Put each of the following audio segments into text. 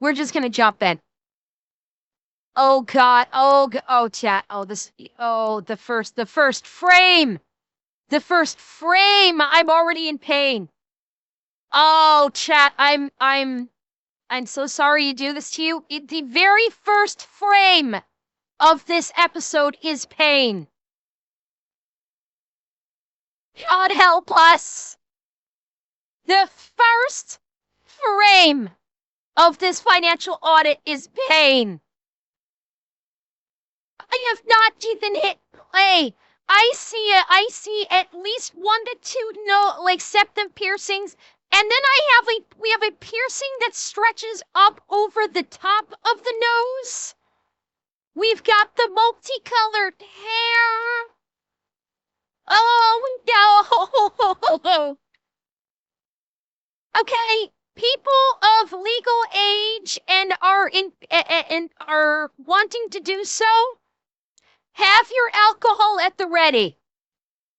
We're just gonna jump in. Oh God. Oh, chat. Oh, the first frame. The first frame. I'm already in pain. Oh, chat. I'm so sorry to do this to you. The very first frame of this episode is pain. God help us. The first frame of this financial audit is pain. I have not even hit play. I see at least 1 to 2 septum piercings, and then we have a piercing that stretches up over the top of the nose. We've got the multicolored hair. Oh no. Okay, people of legal age and are wanting to do so, have your alcohol at the ready.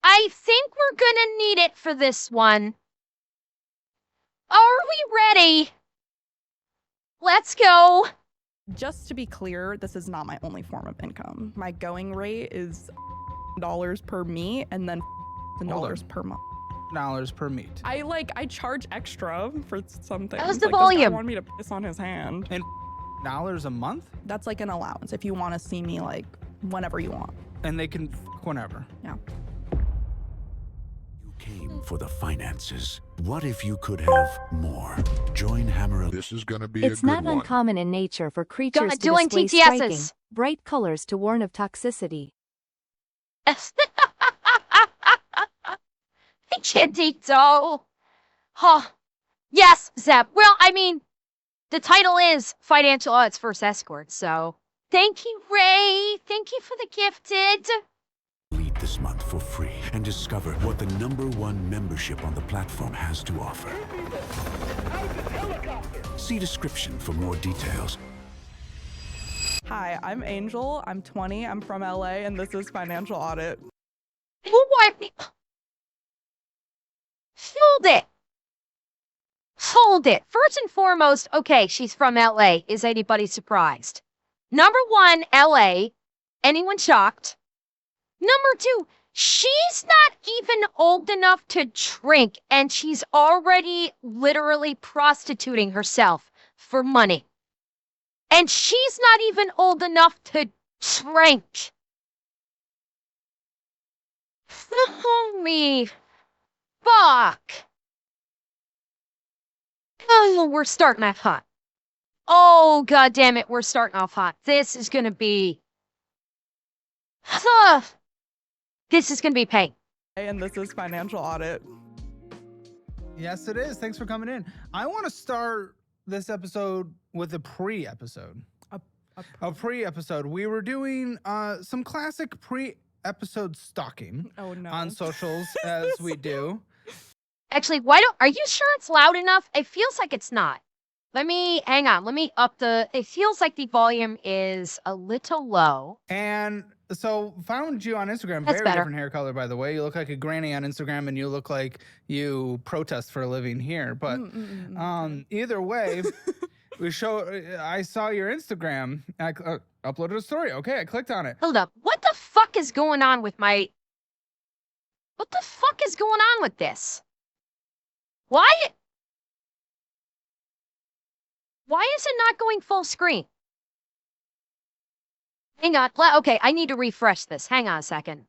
I think we're gonna need it for this one. Are we ready? Let's go. Just to be clear, this is not my only form of income. My going rate is dollars per meet and then dollars per month. Dollars per meet. I charge extra for something. How's the This guy volume? wanted me to piss on his hand. And dollars a month? That's like an allowance if you want to see me whenever you want. And they can whenever. Yeah. You came for the finances. What if you could have more? Join Hammer. This is going to be a It's good not one. uncommon in nature for creatures to doing display TTSs. striking, bright colors to warn of toxicity. Chiquitito. Huh. Yes, Zeb. Well, I mean, the title is Financial Audit's First Escort, so thank you, Ray. Thank you for the gifted. Lead this month for free and discover what the #1 membership on the platform has to offer. See description for more details. Hi, I'm Angel. I'm 20. I'm from LA, and this is Financial Audit. Hold it. First and foremost, okay, she's from LA. Is anybody surprised? #1, LA. Anyone shocked? #2, she's not even old enough to drink, and she's already literally prostituting herself for money. And she's not even old enough to drink. Holy fuck. Oh, we're starting off hot. Oh, god damn it, we're starting off hot. This is gonna be... This is gonna be pain. And this is Financial Audit. Yes, it is. Thanks for coming in. I want to start this episode with a pre-episode. A pre-episode. We were doing some classic pre-episode stalking on socials as we do. Actually, are you sure it's loud enough? It feels like it's not. Hang on, let me up it feels like the volume is a little low. And so found you on Instagram. That's Very better. different hair color, by the way. You look like a granny on Instagram and you look like you protest for a living here. But either way, I saw your Instagram. I uploaded a story. Okay, I clicked on it. Hold up. What the fuck is going on with my... What the fuck is going on with this? Why is it not going full screen? Hang on. Okay, I need to refresh this. Hang on a second.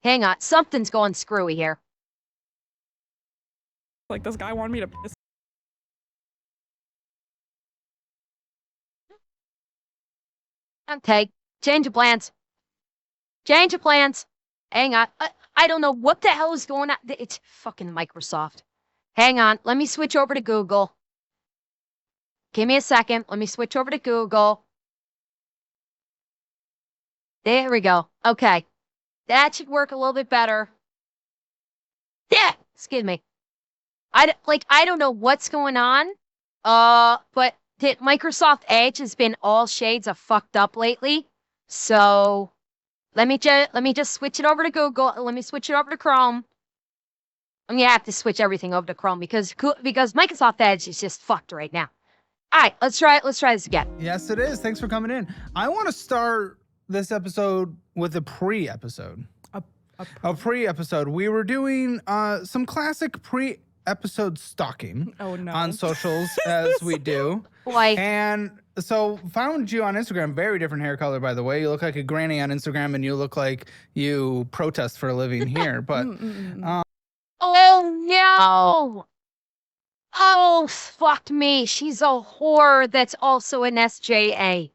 Hang on. Something's going screwy here. This guy wanted me to piss. Okay. Change of plans. Change of plans. Hang on. I don't know what the hell is going on. It's fucking Microsoft. Hang on. Let me switch over to Google. Give me a second. Let me switch over to Google. There we go. Okay. That should work a little bit better. Yeah. Excuse me. I don't know what's going on. But Microsoft Edge has been all shades of fucked up lately. So let me just switch it over to Google. Let me switch it over to Chrome. I'm gonna have to switch everything over to Chrome because Microsoft Edge is just fucked right now. All right, let's try this again. Yes, it is. Thanks for coming in. I want to start this episode with a pre-episode. A pre-episode. We were doing some classic pre-episode stalking on socials as we do. Like, and so found you on Instagram. Very different hair color, by the way. You look like a granny on Instagram, and you look like you protest for a living here. But oh no! Oh fuck me! She's a whore that's also an SJA.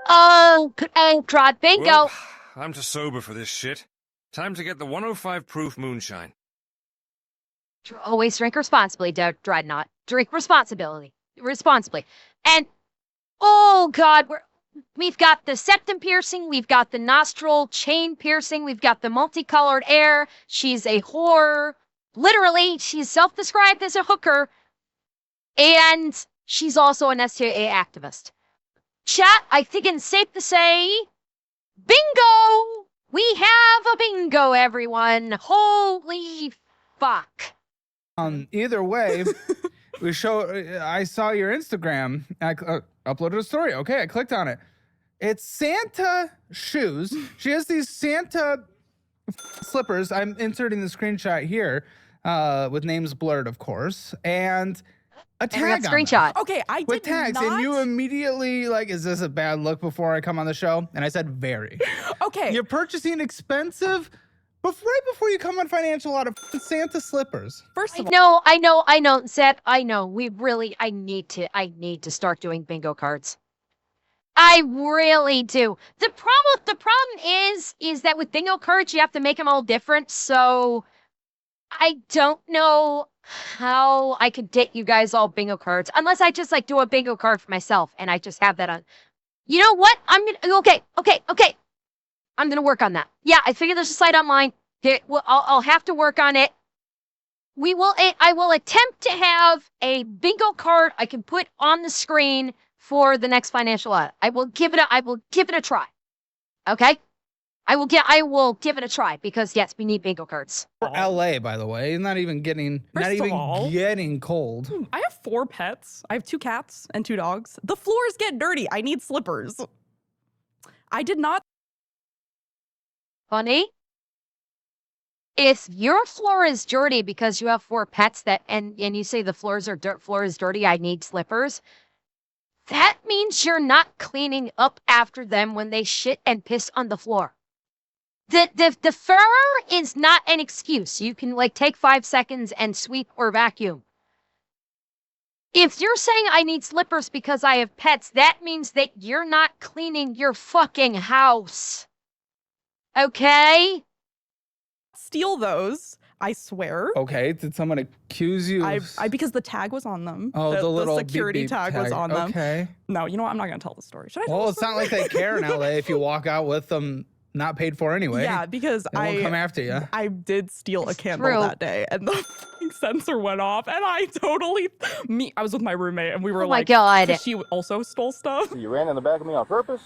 Oh, Trot, bingo! Well, I'm too sober for this shit. Time to get the 105 proof moonshine. Always drink responsibly, Dreadnought. Drink responsibly. And oh god, we've got the septum piercing, we've got the nostril chain piercing, we've got the multicolored hair. She's a whore. Literally, she's self-described as a hooker, and she's also an SJA activist. Chat, I think it's safe to say, bingo! We have a bingo, everyone. Holy fuck. Either way, I saw your Instagram. I uploaded a story. Okay, I clicked on it. It's Santa shoes. She has these Santa slippers. I'm inserting the screenshot here with names blurred, of course, and a tag on screenshot. them. Okay, I did with tags, not. and you immediately like, is this a bad look before I come on the show? And I said, very. Okay. You're purchasing expensive, but right before you come on Financial Audit, Santa slippers. First of all, I know, Seth, I know. I need to start doing bingo cards. I really do. The problem is that with bingo cards, you have to make them all different, so I don't know how I could get you guys all bingo cards, unless I just like do a bingo card for myself and I just have that on. You know what? Okay. I'm gonna work on that. Yeah, I figured there's a site online. I'll have to work on it. I will attempt to have a bingo card I can put on the screen for the next financial audit. I will give it a try. Okay? I will give it a try because yes, we need bingo cards. For LA, by the way, not even getting cold. I have 4 pets. I have 2 cats and 2 dogs. The floors get dirty. I need slippers. I did not. Funny. If your floor is dirty because you have 4 pets and you say the floor is dirty, I need slippers. That means you're not cleaning up after them when they shit and piss on the floor. The fur is not an excuse. You can take 5 seconds and sweep or vacuum. If you're saying I need slippers because I have pets, that means that you're not cleaning your fucking house. Okay? Steal those, I swear. Okay, did someone accuse you? Because the tag was on them. Oh, the little security beep, beep tag was on them. Okay. No, you know what? I'm not gonna tell the story. Should I? Well, it's not like they care in LA if you walk out with them not paid for anyway. Yeah, because they won't come after you. I did steal a candle true. that day, and the sensor went off, and I was with my roommate, and we were Oh my God. so she also stole stuff. You ran in the back of me on purpose?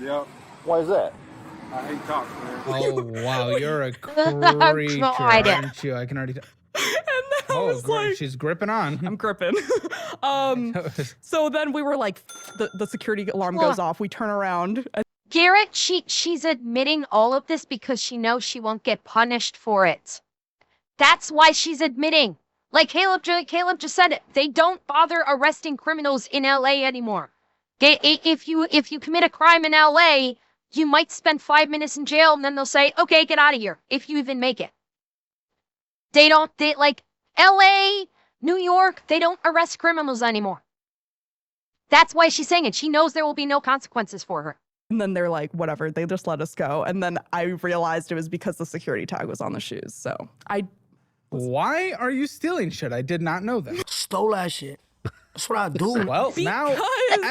Yep. Why is that? I hate cops, man. Oh, wow, you're a creature, God. aren't you? I can already tell. And then I was like, she's gripping on. I'm gripping. So then we were like, the security alarm goes off. We turn around. Garrett, she's admitting all of this because she knows she won't get punished for it. That's why she's admitting. Like Caleb just said it. They don't bother arresting criminals in LA anymore. If you commit a crime in LA, you might spend 5 minutes in jail and then they'll say, okay, get out of here, if you even make it. They LA, New York, they don't arrest criminals anymore. That's why she's saying it. She knows there will be no consequences for her. And then they're like, whatever, they just let us go. And then I realized it was because the security tag was on the shoes. So Why are you stealing shit? I did not know that. Stole that shit. That's what I do. Well, now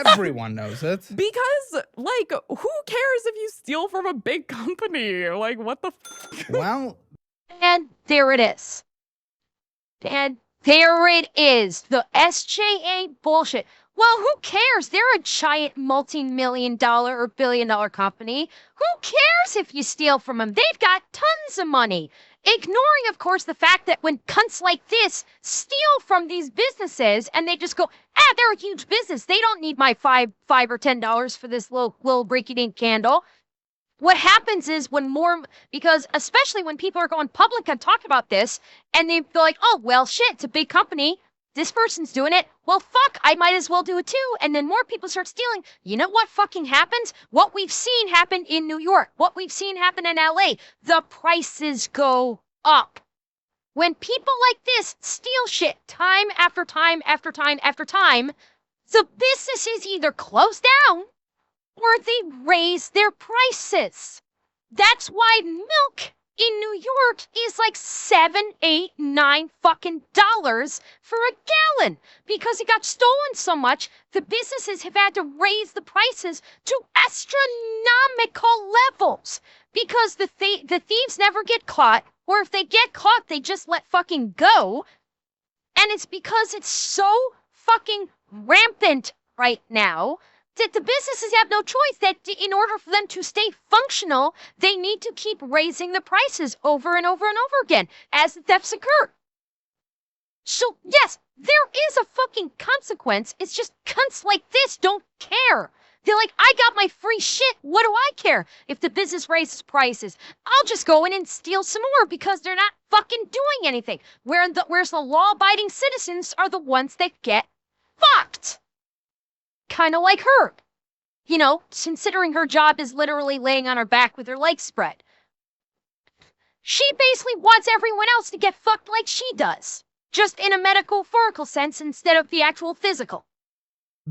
everyone knows it. Because, who cares if you steal from a big company? Like, what the Well. And there it is. And there it is. The SJA bullshit. Well, who cares? They're a giant multi-million-dollar or billion-dollar company. Who cares if you steal from them? They've got tons of money. Ignoring, of course, the fact that when cunts like this steal from these businesses and they just go, they're a huge business. They don't need my $5 or $10 for this little breaky-dink candle. What happens is because especially when people are going public and talking about this, and they feel like, oh, well, shit, it's a big company. This person's doing it. Well, fuck, I might as well do it too. And then more people start stealing. You know what fucking happens? What we've seen happen in New York, what we've seen happen in LA, the prices go up. When people like this steal shit time after time after time after time, the businesses either close down or they raise their prices. That's why milk in New York is like $7, $8, $9 fucking dollars for a gallon because it got stolen so much. The businesses have had to raise the prices to astronomical levels because the thieves never get caught, or if they get caught, they just let fucking go. And it's because it's so fucking rampant right now that the businesses have no choice, that in order for them to stay functional, they need to keep raising the prices over and over and over again as the thefts occur. So, yes, there is a fucking consequence. It's just cunts like this don't care. They're like, I got my free shit. What do I care if the business raises prices? I'll just go in and steal some more because they're not fucking doing anything. Whereas the law-abiding citizens are the ones that get fucked. Kind of like her. You know, considering her job is literally laying on her back with her legs spread. She basically wants everyone else to get fucked like she does. Just in a metaphorical sense instead of the actual physical.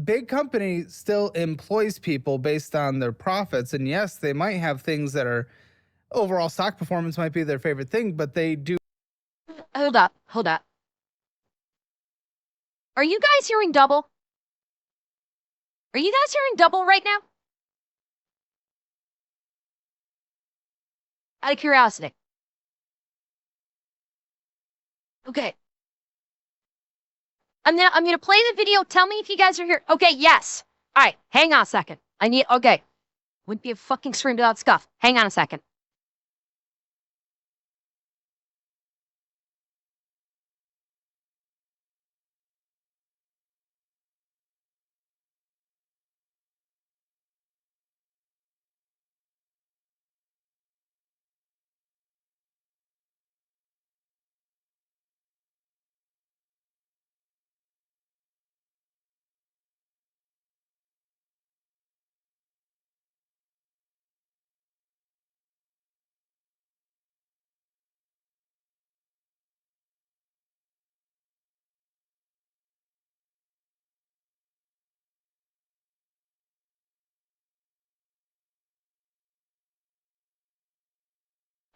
Big company still employs people based on their profits. And yes, they might have things that are overall stock performance might be their favorite thing, but they do. Hold up. Are you guys hearing double? Are you guys hearing double right now? Out of curiosity. Okay. I'm gonna play the video. Tell me if you guys are here. Okay, yes. All right, hang on a second. Okay. Wouldn't be a fucking stream without scuff. Hang on a second.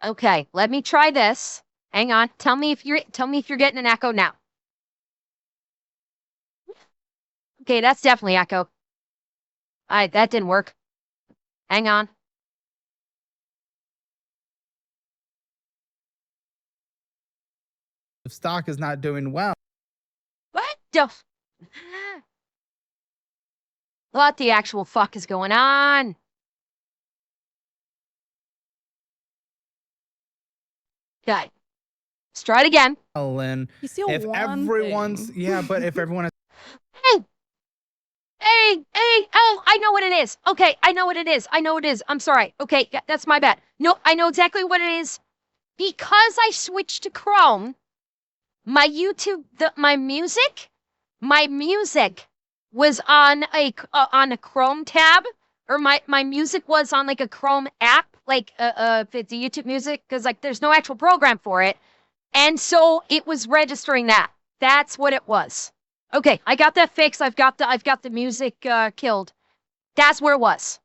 Okay, let me try this. Hang on. Tell me if you're getting an echo now. Okay, that's definitely echo. All right, that didn't work. Hang on. If stock is not doing well. What the? What the actual fuck is going on? Okay. Let's try it again. Lynn, You steal if one everyone's thing. but if everyone is Hey, oh, I know what it is. Okay, I know what it is. I'm sorry. Okay, yeah, that's my bad. No, I know exactly what it is. Because I switched to Chrome, my music was on a Chrome tab, or my music was on like a Chrome app, like if it's a YouTube music, because like there's no actual program for it, and so it was registering that. That's what it was. Okay, I got that fixed. I've got the music killed. That's where it was.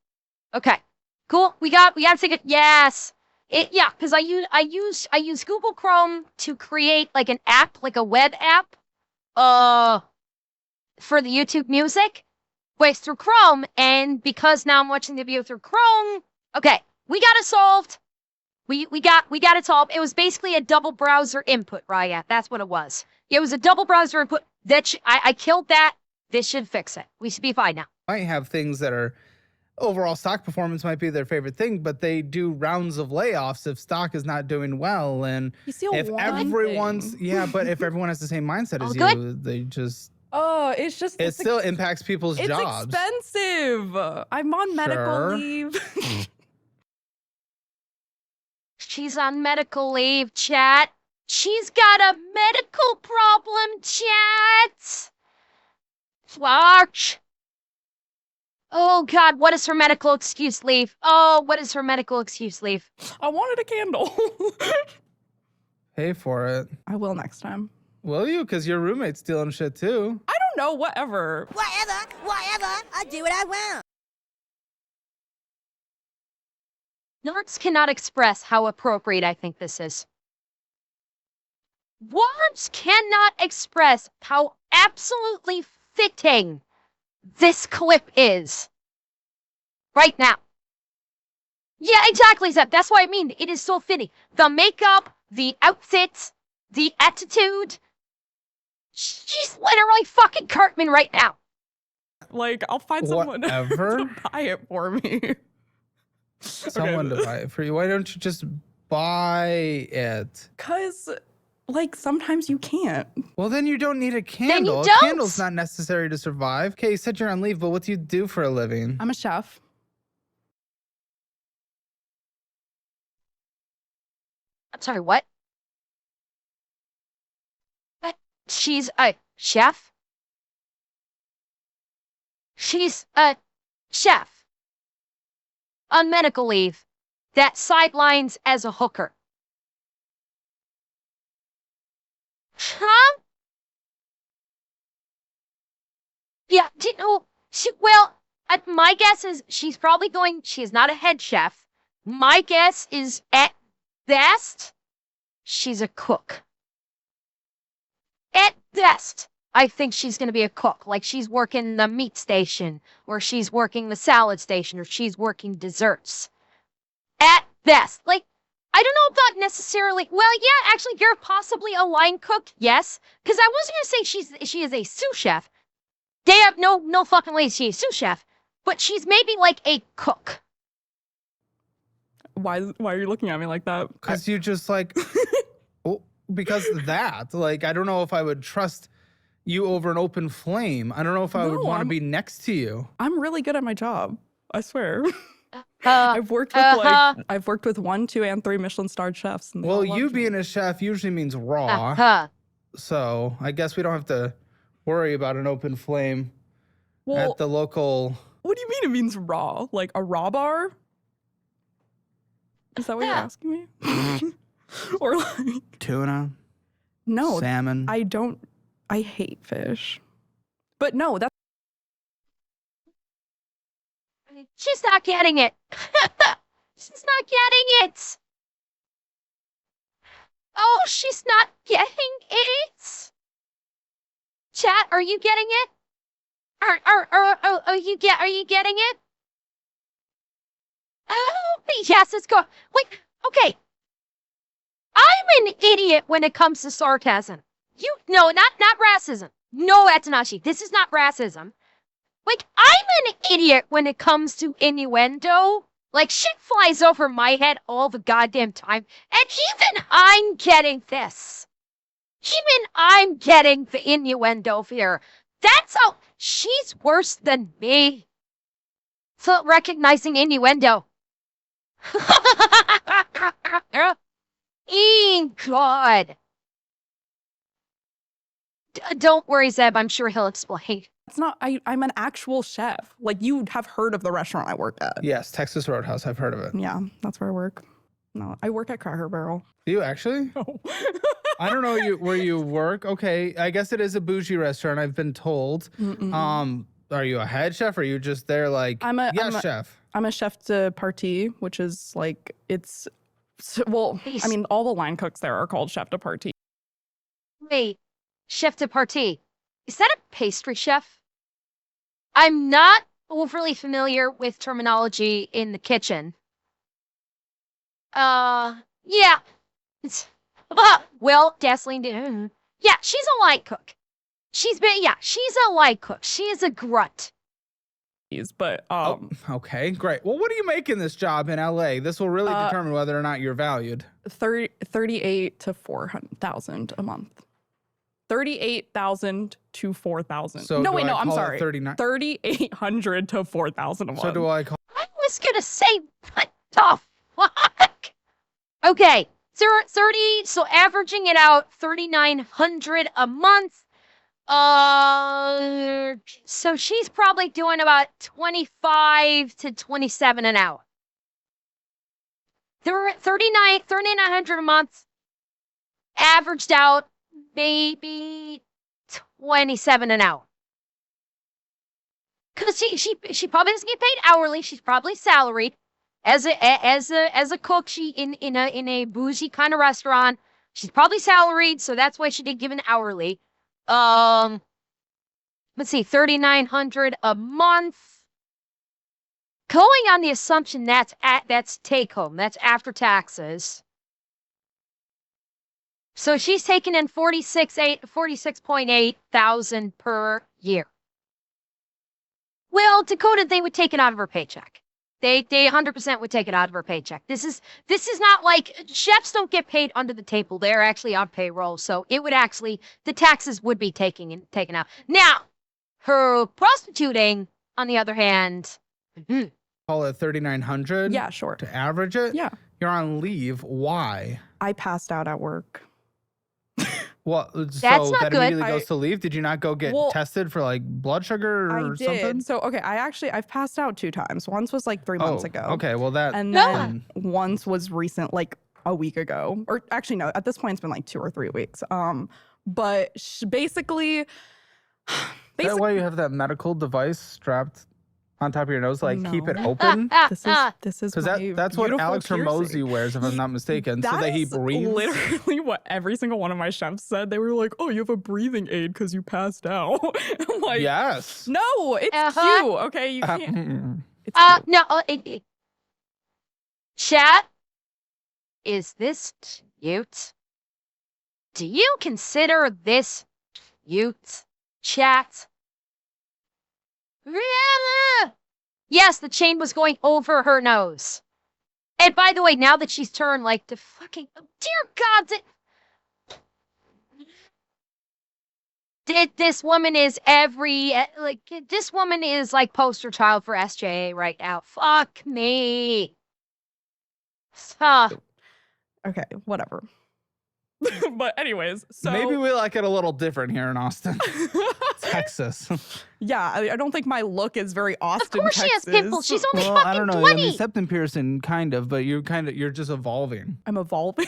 Okay, cool. We got to take it. Yes. Because I use Google Chrome to create like an app, like a web app, for the YouTube music, but it's through Chrome, and because now I'm watching the video through Chrome, okay, we got it solved. We got it solved. It was basically a double browser input, right? Yeah, that's what it was. It was a double browser input. I killed that. This should fix it. We should be fine now. Might have things that are overall stock performance might be their favorite thing, but they do rounds of layoffs if stock is not doing well. And if everyone's but if everyone has the same mindset as you, they just it still impacts people's jobs. It's expensive. I'm on medical leave. She's on medical leave, chat. She's got a medical problem, chat. Watch. Oh, God, what is her medical excuse leave? Oh, what is her medical excuse leave? I wanted a candle. Pay for it. I will next time. Will you? Because your roommate's stealing shit, too. I don't know, whatever. Whatever, I do what I want. Words cannot express how appropriate I think this is. Words cannot express how absolutely fitting this clip is. Right now. Yeah, exactly, Zeb. That's what I mean. It is so fitting. The makeup, the outfits, the attitude. She's literally fucking Cartman right now. Like, I'll find someone to buy it for me. Someone to buy it for you. Why don't you just buy it? Because, like, sometimes you can't. Well, then you don't need a candle. Then you A don't. candle's not necessary to survive. Okay, you said you're on leave, but what do you do for a living? I'm a chef. I'm sorry, what? What? She's a chef? She's a chef. On medical leave. That sidelines as a hooker. Huh? Yeah, my guess is she's probably she's not a head chef. My guess is at best, she's a cook. At best, I think she's going to be a cook. Like she's working the meat station, or she's working the salad station, or she's working desserts. At best. Like, I don't know about necessarily. Well, yeah, actually, you're possibly a line cook. Yes. Because I wasn't going to say she is a sous chef. They have no fucking way she's a sous chef. But she's maybe like a cook. Why are you looking at me like that? Because you just like, because of that. Like, I don't know if I would trust you over an open flame. I don't know if I would want to be next to you. I'm really good at my job. I swear. I've worked with 1, 2, and 3 Michelin-starred chefs. Well, you being a chef usually means raw. So I guess we don't have to worry about an open flame at the local. What do you mean it means raw? Like a raw bar? Is that what you're asking me? Or like tuna? No. Salmon? I hate fish. But no, that's. She's not getting it. She's not getting it. Oh, she's not getting it. Chat, are you getting it? Are you getting it? Oh, yes, let's go. Like, okay. I'm an idiot when it comes to sarcasm. Not racism. No, Atanashi, this is not racism. Like, I'm an idiot when it comes to innuendo. Like, shit flies over my head all the goddamn time. And even I'm getting this. Even I'm getting the innuendo here. That's how she's worse than me. So recognizing innuendo. God. Don't worry, Zeb. I'm sure he'll explain. It's not. I'm an actual chef. Like, you have heard of the restaurant I work at. Yes, Texas Roadhouse. I've heard of it. Yeah, that's where I work. No, I work at Cracker Barrel. Do you actually? No. I don't know where you work. Okay, I guess it is a bougie restaurant, I've been told. Are you a head chef, or are you just there like, chef? I'm a chef de partie, which is like, I mean, all the line cooks there are called chef de partie. Wait, chef de partie. Is that a pastry chef? I'm not overly familiar with terminology in the kitchen. Yeah. Well, Dazzling, yeah, she's a light cook. She's a light cook. She is a grunt. But okay, great. Well, what do you make in this job in LA? This will really determine whether or not you're valued. 38 to 4,000 a month. 38,000 to 4,000. So no, wait, no, I'm call it sorry. 39 3,800 to 4,000 a month. So do I call? I was gonna say, what the fuck? Okay, 30. So averaging it out, 3,900 a month. So she's probably doing about 25 to 27 an hour. They're at 3,900 a month, averaged out maybe 27 an hour. Cause she probably doesn't get paid hourly. She's probably salaried as a cook. She in a bougie kind of restaurant. She's probably salaried, so that's why she did give an hourly. Let's see, 3,900 a month. Going on the assumption that's take home, that's after taxes. So she's taking in 46.8 thousand per year. Well, Dakota, they would take it out of her paycheck. They 100% would take it out of her paycheck. This is not like chefs don't get paid under the table. They're actually on payroll, so it would actually the taxes would be taken out. Now, her prostituting, on the other hand, call it 3,900. Yeah, sure. To average it. Yeah. You're on leave. Why? I passed out at work. Well, That's so not that good. immediately goes to leave. Did you not go get tested for like blood sugar or I did. something? So okay, I've passed out 2 times. Once was like 3 months ago. Okay, well that and then once was recent, like a week ago, or actually no, at this point it's been like 2 or 3 weeks. But basically, that why you have that medical device strapped on top of your nose, like keep it open. This is because that's what Alex Hormozy wears, if I'm not mistaken, so that he breathes. Literally what every single one of my chefs said. They were like, "Oh, you have a breathing aid because you passed out." I'm like, yes. No, it's cute. Okay, you can't. It's cute. No. Chat, is this cute? Do you consider this cute? Chat. Rihanna! Yes, the chain was going over her nose. And by the way, now that she's turned like to fucking dear God, this woman is this woman is like poster child for SJA right now. Fuck me. Okay, whatever. But anyways, so maybe we like it a little different here in Austin, Texas. Yeah, I don't think my look is very Austin. Of course, Texas. she has pimples. She's only well, fucking I don't know. 20. I mean, septum piercing, kind of, but you're just evolving. I'm evolving.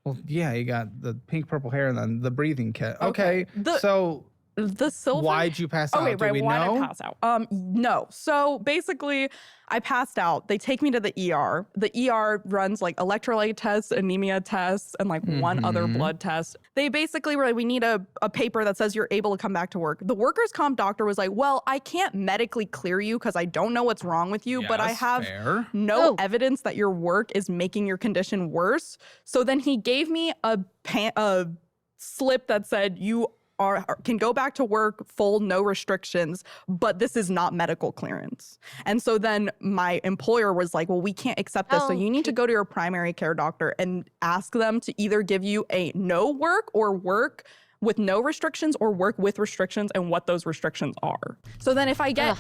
Well, yeah, you got the pink purple hair and then the breathing kit. Okay, so the silver. Why'd you pass out? Okay, right. Why did I pass out? No. So basically, I passed out. They take me to the ER. The ER runs like electrolyte tests, anemia tests, and like one other blood test. They basically were like, we need a paper that says you're able to come back to work. The workers' comp doctor was like, well, I can't medically clear you because I don't know what's wrong with you, but I have no evidence that your work is making your condition worse. So then he gave me a slip that said you can go back to work full, no restrictions, but this is not medical clearance. And so then my employer was like, well, we can't accept this. So you need to go to your primary care doctor and ask them to either give you a no work or work with no restrictions or work with restrictions and what those restrictions are. So then if I get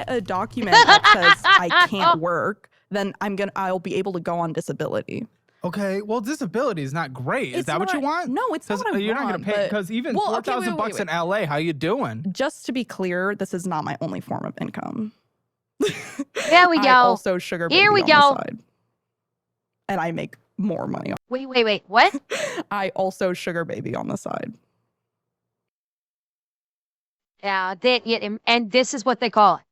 a document that says I can't work, then I'll be able to go on disability. Okay, well, disability is not great. Is that what you want? No, it's not what I you're want. Not going to pay because even $4,000 in LA. How you doing? Just to be clear, this is not my only form of income. There we go. I also sugar baby Here we on go. The side. And I make more money. Wait. What? I also sugar baby on the side. Yeah, and this is what they call it.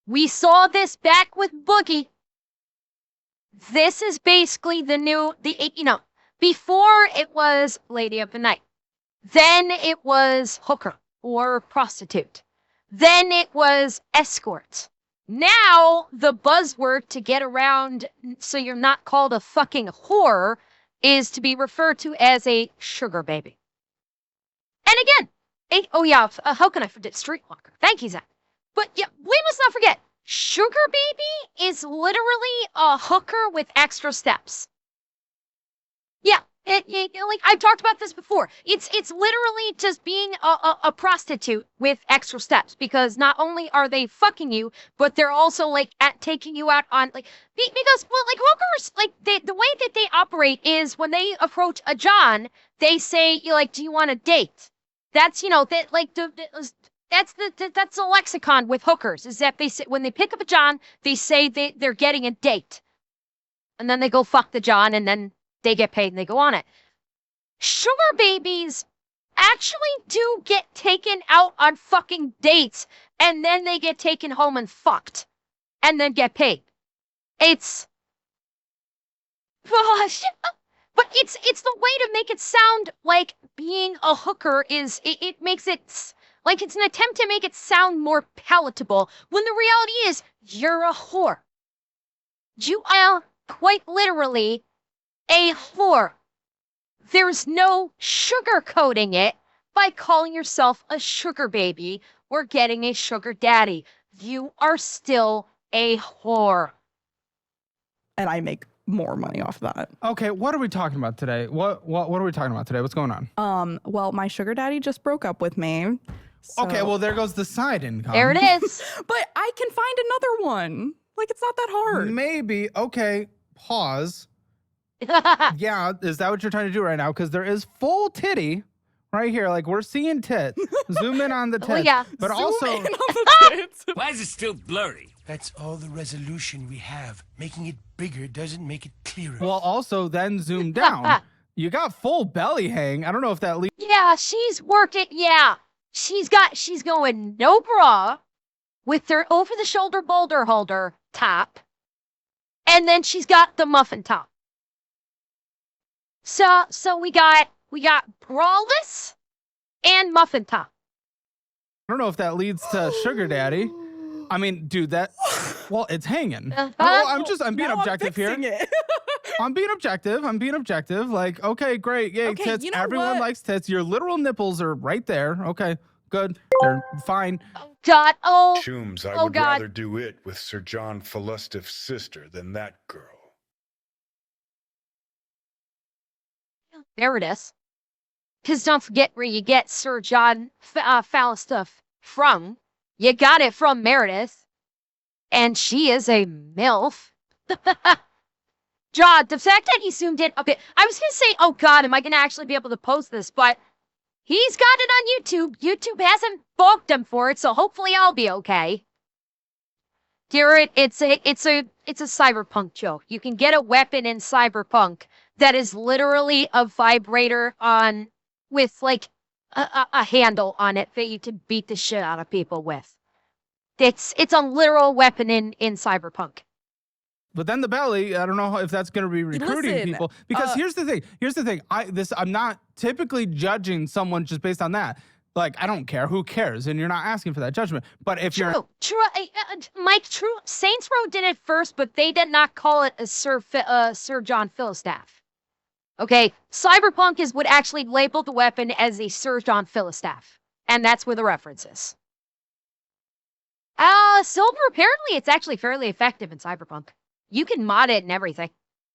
We saw this back with Boogie. This is basically before it was lady of the night. Then it was hooker or prostitute. Then it was escort. Now the buzzword to get around so you're not called a fucking whore is to be referred to as a sugar baby. And again, Oh yeah, how can I forget Streetwalker? Thank you, Zach. But yeah, we must not forget, Sugar Baby is literally a hooker with extra steps. Yeah, like I've talked about this before. It's literally just being a prostitute with extra steps, because not only are they fucking you, but they're also like taking you out on like because well, like hookers, like the way that they operate is when they approach a John, they say like, do you want a date? That's that like that's the lexicon with hookers, is that they say when they pick up a John, they say they're getting a date, and then they go fuck the John, and then they get paid and they go on it. Sugar babies actually do get taken out on fucking dates, and then they get taken home and fucked, and then get paid. It's but it's the way to make it sound like being a hooker is it makes it like it's an attempt to make it sound more palatable, when the reality is you're a whore. You are quite literally a whore. There's no sugarcoating it by calling yourself a sugar baby or getting a sugar daddy. You are still a whore. And I make more money off that. Okay, what are we talking about today? What are we talking about today? What's going on? Well, my sugar daddy just broke up with me. So... Okay, well, there goes the side income. There it is. But I can find another one. Like, it's not that hard. Maybe. Okay, pause. Yeah, is that what you're trying to do right now? Because there is full titty right here. Like, we're seeing tits. Zoom in on the tits. Oh, yeah. But Zoom also... in on the tits. Why is it still blurry? That's all the resolution we have. Making it bigger doesn't make it clearer. Well, also, then zoom down. You got full belly hang. I don't know if that leads... Yeah, she's worked it. Yeah. She's going no bra with her over-the-shoulder boulder holder top. And then she's got the muffin top. So we got braless and muffin top. I don't know if that leads to sugar daddy. I mean, dude, well, it's hanging. Well, I'm being objective here. I'm being objective. Like, okay, great. Yay, okay, tits. You know Everyone what? likes tits. Your literal nipples are right there. Okay, good. They're fine. Oh, God. Oh. Shooms, I oh, would God. rather do it with Sir John Falustiff's sister than that girl. There it is. Because don't forget where you get Sir John Falstaff from. You got it from Meredith. And she is a MILF. John, the fact that he zoomed in... Okay, I was going to say, oh God, am I going to actually be able to post this? But he's got it on YouTube. YouTube hasn't booked him for it, so hopefully I'll be okay. Garrett, it's a cyberpunk joke. You can get a weapon in cyberpunk that is literally a vibrator with like a handle on it that you can beat the shit out of people with. It's a literal weapon in cyberpunk. But then the belly, I don't know if that's going to be recruiting people. Because here's the thing. I'm not typically judging someone just based on that. Like, I don't care. Who cares? And you're not asking for that judgment. But if you're... True. Mike, Saints Row did it first, but they did not call it a Sir John Falstaff. Okay, Cyberpunk would actually label the weapon as a Sir John Falstaff. And that's where the reference is. Silver, apparently it's actually fairly effective in Cyberpunk. You can mod it and everything.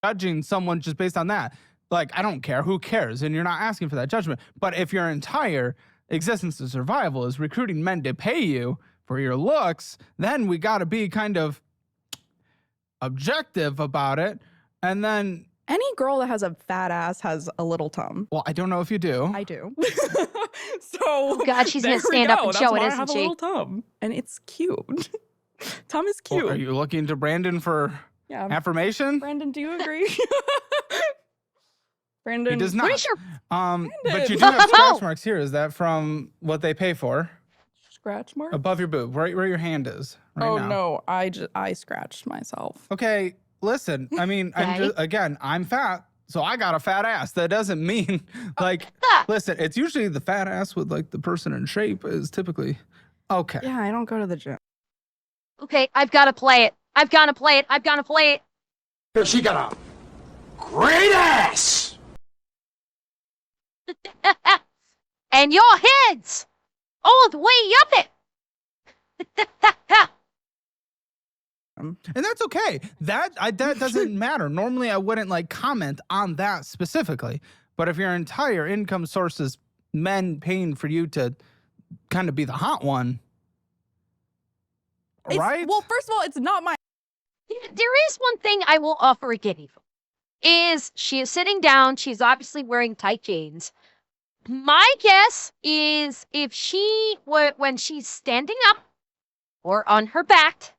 Judging someone just based on that. Like, I don't care. Who cares? And you're not asking for that judgment. But if your entire existence of survival is recruiting men to pay you for your looks, then we got to be kind of objective about it. And then... Any girl that has a fat ass has a little tum. Well, I don't know if you do. I do. So, oh God, she's going to stand up and show it, isn't she? I have a little tum. And it's cute. Tum is cute. Well, are you looking to Brandon for affirmation? Brandon, do you agree? Brandon. He does not. Sure. But you do have scratch marks here. Is that from what they pay for? Scratch marks? Above your boob, right where your hand is right now. No, I scratched myself. Okay, listen, I mean, I'm fat, so I got a fat ass. That doesn't mean, like, listen, it's usually the fat ass with, like, the person in shape is typically, okay. Yeah, I don't go to the gym. Okay, I've got to play it. Because she got a great ass! And your heads all the way up it. And that's okay. That doesn't matter. Normally, I wouldn't like comment on that specifically. But if your entire income source is men paying for you to kind of be the hot one, right? Well, first of all, it's not my. There is one thing I will offer a guinea for. Is she is sitting down. She's obviously wearing tight jeans. My guess is if she, when she's standing up or on her back,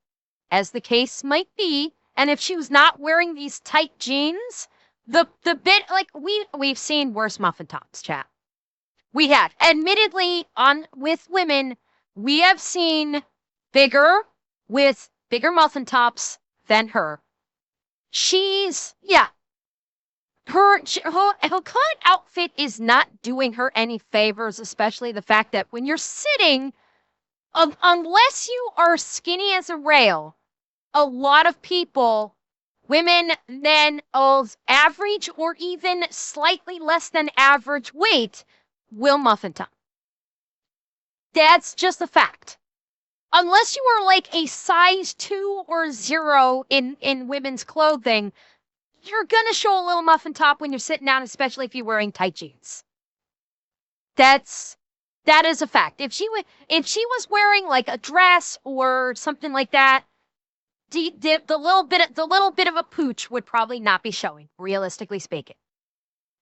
as the case might be, and if she was not wearing these tight jeans, the bit, like, we've seen worse muffin tops, chat. We had. Admittedly, with women, we have seen bigger muffin tops than her. Her current outfit is not doing her any favors, especially the fact that when you're sitting, unless you are skinny as a rail, a lot of people, women, men of average or even slightly less than average weight, will muffin top. That's just a fact. Unless you are like a size 2 or 0 in women's clothing, you're gonna show a little muffin top when you're sitting down, especially if you're wearing tight jeans. That is a fact. If she was wearing like a dress or something like that, the little bit of a pooch would probably not be showing, realistically speaking.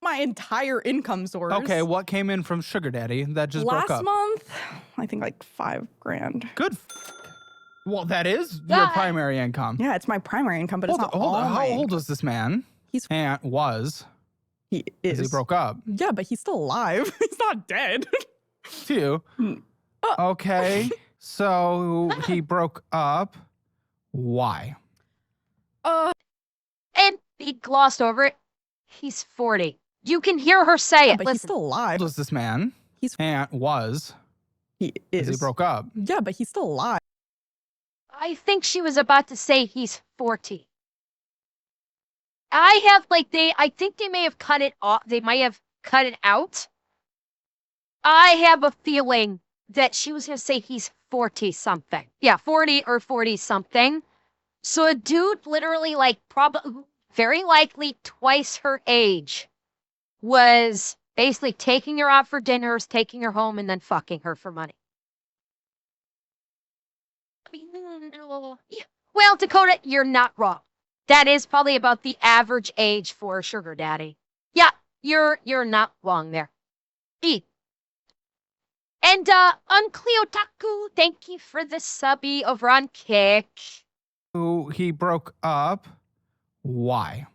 My entire income source. Okay, what came in from Sugar Daddy that just broke up? Last month, I think like $5,000. Good. Well, that is your primary income. Yeah, it's my primary income, but it's not all How my old is this man? He is. He broke up. Yeah, but he's still alive. He's not dead. To you. Okay, so he broke up. Why? And he glossed over it. He's 40. You can hear her say it. But Listen. he's still alive. How old is this man? He is. He broke up. Yeah, but he's still alive. I think she was about to say he's 40. I think they may have cut it off. They might have cut it out. I have a feeling that she was going to say he's 40 something. Yeah, 40 or 40 something. So a dude literally like probably very likely twice her age was basically taking her out for dinners, taking her home, and then fucking her for money. Well, Dakota, you're not wrong. That is probably about the average age for a sugar daddy. Yeah, you're not wrong there. And Uncleotaku, thank you for the subby over on Kick. He broke up. Why?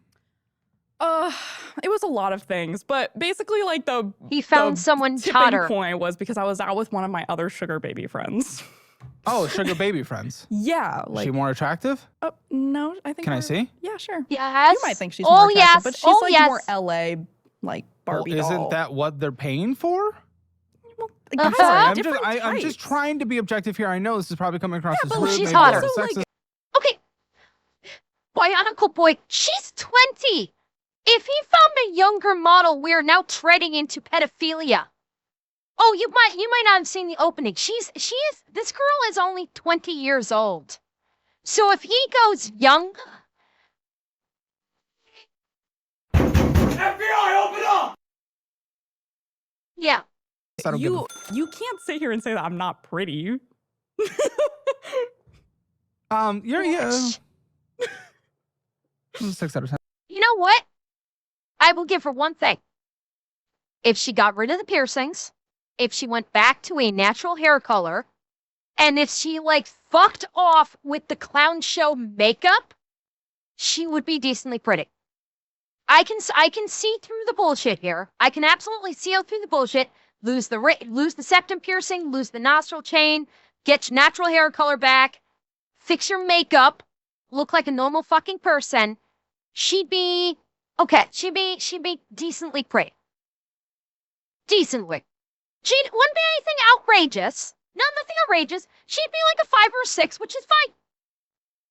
It was a lot of things, but basically like he found someone hotter. Point was because I was out with one of my other sugar baby friends. Oh, sugar baby friends. Yeah, Is she more attractive? No, I think. Can I see? Yeah, sure. Yes. You might think she's more attractive, but she's more LA, like Barbie doll. Isn't that what they're paying for? Well, I'm just trying to be objective here. I know this is probably coming across as rude. She's hotter. Okay. Bionicle boy, she's 20. If he found a younger model, we're now treading into pedophilia. Oh, you might not have seen the opening. This girl is only 20 years old. So if he goes young, FBI, open up! Yeah. You can't sit here and say that I'm not pretty. You're 6 out of 10. You know what? I will give her one thing. If she got rid of the piercings, if she went back to a natural hair color, and if she like fucked off with the clown show makeup, she would be decently pretty. I can see through the bullshit here. I can absolutely see through the bullshit. Lose the septum piercing, lose the nostril chain, get your natural hair color back, fix your makeup, look like a normal fucking person. She'd be okay. She'd be decently pretty. Decently. She wouldn't be anything outrageous. Nothing outrageous. She'd be like a 5 or a 6, which is fine.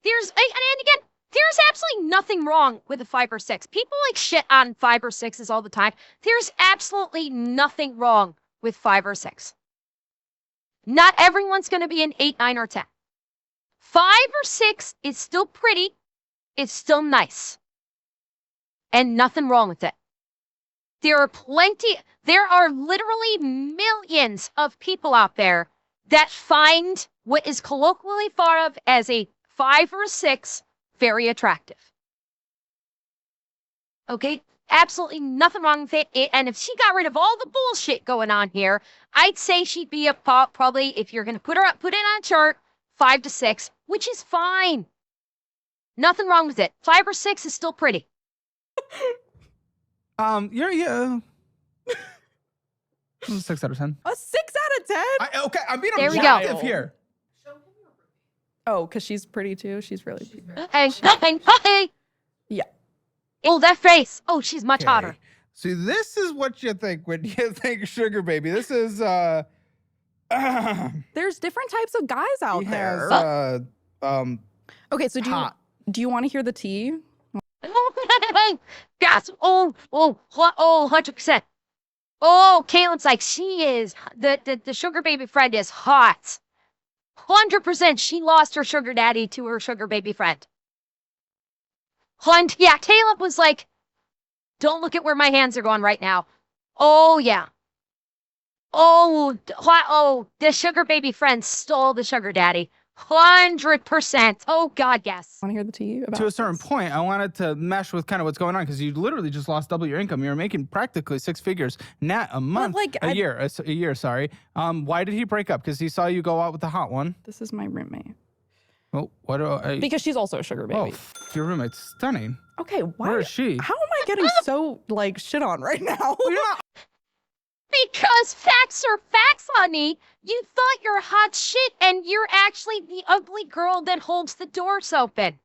And again, there's absolutely nothing wrong with a 5 or 6. People like shit on 5 or 6s all the time. There's absolutely nothing wrong with 5 or 6. Not everyone's going to be an 8, 9, or 10. 5 or 6 is still pretty. It's still nice. And nothing wrong with it. There are literally millions of people out there that find what is colloquially thought of as a 5 or a 6 very attractive. Okay? Absolutely nothing wrong with it. And if she got rid of all the bullshit going on here, I'd say she'd be probably, if you're going to put it on a chart, 5 to 6, which is fine. Nothing wrong with it. 5 or 6 is still pretty. Yeah. 6 out of 10. A 6 out of 10? Okay, I'm being there objective here. Oh, because she's pretty too. She's really pretty. Hey. Yeah. Oh, that face. Oh, she's much hotter. See, this is what you think when you think sugar baby. This is there's different types of guys out there. Okay, so do you want to hear the tea? Yes. Oh, 100%. Oh, Caitlin's like, she is, the sugar baby friend is hot. 100% she lost her sugar daddy to her sugar baby friend. And yeah, Caleb was like, don't look at where my hands are going right now. Oh, yeah. Oh, the sugar baby friend stole the sugar daddy. 100%. Oh, God, yes. Want to hear the tea about to a certain point, I wanted to mesh with kind of what's going on because you literally just lost double your income. You're making practically 6 figures net a month, a year. Sorry. Why did he break up? Because he saw you go out with the hot one. This is my roommate. Oh, what do I? Because she's also a sugar baby. Oh, your roommate's stunning. Okay, why? Where is she? How am I getting so like shit on right now? Because facts are facts, honey. You thought you're hot shit, and you're actually the ugly girl that holds the doors open.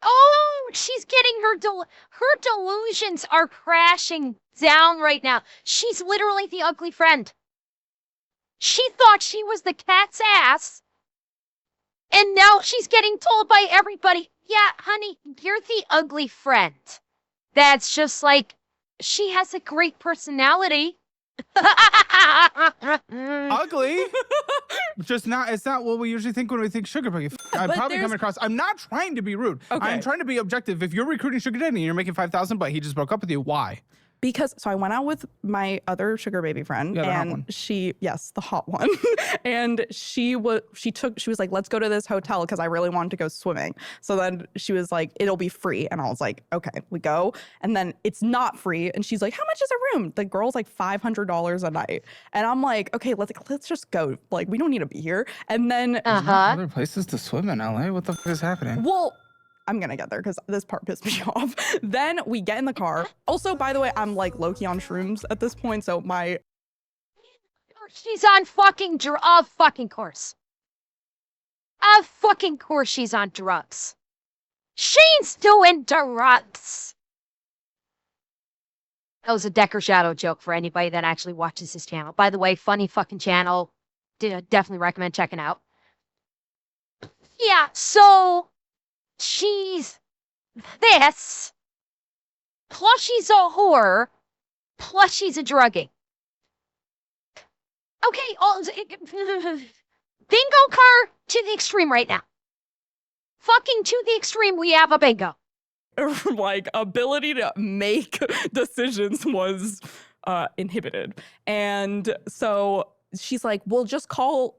Oh, she's getting her delusions are crashing down right now. She's literally the ugly friend. She thought she was the cat's ass, and now she's getting told by everybody, yeah, honey, you're the ugly friend. That's just like, she has a great personality. Ugly? It's not what we usually think when we think sugar baby. I'm probably coming across, I'm not trying to be rude. Okay. I'm trying to be objective. If you're recruiting sugar daddy and you're making 5,000, but he just broke up with you, why? Because, so I went out with my other sugar baby friend, and the hot one. And she was like, let's go to this hotel because I really wanted to go swimming. So then she was like, it'll be free. And I was like, okay, we go. And then it's not free. And she's like, how much is a room? The girl's like $500 a night. And I'm like, okay, let's just go. Like, we don't need to be here. And then other places to swim in LA? What the fuck is happening? Well, I'm gonna get there because this part pissed me off. Then we get in the car. Also, by the way, I'm like low-key on shrooms at this point, so she's on fucking course. Of fucking course she's on drugs. She's doing drugs. That was a Decker Shadow joke for anybody that actually watches his channel. By the way, funny fucking channel. Definitely recommend checking out. Yeah, so she's this, plus she's a whore, plus she's a druggie. Okay, bingo card to the extreme right now. Fucking to the extreme, we have a bingo. Like, ability to make decisions was inhibited. And so she's like, well, just call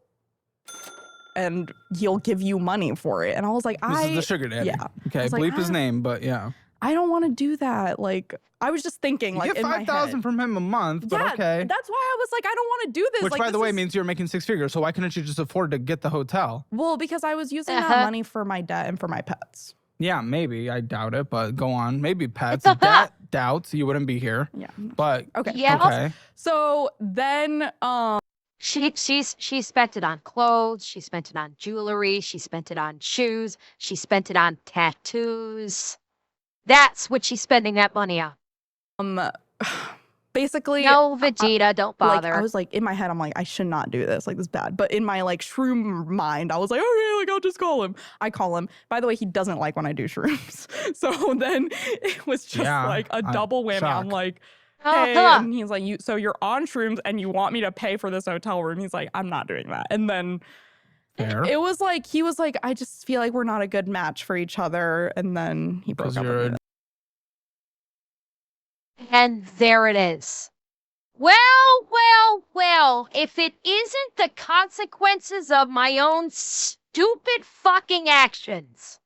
and he'll give you money for it. And I was like, This is the sugar daddy. Yeah. Okay, bleep his name, but yeah. I don't want to do that. Like, I was just thinking, you like, get 5,000 from him a month, but okay. That's why I was like, I don't want to do this. Which, like, by the way, means you're making 6 figures, so why couldn't you just afford to get the hotel? Well, because I was using that money for my debt and for my pets. Yeah, maybe. I doubt it, but go on. Maybe pets. Doubts you wouldn't be here. Yeah. But, okay. Yeah. Okay. So then, She spent it on clothes, she spent it on jewelry, she spent it on shoes, she spent it on tattoos. That's what she's spending that money on. Basically, no, Vegeta, don't bother. Like, I was like, in my head, I'm like, I should not do this. Like, this is bad. But in my like shroom mind, I was like, okay, like I'll just call him. I call him. By the way, he doesn't like when I do shrooms. So then it was just like a double whammy. Shock. I'm like, And he's like, so you're on shrooms and you want me to pay for this hotel room? He's like, I'm not doing that. And then it was like, he was like, I just feel like we're not a good match for each other. And then he broke up with me. And there it is. Well, if it isn't the consequences of my own stupid fucking actions.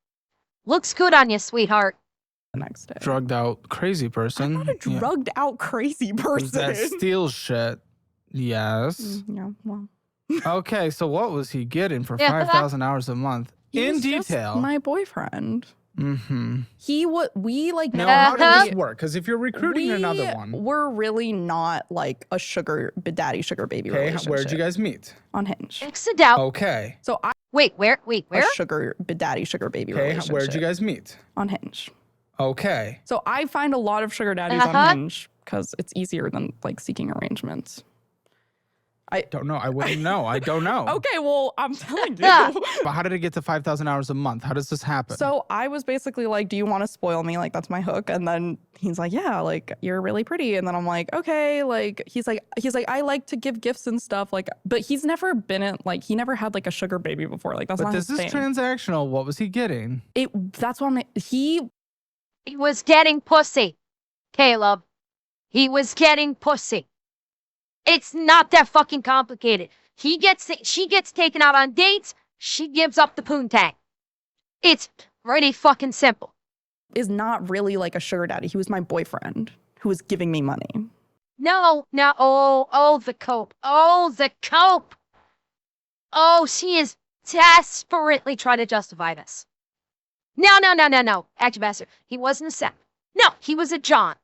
Looks good on you, sweetheart. The next day. Drugged out crazy person. I'm not a drugged out crazy person. That steals shit. Yes. Yeah, well. Okay, so what was he getting for 5,000 hours a month? In detail. Just my boyfriend. Mm-hmm. Now, how does this work? Because if you're recruiting another one, we're really not like a sugar baby relationship. Where'd you guys meet? On Hinge. Accidental. Okay. So where? A sugar baby relationship. Where'd you guys meet? On Hinge. Okay. So I find a lot of sugar daddies on Hinge because it's easier than like seeking arrangements. I don't know. I wouldn't know. I don't know. Okay, well, I'm telling you. But how did it get to 5,000 hours a month? How does this happen? So I was basically like, do you want to spoil me? Like, that's my hook. And then he's like, yeah, like, you're really pretty. And then I'm like, okay. Like, he's like, I like to give gifts and stuff. Like, but he's never been in, like, he never had like a sugar baby before. Like, that's not his thing. But this is transactional. What was he getting? That's what he was getting pussy, Caleb. He was getting pussy. It's not that fucking complicated. She gets taken out on dates. She gives up the poontang. It's pretty fucking simple. Is not really like a sugar daddy. He was my boyfriend who was giving me money. No. Oh, the cope. Oh, the cope. Oh, she is desperately trying to justify this. No. Actually, bastard. He wasn't a sep. No, he was a John.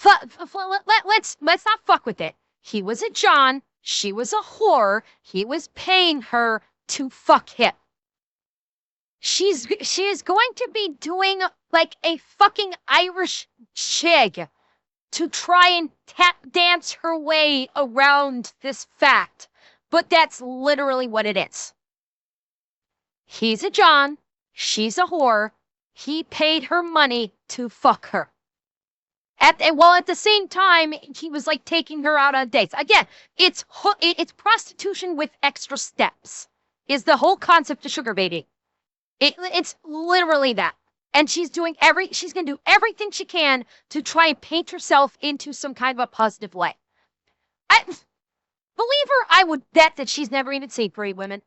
Let's not fuck with it. He was a John. She was a whore. He was paying her to fuck him. She is going to be doing like a fucking Irish jig to try and tap dance her way around this fact. But that's literally what it is. He's a John. She's a whore. He paid her money to fuck her. At the same time, he was like taking her out on dates. Again, it's prostitution with extra steps. Is the whole concept of sugar baiting. It's literally that. And she's gonna do everything she can to try and paint herself into some kind of a positive light. Believe her, I would bet that she's never even seen Pretty Women.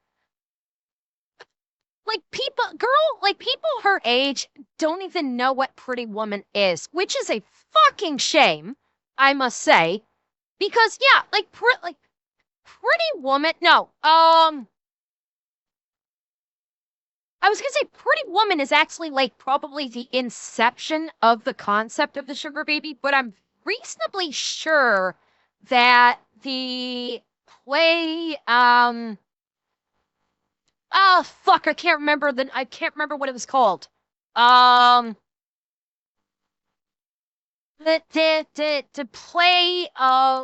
People her age don't even know what Pretty Woman is, which is a fucking shame, I must say, because Pretty Woman. No, I was gonna say Pretty Woman is actually like probably the inception of the concept of the sugar baby, but I'm reasonably sure that the play oh fuck, I can't remember what it was called. The play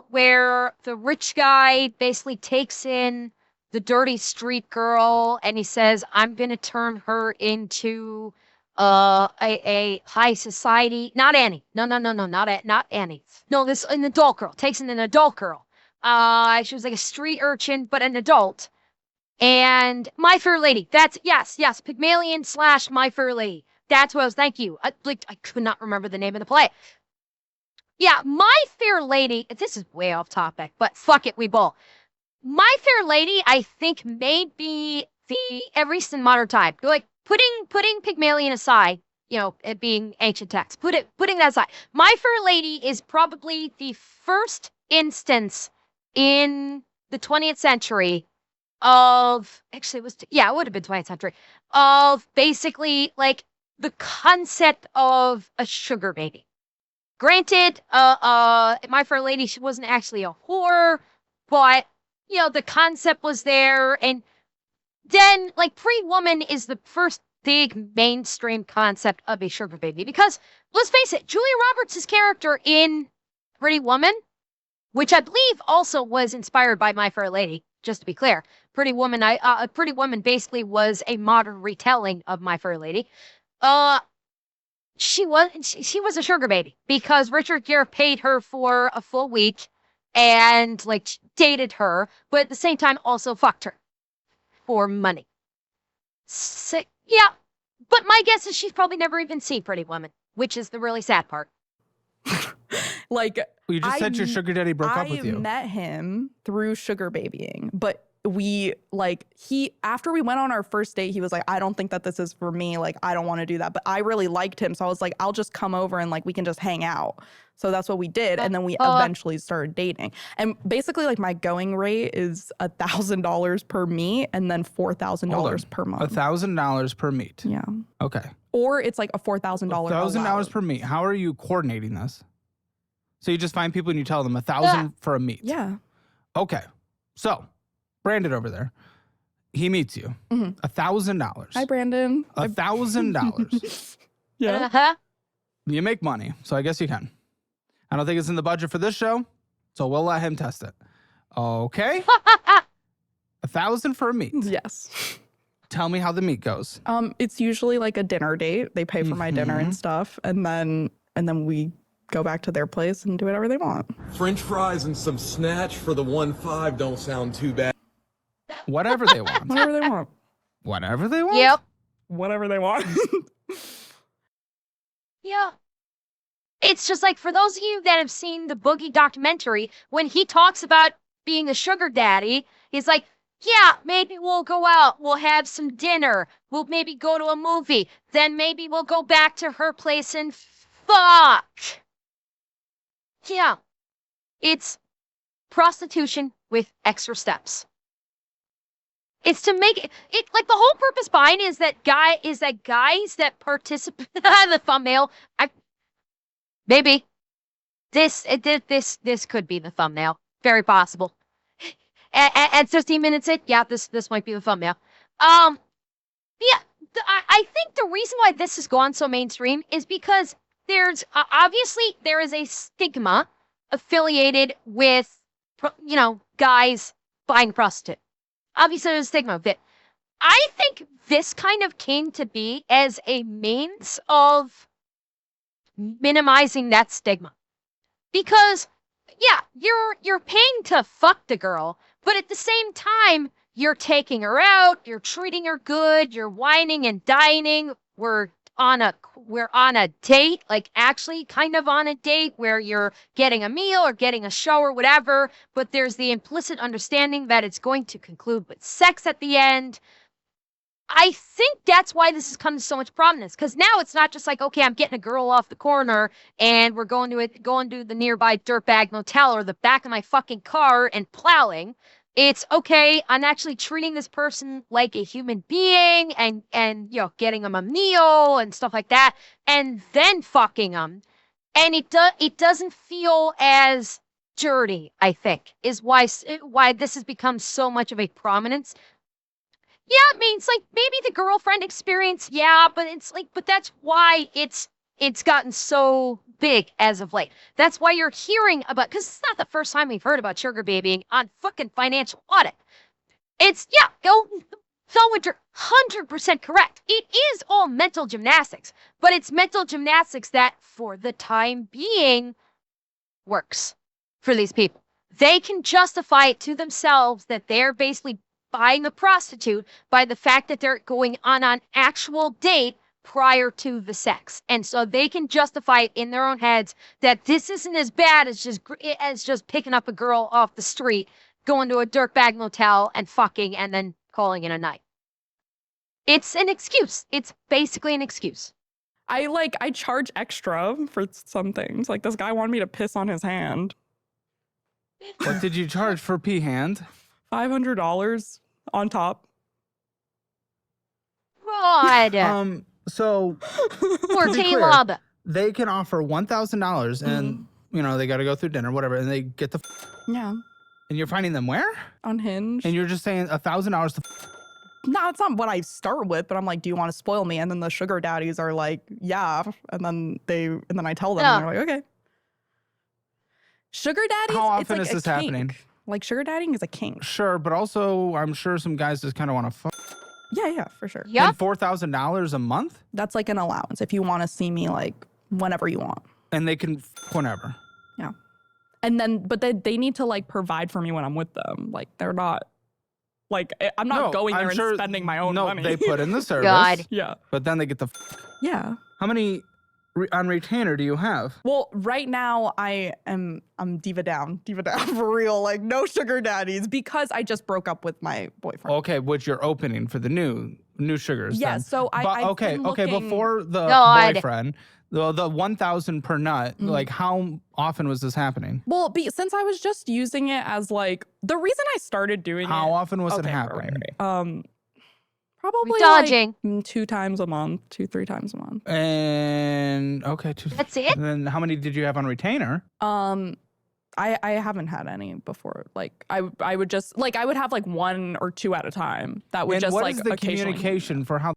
where the rich guy basically takes in the dirty street girl and he says, I'm gonna turn her into a high society. Not Annie. No, not Annie. No, this an adult girl. Takes in an adult girl. She was like a street urchin, but an adult. And My Fair Lady. Yes. Pygmalion / My Fair Lady. That's what I was. Thank you. I could not remember the name of the play. Yeah, My Fair Lady. This is way off topic, but fuck it, we bowl. My Fair Lady, I think, may be at least in modern time. Like putting Pygmalion aside, it being ancient text. Putting that aside. My Fair Lady is probably the first instance in the 20th century of it would have been 20th century of basically like the concept of a sugar baby. Granted, My Fair Lady, she wasn't actually a whore, but the concept was there. And then like Pretty Woman is the first big mainstream concept of a sugar baby, because let's face it, Julia Roberts' character in Pretty Woman, which I believe also was inspired by My Fair Lady, just to be clear. Pretty Woman basically was a modern retelling of My Fair Lady. she was a sugar baby because Richard Gere paid her for a full week and like dated her, but at the same time also fucked her for money. So, yeah, but my guess is she's probably never even seen Pretty Woman, which is the really sad part. Like, Well, you just said your sugar daddy broke up with you. I met him through sugar babying, but after we went on our first date, he was like, I don't think that this is for me. Like, I don't want to do that. But I really liked him. So I was like, I'll just come over and like, we can just hang out. So that's what we did. And then we eventually started dating. And basically like my going rate is $1,000 per meet and then $4,000 per month. $1,000 per meet. Yeah. Okay. Or it's like a $4,000. $1,000 per meet. How are you coordinating this? So you just find people and you tell them $1,000 for a meet. Yeah. Okay. So Brandon over there, he meets you. $1,000. Hi, Brandon. $1,000. Yeah. Uh-huh. You make money, so I guess you can. I don't think it's in the budget for this show, so we'll let him test it. Okay. $1,000 for a meet. Yes. Tell me how the meet goes. It's usually like a dinner date. They pay for my dinner and stuff, and then we go back to their place and do whatever they want. French fries and some snatch for the 1.5 don't sound too bad. Whatever they want. Whatever they want. Whatever they want? Yep. Whatever they want. Yeah. It's just like, for those of you that have seen the Boogie documentary, when he talks about being a sugar daddy, he's like, yeah, maybe we'll go out, we'll have some dinner, we'll maybe go to a movie, then maybe we'll go back to her place and fuck. Yeah. It's prostitution with extra steps. It's to make it like the whole purpose behind is that guys that participate the thumbnail. Maybe this could be the thumbnail. Very possible. At 15 minutes in, yeah, this might be the thumbnail. Yeah, I think the reason why this has gone so mainstream is because there's obviously there is a stigma affiliated with guys buying prostitute. Obviously, there's a stigma of it. I think this kind of came to be as a means of minimizing that stigma. Because, yeah, you're paying to fuck the girl, but at the same time, you're taking her out, you're treating her good, you're whining and dining. We're on a date, like actually kind of on a date where you're getting a meal or getting a show or whatever, but there's the implicit understanding that it's going to conclude with sex at the end. I think that's why this has come to so much prominence, because now it's not just like, okay, I'm getting a girl off the corner and we're going to the nearby dirtbag motel or the back of my fucking car and plowing. It's okay, I'm actually treating this person like a human being and getting them a meal and stuff like that, and then fucking them. And it doesn't feel as dirty, I think, is why this has become so much of a prominence. Yeah, I mean, it's like maybe the girlfriend experience, yeah, but it's like, but that's why it's gotten so big as of late. That's why you're hearing about, because it's not the first time we've heard about sugar babying on fucking Financial Audit. It's, yeah, Felwinter, 100% correct. It is all mental gymnastics, but it's mental gymnastics that, for the time being, works for these people. They can justify it to themselves that they're basically buying a prostitute by the fact that they're going on an actual date prior to the sex. And so they can justify it in their own heads that this isn't as bad as just picking up a girl off the street, going to a dirtbag motel and fucking and then calling it a night. It's an excuse. It's basically an excuse. I charge extra for some things. Like this guy wanted me to piss on his hand. What did you charge for pee hand? $500 on top. God. So Poor to be clear, T-Lob. they can offer $1,000 and they got to go through dinner, whatever, and they get the. Yeah. And you're finding them where? On Hinge. And you're just saying $1,000 to. No, it's not what I start with, but I'm like, do you want to spoil me? And then the sugar daddies are like, yeah. And then I tell them, and they're like, okay. Sugar daddies. How often it's like is this kink. happening? Like sugar dadding is a kink. Sure, but also I'm sure some guys just kind of want to fuck. Yeah, for sure. Yep. And $4,000 a month? That's like an allowance if you want to see me like whenever you want. And they can whenever. Yeah. And then, but they need to like provide for me when I'm with them. Like they're not, like I'm not going there and spending my own money. They put in the service. God. Yeah. But then they get the. Yeah. How many on retainer do you have? Well, right now I'm diva down for real. Like no sugar daddies because I just broke up with my boyfriend. Okay, which you're opening for the new sugars. Yeah. Then. So Okay. Before the God. boyfriend, the 1,000 per nut. Like how often was this happening? Well, since I was just using it as like the reason I started doing it. How often was it happening? Right. Probably dodging. Like 2 times a month, 2-3 times a month. And okay, That's it? And then how many did you have on retainer? I haven't had any before. Like I would just like I would have like 1 or 2 at a time. That would And just what like is the occasionally. communication for how?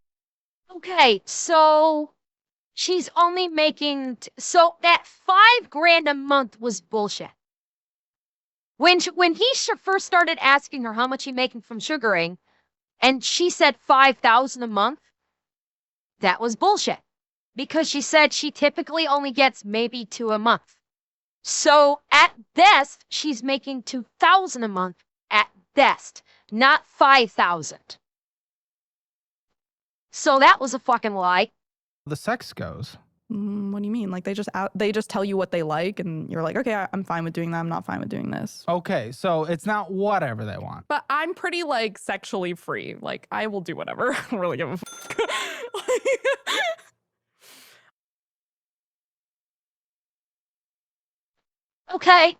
Okay, so she's only making so that $5,000 a month was bullshit. When he first started asking her how much he making from sugaring, and she said $5,000 a month, that was bullshit. Because she said she typically only gets maybe 2 a month. So at best, she's making $2,000 a month at best, not 5,000. So that was a fucking lie. The sex goes. What do you mean? Like they just tell you what they like, and you're like, okay, I'm fine with doing that. I'm not fine with doing this. Okay, so it's not whatever they want. But I'm pretty like sexually free. Like I will do whatever. I don't really give a fuck. Okay.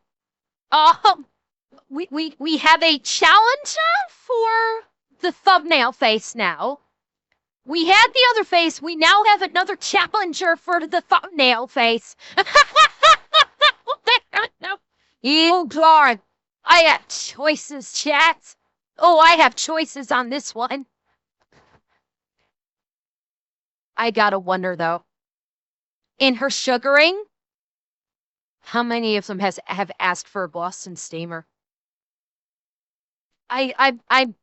We have a challenger for the thumbnail face now. We had the other face. We now have another challenger for the thumbnail face. Oh, God. I have choices, chat. Oh, I have choices on this one. I gotta wonder, though. In her sugaring, how many of them have asked for a Boston steamer? I'm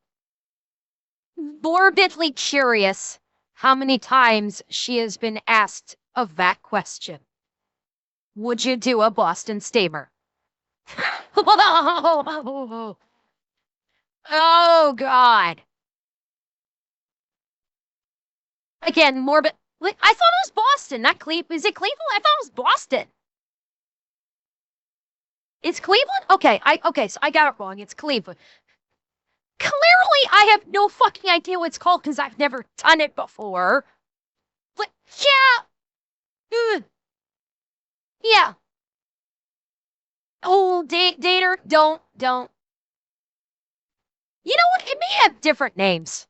morbidly curious how many times she has been asked of that question. Would you do a Boston steamer? Oh, God. Again, morbid. I thought it was Boston, not Cleveland. Is it Cleveland? I thought it was Boston. It's Cleveland? Okay, so I got it wrong. It's Cleveland. Clearly, I have no fucking idea what it's called because I've never done it before. But, yeah. Yeah. Oh, Dater, don't. You know what? It may have different names.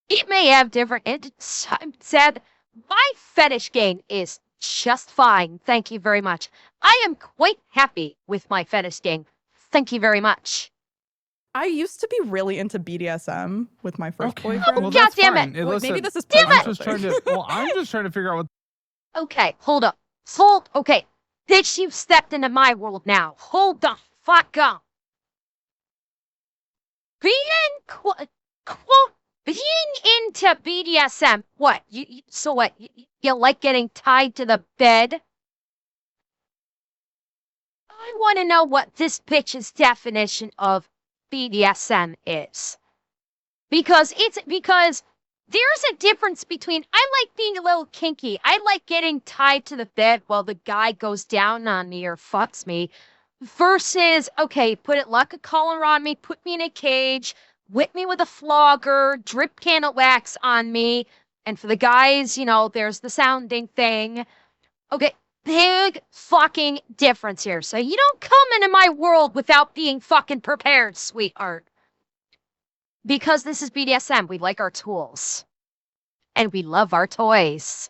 It may have different... I'm sad. My fetish game is just fine. Thank you very much. I am quite happy with my fetish game. Thank you very much. I used to be really into BDSM with my first boyfriend. Well, God damn fine. it. Maybe this is I'm just trying to figure out what. Okay, hold up. Okay. Bitch, you've stepped into my world now. Hold the fuck up. Being into BDSM. What? So what? You like getting tied to the bed? I want to know what this bitch's definition of BDSM is. Because there's a difference between, I like being a little kinky. I like getting tied to the bed while the guy goes down on me or fucks me. Versus, okay, like a collar on me, put me in a cage, whip me with a flogger, drip candle wax on me. And for the guys, there's the sounding thing. Okay, big fucking difference here. So you don't come into my world without being fucking prepared, sweetheart. Because this is BDSM, we like our tools. And we love our toys.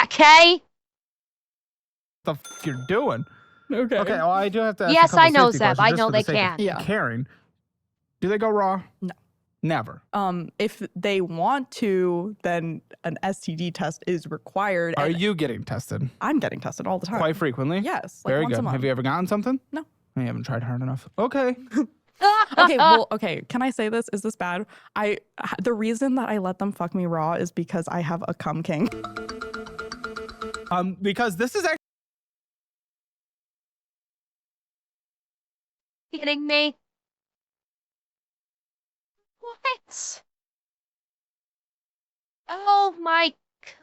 Okay? The f you're doing? Okay. Okay, well, I do have to ask Yes, a couple I know, safety Zeb. questions I just know for the they sake of can. Yeah. Caring. Do they go raw? No. Never. If they want to, then an STD test is required. Are you getting tested? I'm getting tested all the time. Quite frequently? Yes. Like Very once good. a month. Have you ever gotten something? No. You haven't tried hard enough. Okay. Okay, can I say this? Is this bad? The reason that I let them fuck me raw is because I have a cum king. Because this is actually kidding me? What? Oh my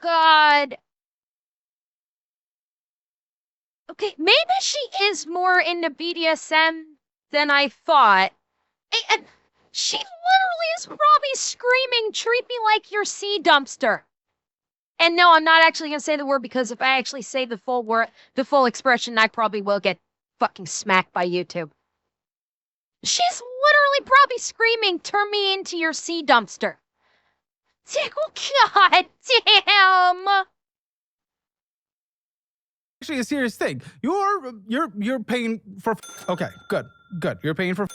god. Okay, maybe she is more into BDSM than I thought. And she literally is probably screaming, treat me like your sea dumpster. And no, I'm not actually going to say the word because if I actually say the full word, the full expression, I probably will get fucking smacked by YouTube. She's literally probably screaming, turn me into your sea dumpster. Oh, god damn. actually a serious thing. You're paying for. Okay, good. You're paying for.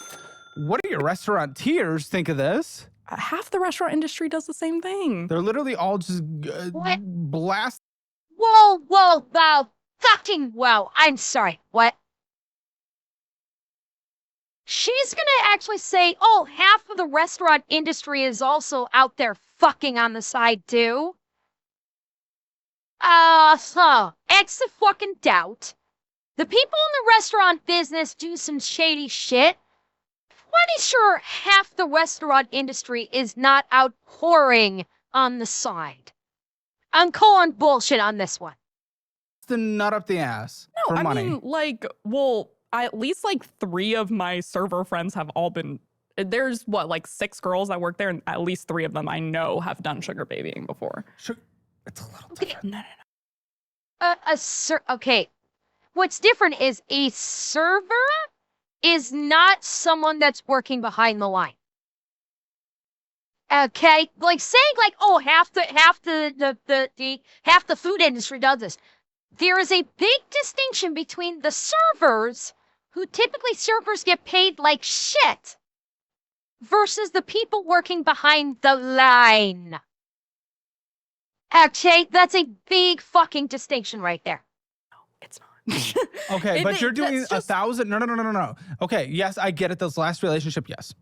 What do your restaurateurs think of this? Half the restaurant industry does the same thing. They're literally all just blast. Whoa, fucking wow. I'm sorry. What? She's gonna actually say, oh, half of the restaurant industry is also out there fucking on the side too. X the fucking doubt. The people in the restaurant business do some shady shit. Pretty sure half the restaurant industry is not out whoring on the side. I'm calling bullshit on this one. The nut up the ass for money. Mean, like, well, at least like 3 of my server friends have all been. There's what, like 6 girls that work there, and at least 3 of them I know have done sugar babying before. It's a little different. No. Okay. What's different is a server is not someone that's working behind the line. Okay, like saying like, oh, half the food industry does this. There is a big distinction between the servers, who typically servers get paid like shit, versus the people working behind the line. Okay, that's a big fucking distinction right there. It's not. Okay, but you're doing 1,000. No. Okay, yes, I get it. This last relationship, yes.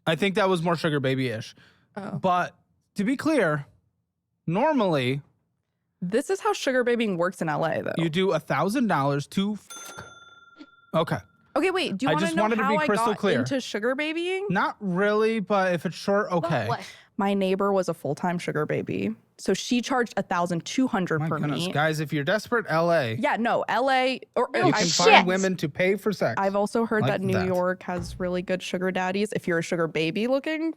I think that was more sugar baby-ish. Oh. But to be clear, normally, this is how sugar babying works in LA, though. you do $1,000 to. Okay. Okay, wait. Do you want to know how I got into sugar babying? Not really, but if it's short, okay. My neighbor was a full-time sugar baby, so she charged $1,200 per meet. Guys, if you're desperate, LA. Yeah, no, LA. Or you can find women to pay for sex. I've also heard that New York has really good sugar daddies if you're a sugar baby looking.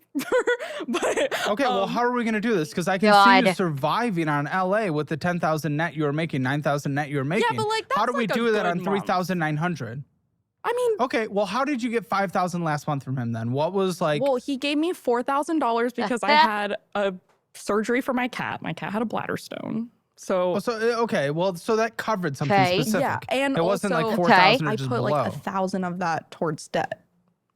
But okay, well, how are we gonna do this? Because I can see you surviving on LA with the 10,000 net you were making, 9,000 net you were making. Yeah, but like, that's how do we like do that on month. 3,900? I mean, okay, well, how did you get 5,000 last month from him then? What was like? Well, he gave me $4,000 because I had a surgery for my cat. My cat had a bladder stone. So, okay, well, so that covered something specific. Yeah, and it wasn't also, like 4,000 or I just put below. like 1,000 of that towards debt,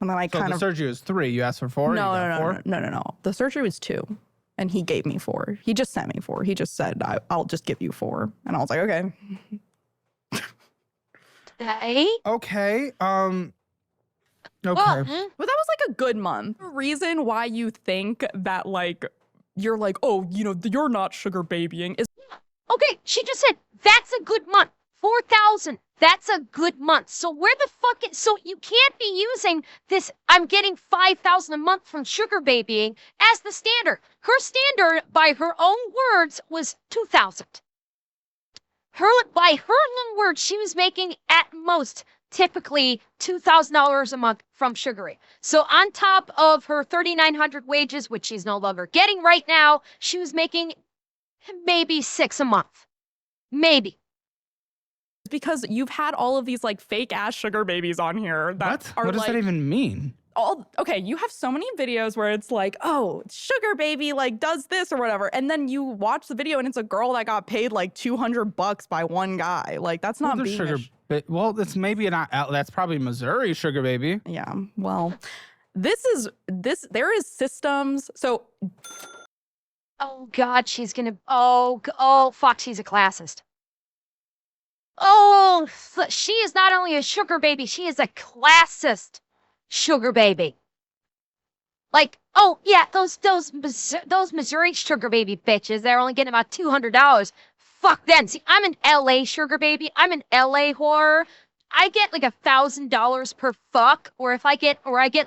and then I kind the of. surgery was 3. You asked for 4. No. The surgery was 2, and he gave me 4. He just sent me 4. He just said, "I'll just give you 4," and I was like, okay. Okay. Okay. Well, but that was like a good month. The reason why you think that like you're like, oh, you know, you're not sugar babying is okay. She just said that's a good month. 4,000. That's a good month. So where the fuck is? So you can't be using this. I'm getting 5,000 a month from sugar babying as the standard. Her standard, by her own words, was 2,000. By her own words, she was making at most typically $2,000 a month from sugary. So on top of her 3,900 wages, which she's no longer getting right now, she was making maybe 6 a month. Maybe. Because you've had all of these like fake ass sugar babies on here that are what does like, that even mean? Okay, you have so many videos where it's like, oh, sugar baby like does this or whatever, and then you watch the video and it's a girl that got paid like $200 by one guy. Like that's not being sugar. Well, that's maybe not. That's probably Missouri sugar baby. Yeah. Well, there is systems. So. Oh God, she's gonna. Oh fuck, she's a classist. Oh, she is not only a sugar baby, she is a classist. sugar baby. Like, oh yeah, those Missouri sugar baby bitches, they're only getting about $200. Fuck them. See, I'm an LA sugar baby. I'm an LA whore. I get like $1,000 per fuck, or I get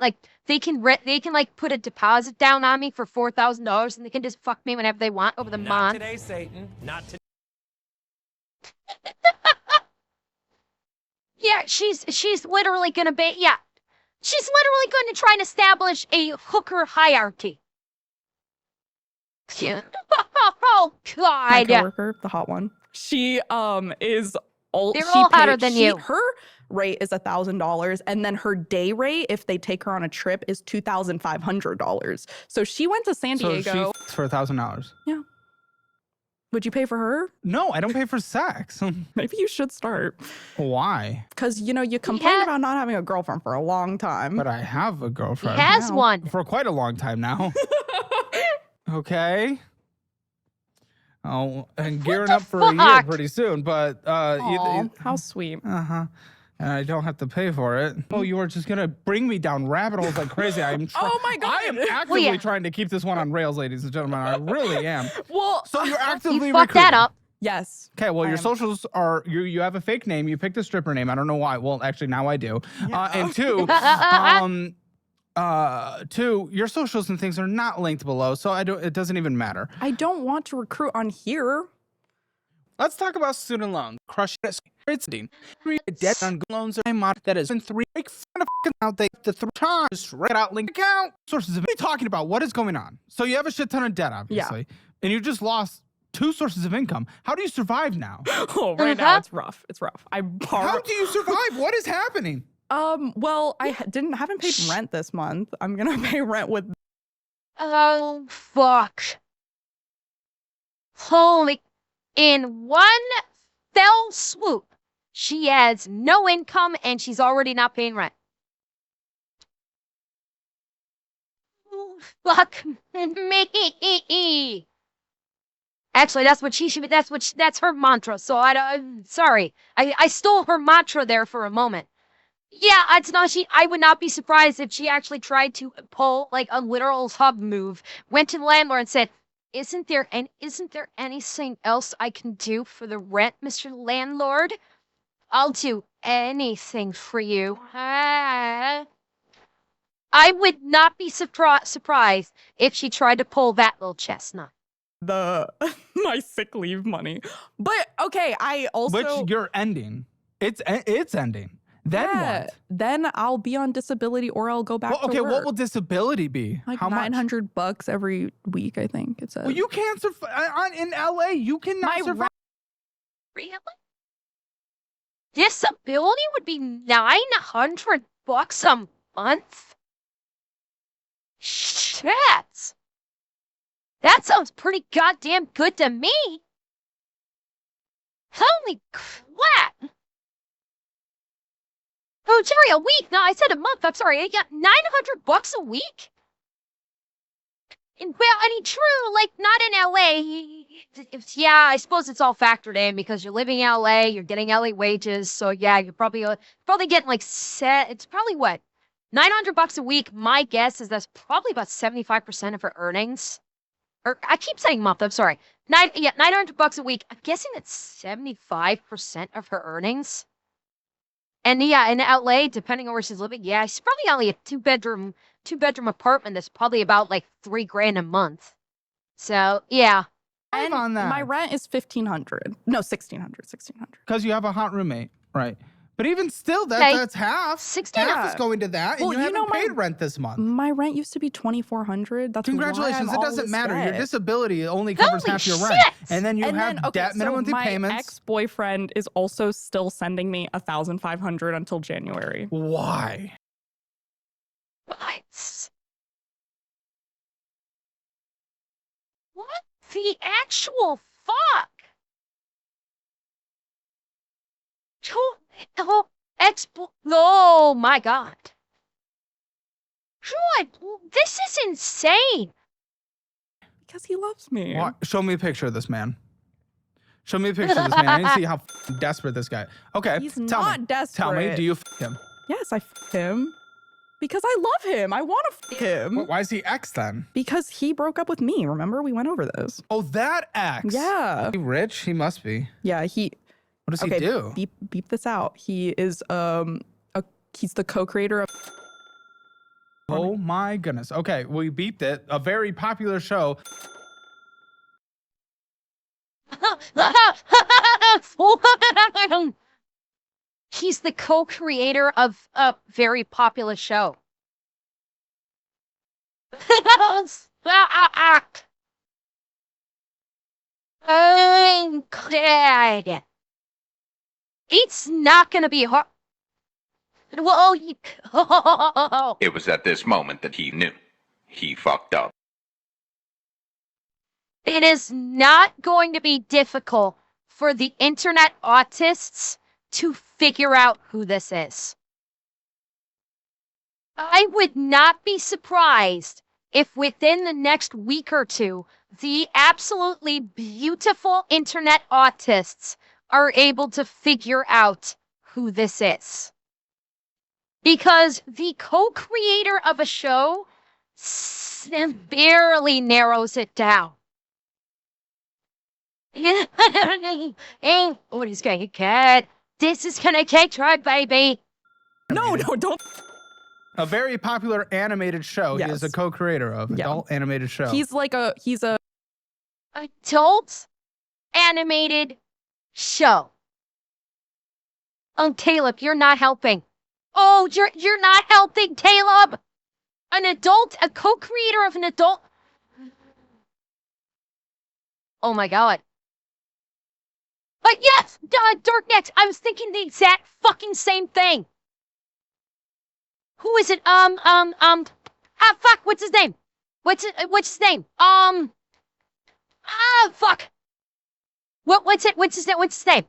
like they can like put a deposit down on me for $4,000 and they can just fuck me whenever they want over the month. Not today, Satan. Not today. Yeah, she's literally gonna be she's literally going to try and establish a hooker hierarchy. Oh God! My coworker, the hot one, she is They're all hotter than you. Her rate is $1,000, and then her day rate, if they take her on a trip, is $2,500. So she went to San Diego. So she for $1,000. Yeah. Would you pay for her? No, I don't pay for sex. Maybe you should start. Why? Because, you know, you complain about not having a girlfriend for a long time. But I have a girlfriend. He has one. For quite a long time now. Okay. Oh, and gearing up for a year pretty soon, but how sweet. Uh-huh. And I don't have to pay for it. Oh, you are just gonna bring me down rabbit holes like crazy. Oh my God. I am actively trying to keep this one on rails, ladies and gentlemen. I really am. Well, so you're actively you fucked that up. Yes. Okay, well, your socials are, you have a fake name. You picked a stripper name. I don't know why. Well, actually, now I do. Yeah. And two, your socials and things are not linked below, so it doesn't even matter. I don't want to recruit on here. Let's talk about student loans. Crush it. It's debt on loans are a mod that has been out the 3 times right out link account sources of what are you talking about? What is going on? So you have a shit ton of debt, obviously, and you just lost 2 sources of income. How do you survive now? Oh, right now it's rough. It's rough. How do you survive? What is happening? Well, I haven't paid rent this month. I'm gonna pay rent with. Oh fuck! Holy! In one fell swoop, she has no income and she's already not paying rent. Oh, fuck me. Actually, that's what she should be. That's her mantra. So I'm sorry. I stole her mantra there for a moment. Yeah, it's not I would not be surprised if she actually tried to pull like a literal hub move, went to the landlord and said, Isn't there anything else I can do for the rent, Mr. Landlord? I'll do anything for you. I would not be surprised if she tried to pull that little chestnut. My sick leave money. But okay, I also Which you're ending. It's ending. Then what? Then I'll be on disability or I'll go back to work. What will disability be? Like how much? $900 every week, I think it says. Well, you can't survive in LA. You cannot survive. Really? Disability would be $900 a month? Shit! That sounds pretty goddamn good to me. Holy crap! Oh, Jerry, a week? No, I said a month. I'm sorry. I got $900 a week? And, well, I mean, true, like, not in LA. Yeah, I suppose it's all factored in because you're living in LA, you're getting LA wages. So, yeah, you're probably getting, like, it's probably what? $900 a week. My guess is that's probably about 75% of her earnings. Or, I keep saying month. I'm sorry. $900 a week. I'm guessing that's 75% of her earnings. And yeah, in LA, depending on where she's living, yeah, she's probably only a two-bedroom apartment that's probably about like $3,000 a month. So yeah. And on that. My rent is $1,500. No, $1,600. Because you have a hot roommate, right? But even still, that's half. Half is going to that, and you haven't paid rent this month. My rent used to be $2,400. That's congratulations. It doesn't matter. Debt. Your disability only covers half your rent, and then you have debt minimum payments. My ex-boyfriend is also still sending me $1,500 until January. Why? What the actual fuck? Oh my god. This is insane. Because he loves me. What? Show me a picture of this man. Show me a picture of this man. I need to see how desperate this guy. Okay. He's not desperate. Tell me, do you him? Yes, I him. Because I love him. I want to f him. Why is he X then? Because he broke up with me. Remember, we went over this. Oh, that X. Yeah. He rich? He must be. Yeah, What does he do? Beep this out. He is he's the co-creator of. Oh my goodness. Okay, we beeped it. A very popular show. He's the co-creator of a very popular show. Oh, God. It's not gonna be hard. Well, It was at this moment that he knew. He fucked up. It is not going to be difficult for the internet autists to figure out who this is. I would not be surprised if within the next week or two, the absolutely beautiful internet autists are able to figure out who this is. Because the co-creator of a show barely narrows it down. What is going to get? This is gonna get tried, baby. No, don't. A very popular animated show. Yes. He is a co-creator of adult animated show. He's a adult animated show. Oh, Caleb, you're not helping. Oh, you're not helping, Caleb. A co-creator of an adult. Oh my God. But yes, Dark Next. I was thinking the exact fucking same thing. Who is it? Fuck. What's his name? What's his name? Fuck. What's his name?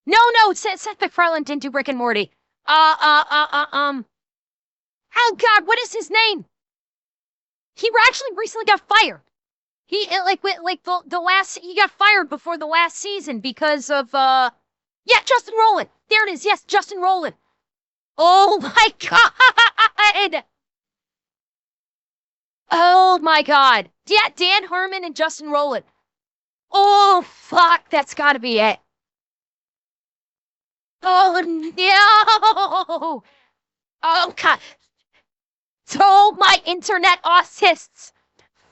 No. Seth MacFarlane didn't do Rick and Morty. Oh God, what is his name? He actually recently got fired. He the last he got fired before the last season because of Justin Roiland. There it is. Yes, Justin Roiland. Oh my God. Oh my God. Yeah, Dan Harmon and Justin Roiland. Oh fuck, that's got to be it. Oh no. Oh God. So my internet autists.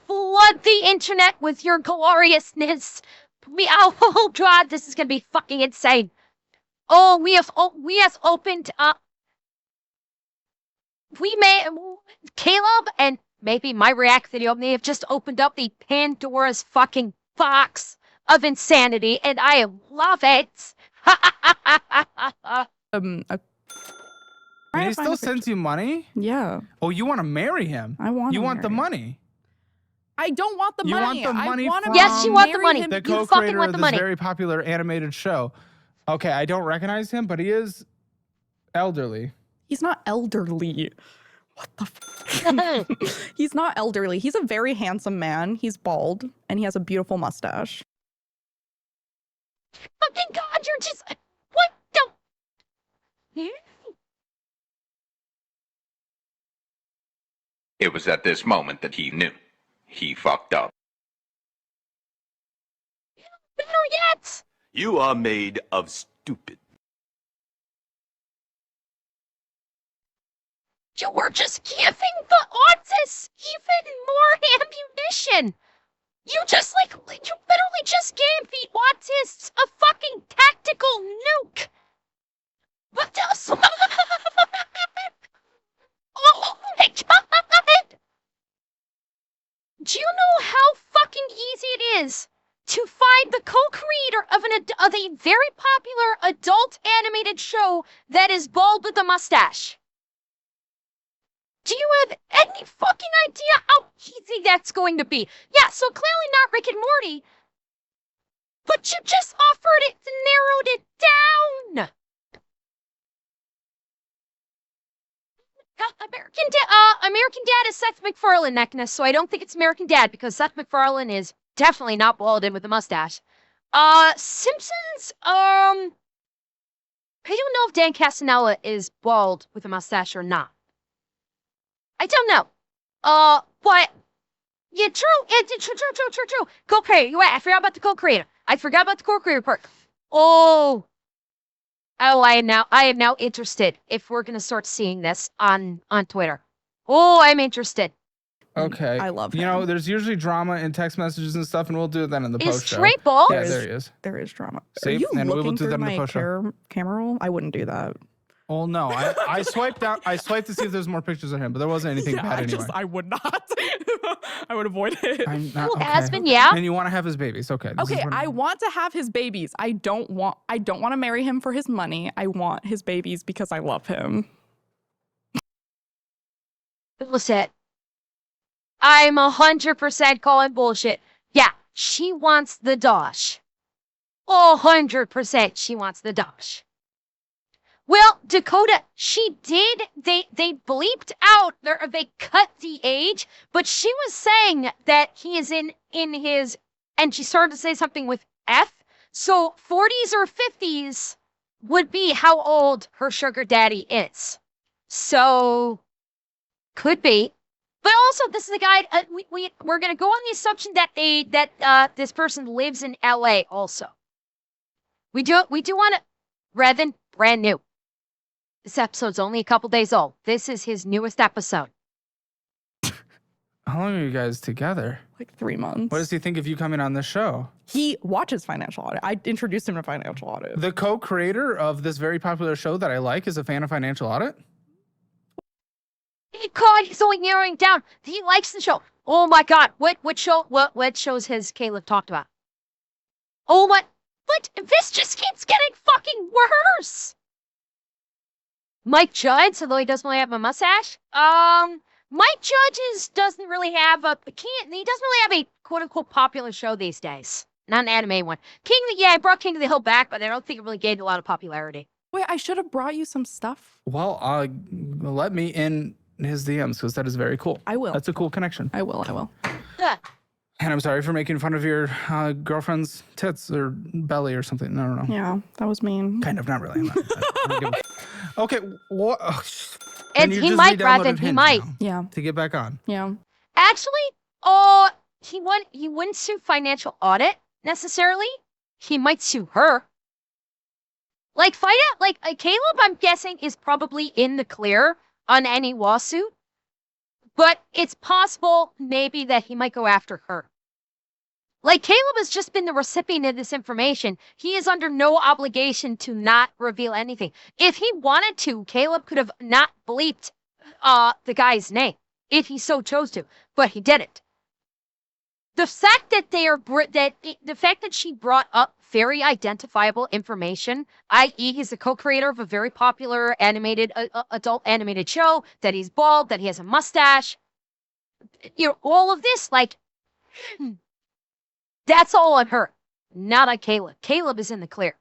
Flood the internet with your gloriousness. Oh God, this is gonna be fucking insane. Oh, we have opened up. Caleb and maybe my React video may have just opened up the Pandora's fucking box of insanity, and I love it. And he still sends you money? Yeah. Oh, you want to marry him? I want. You want the money? I don't want the money. You want the money? Yes, you want the money. The You fucking co-creator want of the this money. very popular animated show. Okay, I don't recognize him, but he is elderly. He's not elderly. What the fuck? He's not elderly. He's a very handsome man. He's bald, and he has a beautiful mustache. Fucking God, you're just... What the... It was at this moment that he knew. He fucked up. Better yet! You are made of stupid. You were just giving the autists even more ammunition! You literally just gave the autists a fucking tactical nuke! But oh my God! Do you know how fucking easy it is to find the co-creator of a very popular adult animated show that is bald with a mustache? Do you have any fucking idea how easy that's going to be? Yeah, so clearly not Rick and Morty, but you just offered it and narrowed it down. American Dad is Seth MacFarlane, Nekness, so I don't think it's American Dad because Seth MacFarlane is definitely not bald and with a mustache. Simpsons, I don't know if Dan Castanella is bald with a mustache or not. I don't know. But yeah, true. True. Co-creator. Wait, I forgot about the co-creator. I forgot about the co-creator part. Oh, I am now interested. If we're gonna start seeing this on Twitter. Oh, I'm interested. Okay. I love You him. know, there's usually drama in text messages and stuff, and we'll do it then in the Is post show. Trey bald? Yeah, there he is. There is drama. See? Are you And we will looking do through that in the my post show. camera roll? I wouldn't do that. Oh no, I swiped out. I swiped to see if there's more pictures of him, but there wasn't anything bad anyway. I would not. I would avoid it. I'm not, Well, Aspen, yeah. And you want to have his babies? Okay. this is Okay, what I want to have his babies. I don't want to marry him for his money. I want his babies because I love him. Listen, I'm 100% calling bullshit. Yeah, she wants the dosh. 100% she wants the dosh. Well, Dakota, she did. They bleeped out, they cut the age, but she was saying that he is in his, and she started to say something with F. So 40s or 50s would be how old her sugar daddy is. So could be. But also, this is a guy. We're gonna go on the assumption that this person lives in LA. Also, we do want to, Revan, brand new. This episode's only a couple days old. This is his newest episode. How long are you guys together? Like 3 months. What does he think of you coming on this show? He watches Financial Audit. I introduced him to Financial Audit. The co-creator of this very popular show that I like is a fan of Financial Audit. God, he's only narrowing down. He likes the show. Oh my God, what shows has Caleb talked about? Oh my, but this just keeps getting fucking worse. Mike Judge, although he doesn't really have a mustache. Mike Judge doesn't really have a quote unquote popular show these days. Not an anime one. I brought King of the Hill back, but I don't think it really gained a lot of popularity. Wait, I should have brought you some stuff. Well, let me in his DMs because that is very cool. I will. That's a cool connection. I will. And I'm sorry for making fun of your girlfriend's tits or belly or something. No. Yeah, that was mean. Kind of, not really. Okay, what? And he might, Rathan, he might. Now Yeah. to get back on. Yeah. Actually, he wouldn't sue Financial Audit necessarily. He might sue her. Caleb, I'm guessing, is probably in the clear on any lawsuit. But it's possible maybe that he might go after her. Caleb has just been the recipient of this information. He is under no obligation to not reveal anything. If he wanted to, Caleb could have not bleeped the guy's name if he so chose to, but he didn't. The fact that the fact that she brought up very identifiable information, i.e., he's the co-creator of a very popular adult animated show, that he's bald, that he has a mustache, all of this, that's all on her, not on Caleb. Caleb is in the clear.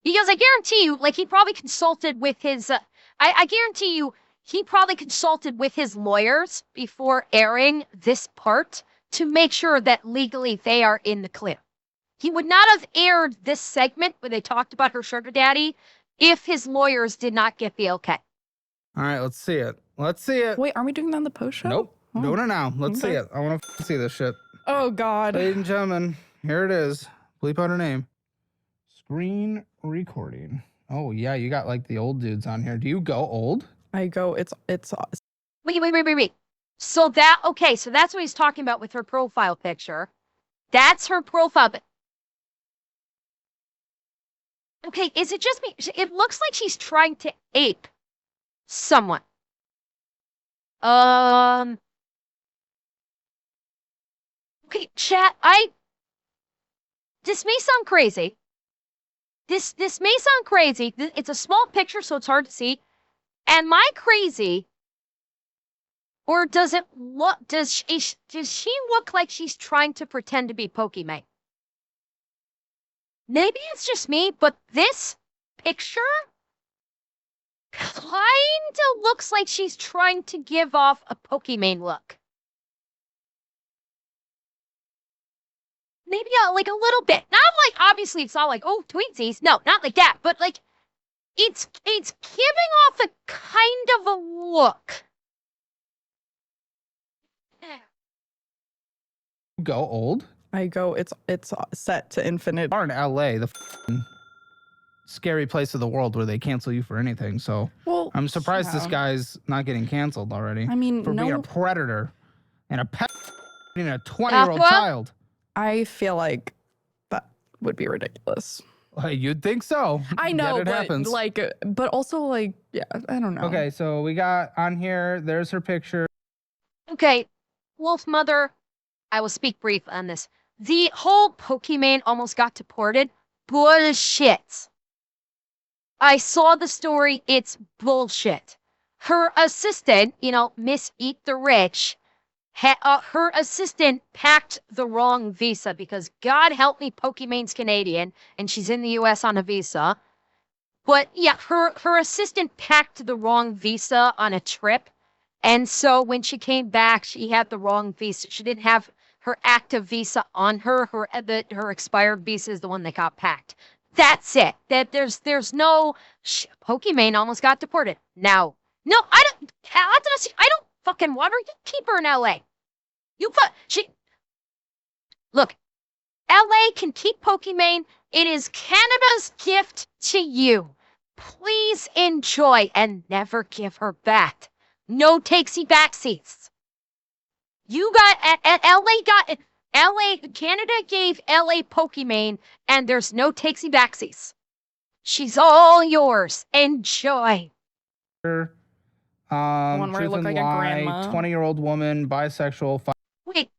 Because I guarantee you, he probably consulted with his, I guarantee you, he probably consulted with his lawyers before airing this part to make sure that legally they are in the clear. He would not have aired this segment where they talked about her sugar daddy if his lawyers did not get the okay. All right, let's see it. Wait, aren't we doing that in the post show? Nope. Oh. Doing it now. Let's see it. I want to see this shit. Oh, God. Ladies and gentlemen, here it is. Bleep out her name. Screen recording. Oh, yeah, you got the old dudes on here. Do you go old? I go, it's. Wait. So that's what he's talking about with her profile picture. That's her profile. But okay, is it just me? It looks like she's trying to ape someone. Okay, chat, this may sound crazy. This may sound crazy. It's a small picture, so it's hard to see. Am I crazy? Or does she look like she's trying to pretend to be Pokemon? Maybe it's just me, but this picture kinda looks like she's trying to give off a Pokemon look. Maybe a little bit. Not obviously it's not oh, tweensies. No, not like that. But It's giving off a kind of a look. Go old? I go, it's set to infinite. Are in LA, the scary place of the world where they cancel you for anything. So Well, I'm surprised this guy's not getting canceled already. I mean, for being no- a predator and a pet and a 20-year-old child. I feel like that would be ridiculous. You'd think so. I know, Yet it but happens. like, but also like, yeah, I don't know. Okay, so we got on here, there's her picture. Okay, Wolf Mother, I will speak brief on this. The whole Pokimane almost got deported. Bullshit. I saw the story. It's bullshit. Her assistant, Miss Eat the Rich, her assistant packed the wrong visa because God help me, Pokimane's Canadian and she's in the U.S. on a visa. But yeah, her assistant packed the wrong visa on a trip. And so when she came back, she had the wrong visa. She didn't have her active visa on her. Her expired visa is the one that got packed. That's it. That there's no Pokimane almost got deported. Now, no, I don't fucking want her. You keep her in LA. Look, LA can keep Pokimane. It is Canada's gift to you. Please enjoy and never give her back. No takesy backsies. You got Canada gave LA Pokimane, and there's no takesy backsies. She's all yours. Enjoy. One where I look like a grandma. 20-year-old woman, bisexual. Wait.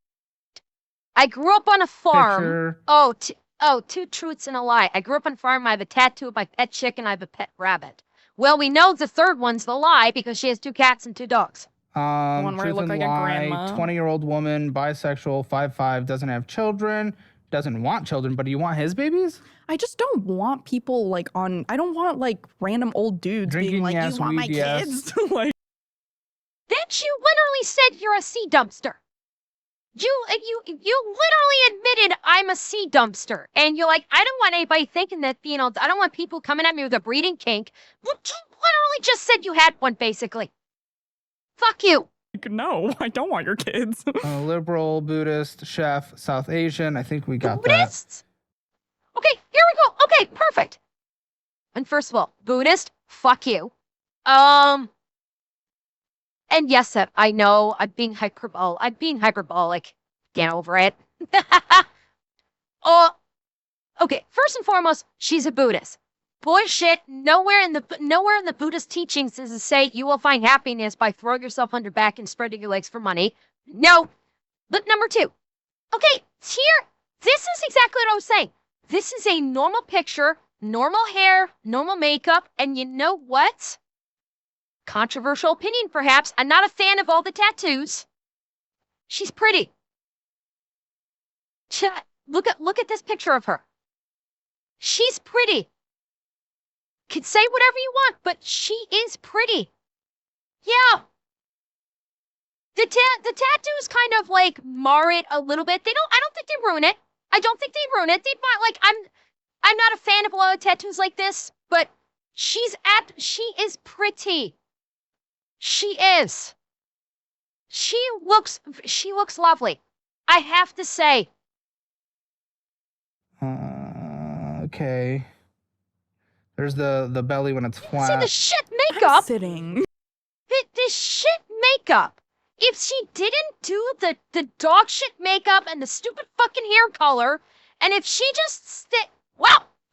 I grew up on a farm. Picture. Two truths and a lie. I grew up on a farm. I have a tattoo of my pet chicken. I have a pet rabbit. Well, we know the third one's the lie because she has 2 cats and 2 dogs. One where I look like a grandma. 20-year-old woman, bisexual, 5'5", doesn't have children, doesn't want children, but do you want his babies? I just don't want people I don't want like random old dudes being like, yes, you want my weed, yes. kids? Like, Then you literally said you're a sea dumpster. You literally admitted I'm a sea dumpster. And you're like, I don't want anybody thinking that, I don't want people coming at me with a breeding kink. Well, you literally just said you had one, basically. Fuck you. no, I don't want your kids. Liberal, Buddhist, chef, South Asian. I think we got Buddhists? Okay, here we go. Okay, perfect. And first of all, Buddhist, fuck you. And yes, I know I'm being hyperbolic. Get over it. Okay, first and foremost, she's a Buddhist. Bullshit. Nowhere in the Buddhist teachings does it say you will find happiness by throwing yourself on your back and spreading your legs for money. No. Look, number 2. Okay, this is exactly what I was saying. This is a normal picture, normal hair, normal makeup, and you know what? Controversial opinion, perhaps. I'm not a fan of all the tattoos. She's pretty. Look at this picture of her. She's pretty. Could say whatever you want, but she is pretty. Yeah. The tattoos kind of like mar it a little bit. I don't think they ruin it. I don't think they ruin it. I'm not a fan of a lot of tattoos like this, but she is pretty. She is. She looks lovely. I have to say. Okay. There's the belly when it's flat. See the shit makeup. Sitting. The shit makeup. If she didn't do the dog shit makeup and the stupid fucking hair color, and if she just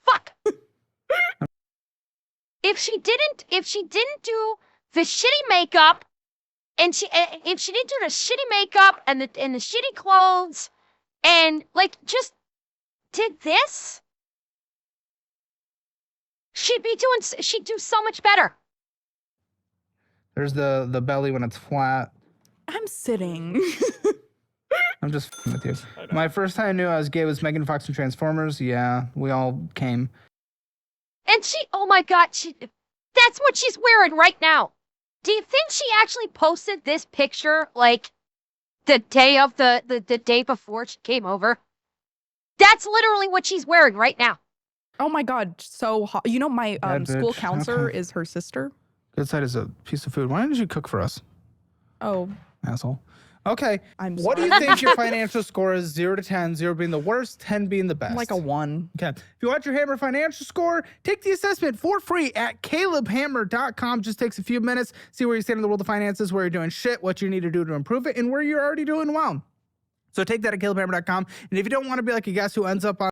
fuck. If she didn't do the shitty makeup, and if she didn't do the shitty makeup and the shitty clothes, and just did this, she'd do so much better. There's the belly when it's flat. I'm sitting. I'm just f***ing with you. My first time I knew I was gay was Megan Fox in Transformers. Yeah, we all came. And oh my God, that's what she's wearing right now. Do you think she actually posted this picture the day of the day before she came over? That's literally what she's wearing right now. Oh my God, so hot. You know, my Bad school bitch. counselor Okay. is her sister. Good side is a piece of food. Why didn't you cook for us? Oh. Asshole. Okay. I'm What do you think your financial score is? 0 to 10, 0 being the worst, 10 being the best. Like a 1. Okay. If you want your Hammer financial score, take the assessment for free at calebhammer.com. Just takes a few minutes. See where you stand in the world of finances, where you're doing shit, what you need to do to improve it, and where you're already doing well. So take that at calebhammer.com. And if you don't want to be like a guest who ends up on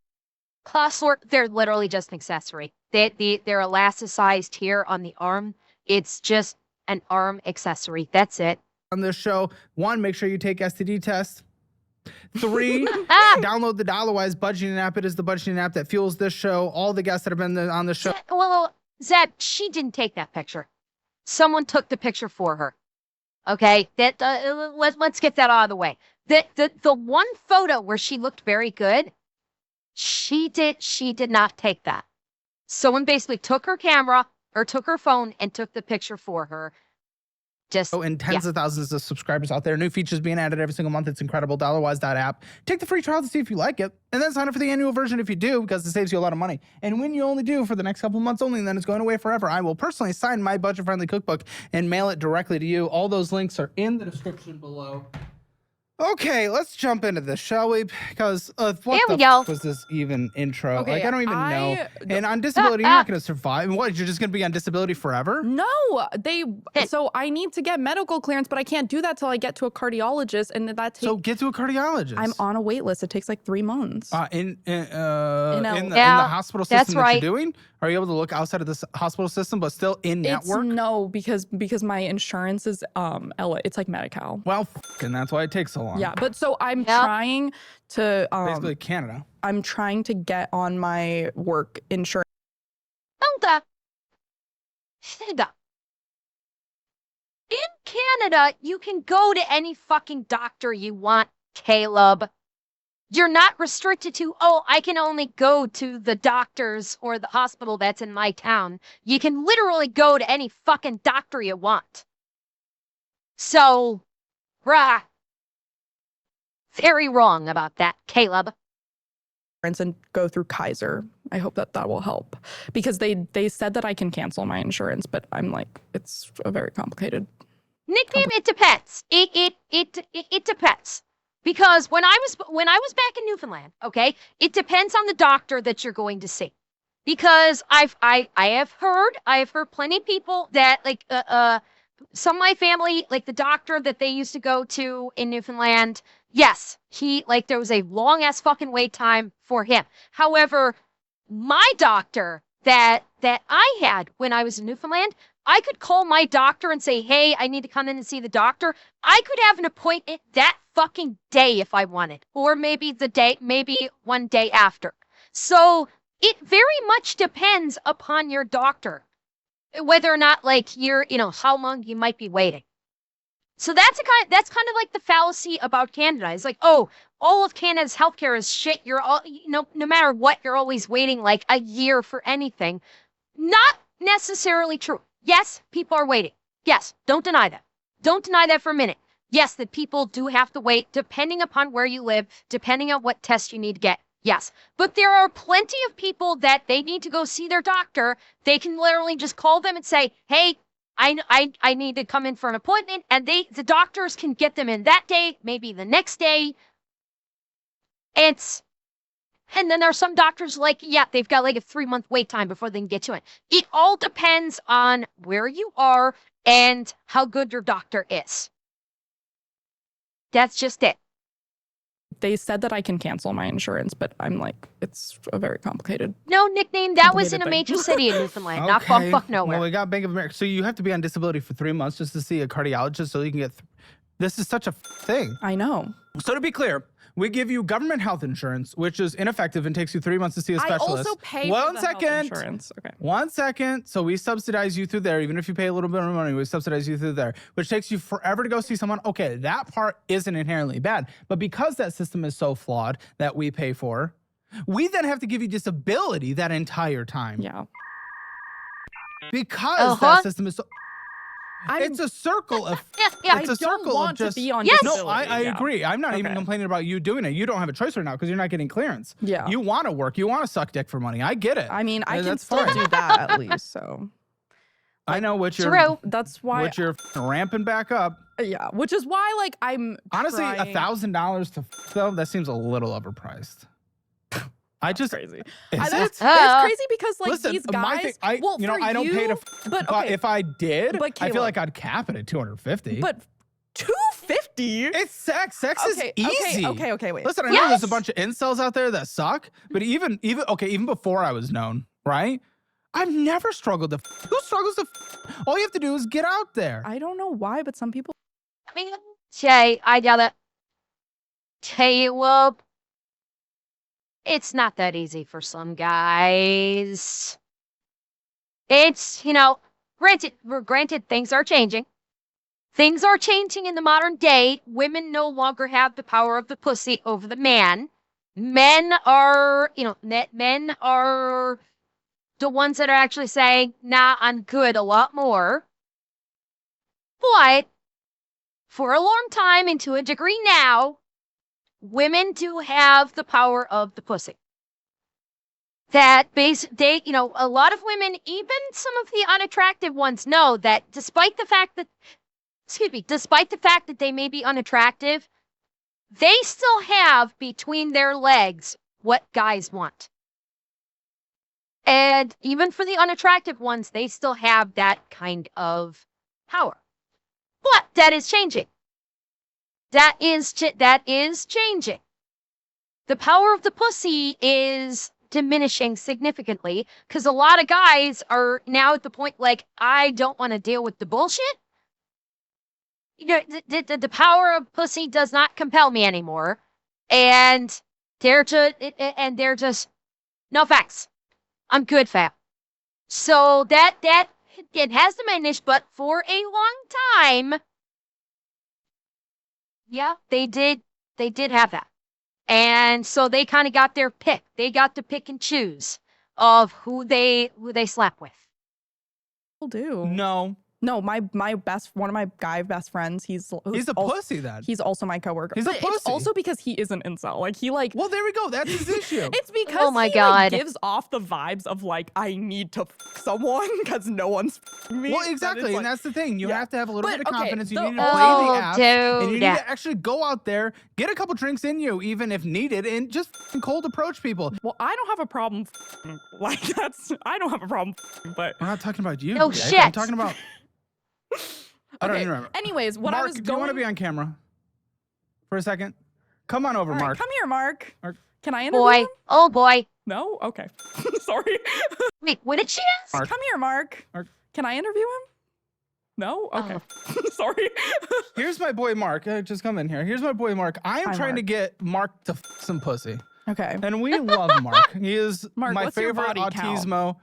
Classwork, they're literally just an accessory. They're elasticized here on the arm. It's just an arm accessory. That's it. On this show, 1, make sure you take STD tests. 3, download the Dollarwise budgeting app. It is the budgeting app that fuels this show. All the guests that have been on the show. Well, Zeb, she didn't take that picture. Someone took the picture for her. Okay, that let's get that out of the way. The one photo where she looked very good, she did not take that. Someone basically took her camera or took her phone and took the picture for her. And tens of thousands of subscribers out there. New features being added every single month. It's incredible. Dollarwise.app. Take the free trial to see if you like it. And then sign up for the annual version if you do, because it saves you a lot of money. And when you only do for the next couple of months only, and then it's going away forever, I will personally sign my budget-friendly cookbook and mail it directly to you. All those links are in the description below. Okay, let's jump into this, shall we? Because what the fuck was this even intro? Okay, like, I don't even know. And on disability, you're not going to survive. And what, you're just going to be on disability forever? No, so I need to get medical clearance, but I can't do that till I get to a cardiologist, and that takes. So get to a cardiologist. I'm on a wait list. It takes like 3 months. In the hospital system that you're doing? Are you able to look outside of this hospital system, but still in network? No, because my insurance is LA. It's like Medi-Cal. Well, and that's why it takes so long. Yeah, but so I'm trying to basically Canada. I'm trying to get on my work insurance. In Canada, you can go to any fucking doctor you want, Caleb. You're not restricted to, I can only go to the doctors or the hospital that's in my town. You can literally go to any fucking doctor you want. So, very wrong about that, Caleb. And go through Kaiser. I hope that will help, because they said that I can cancel my insurance, but I'm like, it's a very complicated. Nickname, it depends. It depends. Because when I was back in Newfoundland, okay, it depends on the doctor that you're going to see. Because I have heard plenty of people that like some of my family, like the doctor that they used to go to in Newfoundland, yes, there was a long ass fucking wait time for him. However, my doctor that I had when I was in Newfoundland, I could call my doctor and say, hey, I need to come in and see the doctor. I could have an appointment that fucking day if I wanted, or maybe one day after. So it very much depends upon your doctor, whether or not you're, how long you might be waiting. So that's kind of like the fallacy about Canada. It's like, oh, all of Canada's healthcare is shit. You're all, no matter what, you're always waiting like a year for anything. Not necessarily true. Yes, people are waiting. Yes, don't deny that. Don't deny that for a minute. Yes, that people do have to wait depending upon where you live, depending on what test you need to get. Yes, but there are plenty of people that they need to go see their doctor. They can literally just call them and say, hey, I need to come in for an appointment, and the doctors can get them in that day, maybe the next day. And then there are some doctors they've got like a 3-month wait time before they can get you in. It all depends on where you are and how good your doctor is. That's just it. They said that I can cancel my insurance, but I'm like, it's a very complicated. No, nickname, that was in a major city in Newfoundland, not fuck nowhere. Well, we got Bank of America. So you have to be on disability for 3 months just to see a cardiologist so you can get. This is such a thing. I know. So to be clear, we give you government health insurance, which is ineffective and takes you 3 months to see a specialist. I also pay for the health insurance. Okay. 1 second. So we subsidize you through there. Even if you pay a little bit of money, we subsidize you through there, which takes you forever to go see someone. Okay, that part isn't inherently bad. But because that system is so flawed that we pay for, we then have to give you disability that entire time. Yeah. Because that system is so... It's a circle of. Yeah. It's a circle want of just. to be on Yes. disability. No, I agree. I'm not even Okay. complaining about you doing it. You don't have a choice right now because you're not getting clearance. Yeah. You want to work. You want to suck dick for money. I get it. I mean, I can that's still fine. do that at least. So I know what you're. True. that's why. What you're ramping back up. Yeah, which is why like I'm Honestly, trying... $1,000 to though that seems a little overpriced. I just crazy. Is It's it? crazy because like Listen, these my guys. thing, I well, you know for I don't pay to. but But okay, if I did, But I feel Caleb- like I'd cap it at 250. but 250. It's sex. Sex is easy. Okay. Wait. Listen, I know there's a bunch of incels out there that suck, but even before I was known, right? I've never struggled to. Who struggles to? All you have to do is get out there. I don't know why, but some people. I mean, Jay, I gotta tell you, well, it's not that easy for some guys. It's, granted, things are changing. Things are changing in the modern day. Women no longer have the power of the pussy over the man. Men are, men are the ones that are actually saying, nah, I'm good a lot more. But for a long time and to a degree now, women do have the power of the pussy. A lot of women, even some of the unattractive ones, know that despite the fact that they may be unattractive, they still have between their legs what guys want. And even for the unattractive ones, they still have that kind of power. But that is changing. That is changing. The power of the pussy is diminishing significantly because a lot of guys are now at the point like, I don't want to deal with the bullshit. The power of pussy does not compel me anymore, and they're just no facts. I'm good, fam. So that it has diminished, but for a long time, yeah, they did have that. And so they kind of got their pick. They got to pick and choose of who they slap with. People do. No, one of my guy best friends, he's a pussy then. He's also my coworker. He's a pussy. It's also because he is an incel. Like he like. Well, there we go. That's his issue. It's because oh my he God. Like, gives off the vibes of like I need to someone because no one's me. Well, exactly, and like, that's the thing. You have to have a little bit of confidence. You the- need to play the app, dude. and you need to actually go out there, get a couple drinks in you, even if needed, and just cold approach people. Well, I don't have a problem. Like I don't have a problem. But we're not talking about you. No Jake. shit. I'm talking about. I don't even remember. Anyways, what Mark, I was do going. you want to be on camera for a second? Come on over, All right, Mark. come here, Mark. Can I interview Boy, him? oh boy. No? Okay. Sorry. Wait, what did she ask? Mark. Come here, Mark. Can I interview him? No? Okay. Sorry. Here's my boy Mark. Just come in here. Here's my boy Mark. I am Hi, trying Mark. to get Mark to some pussy. Okay. And we love Mark. He is Mark, my what's your favorite body count? autismo.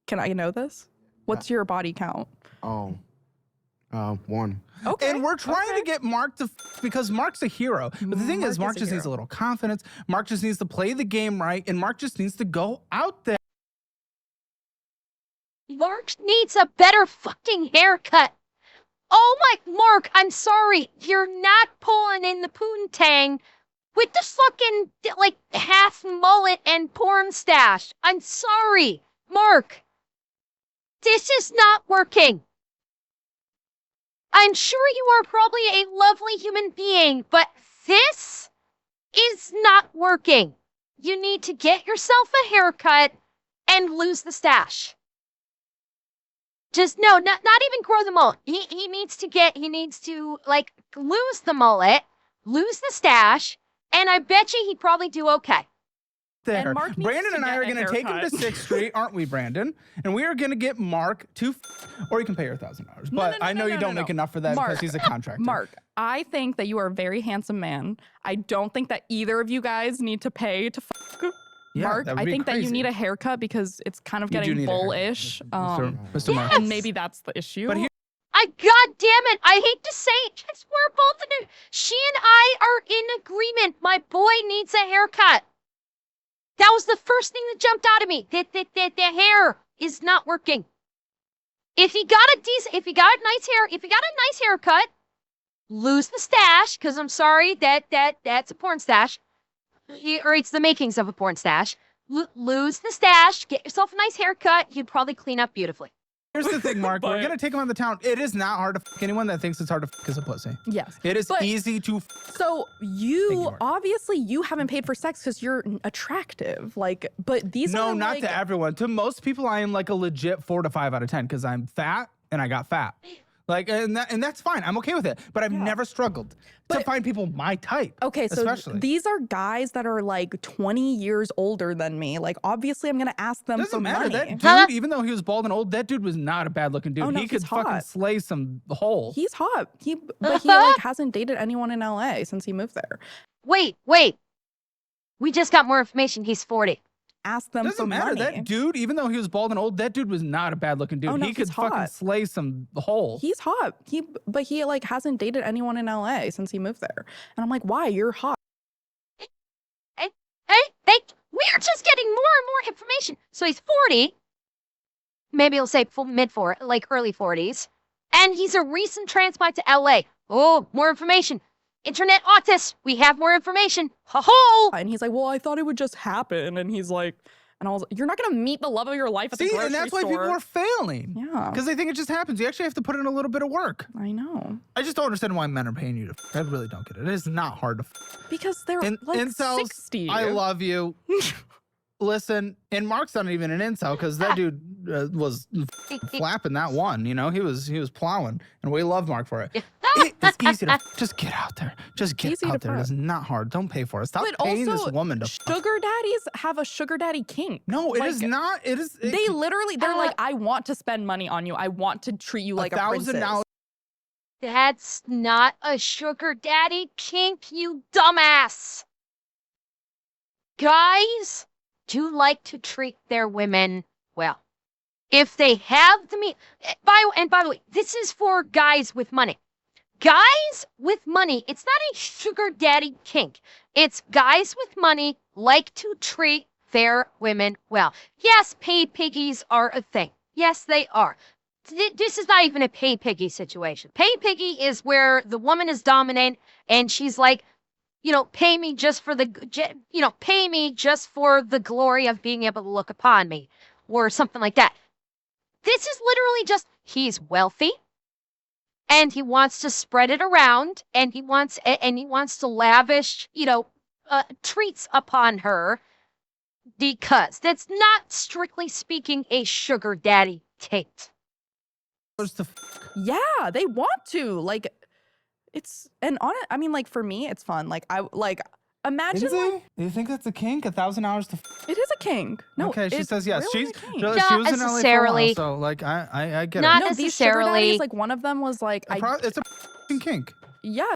Can I know this? What's your body count? Oh. 1. Okay. And we're trying to get Mark to, because Mark's a hero. But the thing is, Mark just needs a little confidence. Mark just needs to play the game right. And Mark just needs to go out there. Mark needs a better fucking haircut. Oh my, Mark, I'm sorry. You're not pulling in the poontang with the fucking, like, half mullet and porn stash. I'm sorry, Mark. This is not working. I'm sure you are probably a lovely human being, but this is not working. You need to get yourself a haircut and lose the stash. Just, no, not even grow the mullet. He needs to, like, lose the mullet, lose the stash, and I bet you he'd probably do okay. There. And Mark needs Brandon to and I get are a going to take him to haircut. 6th Street, aren't we, Brandon? And we are going to get Mark to, or you can pay her $1,000. But I know you don't make enough for that Mark, because he's a contractor. Mark, I think that you are a very handsome man. I don't think that either of you guys need to pay to fuck. Yeah, Mark, that would I be think that you crazy. need a haircut because it's kind of You do getting need a haircut, bullish. Mr. Mark. And maybe that's the issue. But God damn it, I hate to say it, just we're both in she and I are in agreement. My boy needs a haircut. That was the first thing that jumped out at me. The hair is not working. If you got a nice haircut, lose the stash, because I'm sorry, that's a porn stash. Or it's the makings of a porn stash. Lose the stash, get yourself a nice haircut, you'd probably clean up beautifully. Here's the thing, Mark. We're going to take him out of the town. It is not hard to fuck anyone that thinks it's hard to fuck is a pussy. Yes. It is easy to fuck. So obviously you haven't paid for sex because you're attractive. Like, but these are not like, to everyone. To most people, I am like a legit 4 to 5 out of 10 because I'm fat and I got fat. Like, and that's fine. I'm okay with it. But I've never struggled to find people my type. Okay, so especially. These are guys that are like 20 years older than me. Like, obviously, I'm gonna ask them Doesn't for matter. money. That dude, even though he was bald and old, that dude was not a bad looking dude. Oh, no, he could he's fucking hot. slay some hole. He's hot. But he like hasn't dated anyone in LA since he moved there. Wait. We just got more information. He's 40. Ask them Doesn't for matter. money. That dude, even though he was bald and old, that dude was not a bad looking dude. Oh, no, he could he's fucking hot. slay some hole. He's hot. But he like hasn't dated anyone in LA since he moved there. And I'm like, why? You're hot. We're just getting more and more information. So he's 40. Maybe he'll say early 40s. And he's a recent transplant to LA. Oh, more information. Internet autist. We have more information. Ho-ho! And he's like, well, I thought it would just happen. And he's like, and I was like, you're not going to meet the love of your life at the grocery and that's store. why people are failing. Yeah. Because they think it just happens. You actually have to put in a little bit of work. I know. I just don't understand why men are paying you to f. I really don't get it. It is not hard to f. Because they're like incels, 60. I love you. Listen, and Mark's not even an incel because that dude was flapping that one. You know, he was plowing, and we love Mark for it. It's easy to just get out there. Just get Easy out to there. fuck. It's not hard. Don't pay for it. Stop But paying also, this woman to fuck. sugar daddies have a sugar daddy kink. No, it is not. It is. They literally, they're like, I want to spend money on you. I want to treat you like a princess. $1,000. That's not a sugar daddy kink, you dumbass. Guys do like to treat their women well. If they have the means, by the way, this is for guys with money. Guys with money, it's not a sugar daddy kink. It's guys with money like to treat their women well. Yes, paid piggies are a thing. Yes, they are. This is not even a pay piggy situation. Pay piggy is where the woman is dominant and she's like, pay me just for the glory of being able to look upon me or something like that. This is literally just, he's wealthy and he wants to spread it around and he wants to lavish, treats upon her because that's not strictly speaking a sugar daddy kink. Yeah, they want to. Like, it's I mean, like for me, it's fun. Like imagine. Is it? Do you think that's a kink? $1,000 to? It is a kink. No, okay, she says yes. Really She was in LA for a while, so like I get not it. No, these sugar daddies, like one of them was like, it's a kink. Yeah.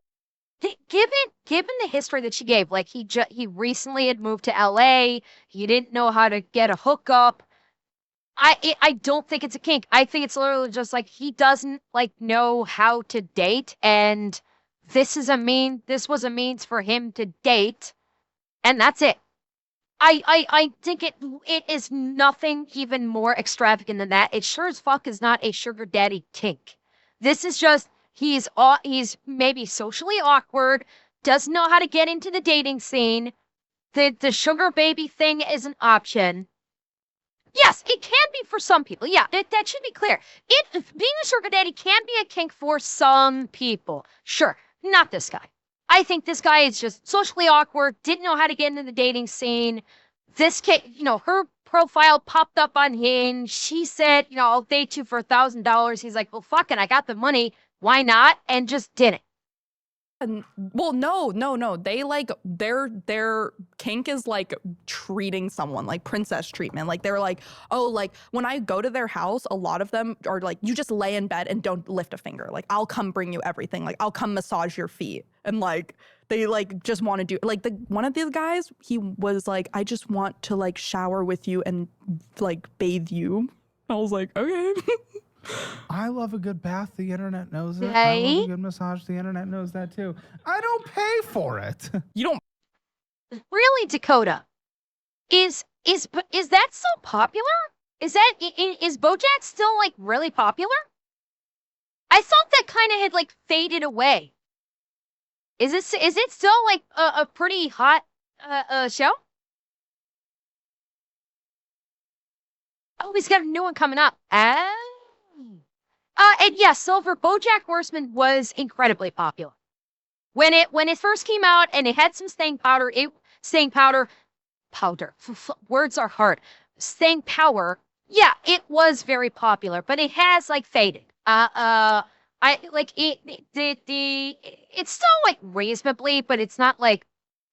Given the history that she gave, like he recently had moved to LA, he didn't know how to get a hookup. I don't think it's a kink. I think it's literally just like he doesn't like know how to date, and this was a means for him to date, and that's it. I think it is nothing even more extravagant than that. It sure as fuck is not a sugar daddy kink. This is just he's maybe socially awkward, doesn't know how to get into the dating scene. The sugar baby thing is an option. Yes, it can be for some people. Yeah, that should be clear. Being a sugar daddy can be a kink for some people. Sure, not this guy. I think this guy is just socially awkward, didn't know how to get into the dating scene. This kid, her profile popped up on Hinge. She said, I'll date you for $1,000. He's like, well, fucking, I got the money. Why not? And just didn't. Well, no. They like their kink is like treating someone like princess treatment. Like they're like, oh, like when I go to their house, a lot of them are like, you just lay in bed and don't lift a finger. Like I'll come bring you everything. Like I'll come massage your feet. And like they like just want to do like one of these guys, he was like, I just want to like shower with you and like bathe you. I was like, okay. I love a good bath. The internet knows it. Hey? I love a good massage. The internet knows that too. I don't pay for it. You don't. Really, Dakota? Is that so popular? Is BoJack still like really popular? I thought that kind of had like faded away. Is it still like a pretty hot show? Oh, he's got a new one coming up. And yeah, Silver, BoJack Horseman was incredibly popular. When it first came out and it had some staying power, words are hard. Staying power, yeah, it was very popular, but it has like faded. I like it's still like reasonably, but it's not like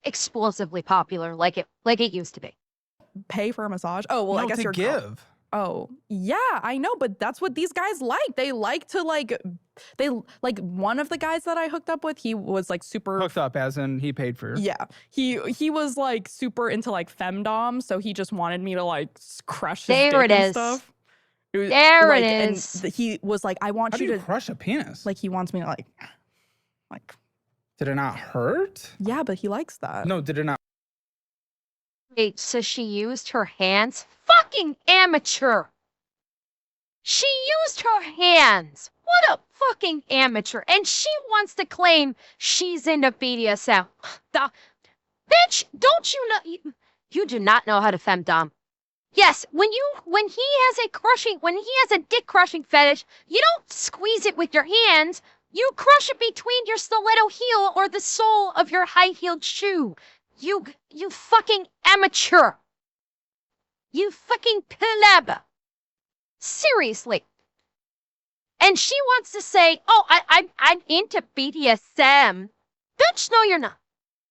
explosively popular like it used to be. Pay for a massage? Oh, well, No, I guess to you're give. Oh, yeah, I know, but that's what these guys like. They like to one of the guys that I hooked up with, he was like super Hooked up as in he paid for. Yeah. He was like super into like femdom, so he just wanted me to like crush his dick and stuff. There it is. And he was like, I want How you do to you crush a penis? like he wants me to like Did it not hurt? Yeah, but he likes that. No, did it not? Wait, so she used her hands? Fucking amateur! She used her hands! What a fucking amateur! And she wants to claim she's into BDSM. Bitch, don't you know? You do not know how to femdom. Yes, when he has a dick crushing fetish, you don't squeeze it with your hands. You crush it between your stiletto heel or the sole of your high-heeled shoe. You fucking amateur. You fucking pleb. Seriously. And she wants to say, oh, I'm into BDSM. Bitch, no, you're not.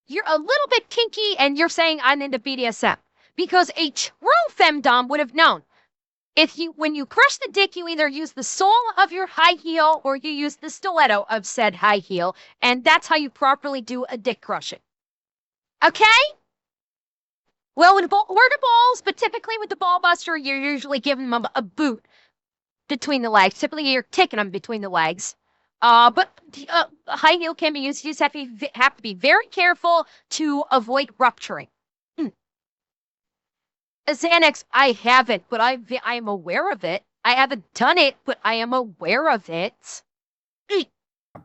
You're a little bit kinky and you're saying I'm into BDSM. Because a true femdom would have known. When you crush the dick, you either use the sole of your high heel or you use the stiletto of said high heel. And that's how you properly do a dick crushing. Okay? Well, with the balls, but typically with the ball buster, you're usually giving them a boot between the legs. Typically, you're kicking them between the legs. But high heel can be used. You just have to be very careful to avoid rupturing. Xanax, I haven't, but I am aware of it. I haven't done it, but I am aware of it.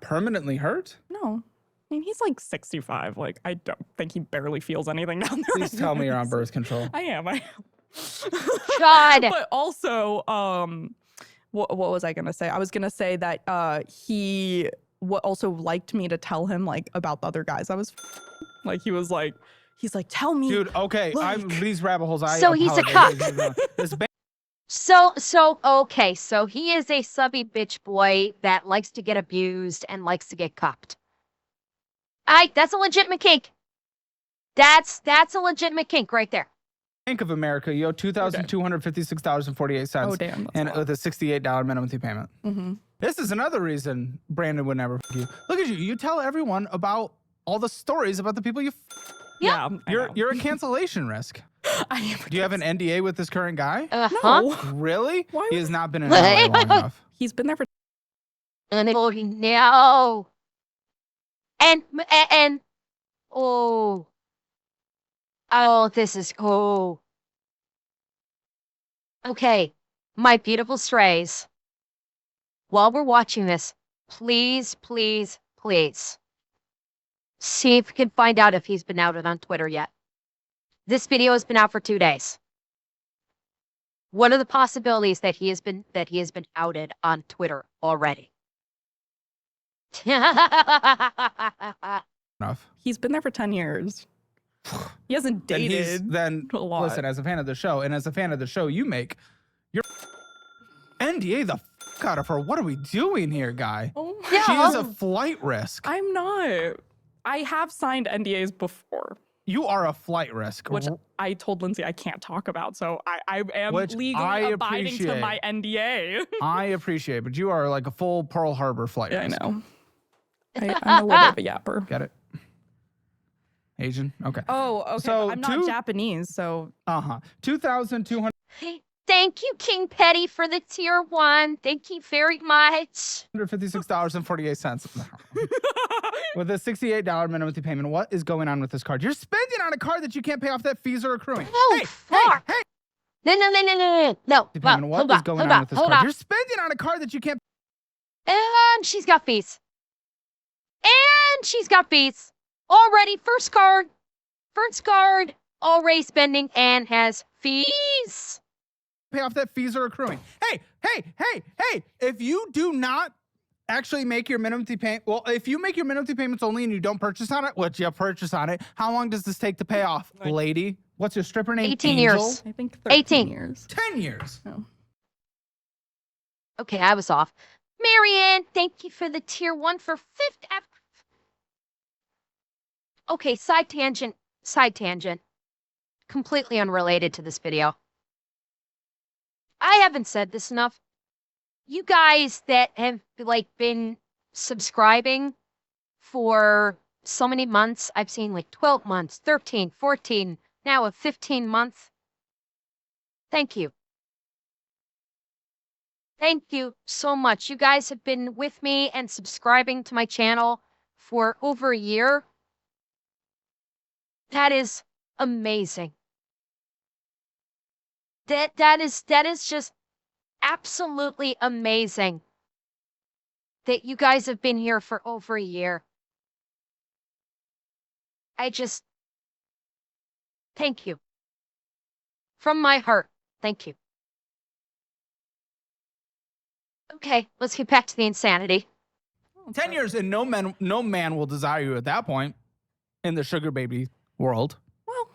Permanently hurt? No. I mean, he's like 65. Like, I don't think he barely feels anything down there. Please tell me you're on birth control. I am. God. But also, what was I gonna say? I was gonna say that he also liked me to tell him like about the other guys I was like. He's like, tell me, dude. Okay, like, these rabbit holes. So he's a cuck. Okay, so he is a subby bitch boy that likes to get abused and likes to get cucked. That's a legitimate kink. That's a legitimate kink right there. Bank of America, yo, $2,256.48. Oh damn! And with a $68 minimum fee payment. Mm-hmm. This is another reason Brandon would never f you. Look at you. You tell everyone about all the stories about the people you. Yeah, you're a cancellation risk. I am. Do you have an NDA with this current guy? No. Really? Why He has not been in LA long enough. He's been there for. No. And this is okay, my beautiful strays. While we're watching this, please see if we can find out if he's been outed on Twitter yet. This video has been out for 2 days. What are the possibilities that he has been outed on Twitter already? Enough. He's been there for 10 years. He hasn't dated. Then a lot. Listen, as a fan of the show, and as a fan of the show you make, your NDA the fuck out of her. What are we doing here, guy? Oh my She is a flight risk. I'm not. I have signed NDAs before. You are a flight risk. Which I told Lindsay I can't talk about, so I am legally abiding to my NDA. I appreciate, but you are like a full Pearl Harbor flight Yeah, risk. I know. I'm a little bit of a yapper. Get it? Asian? Okay. Oh, okay. So I'm not Japanese, so. 2,200. Thank you, King Petty, for the tier 1. Thank you very much. $156.48. With a $68 minimum payment. What is going on with this card? You're spending on a card that you can't pay off that fees are accruing. Oh, fuck. Hey. No. Payment. What is going on with this card? You're spending on a card that you can't. And she's got fees. And she's got fees. Already, first card, already spending and has fees. Pay off that fees are accruing. Hey. If you do not actually make your minimum payment, well, if you make your minimum payments only and you don't purchase on it, what you purchase on it, how long does this take to pay off, lady? What's your stripper name? 18 Angel? years. I think 13 years. 10 years. Oh. Okay, I was off. Marianne, thank you for the tier 1 for 5th. Okay, side tangent. Completely unrelated to this video. I haven't said this enough. You guys that have been subscribing for so many months, I've seen 12 months, 13, 14, now a 15 month. Thank you. Thank you so much. You guys have been with me and subscribing to my channel for over a year. That is amazing. That is just absolutely amazing that you guys have been here for over a year. Thank you. From my heart, thank you. Okay, let's get back to the insanity. 10 years and no man will desire you at that point in the sugar baby world. Well,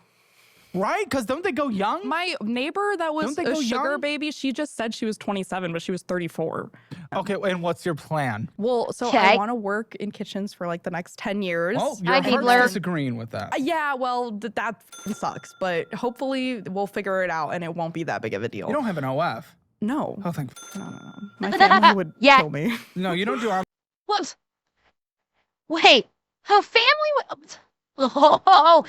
right? Because don't they go young? My neighbor that was a sugar baby, she just said she was 27, but she was 34. Okay, and what's your plan? Well, so I want to work in kitchens for the next 10 years. Oh, your heart's disagreeing with that. Yeah, well, that sucks, but hopefully we'll figure it out and it won't be that big of a deal. You don't have an OF. No. Oh, thank No. My family would kill me. No, you don't do our. What? Wait, her family would. Oh,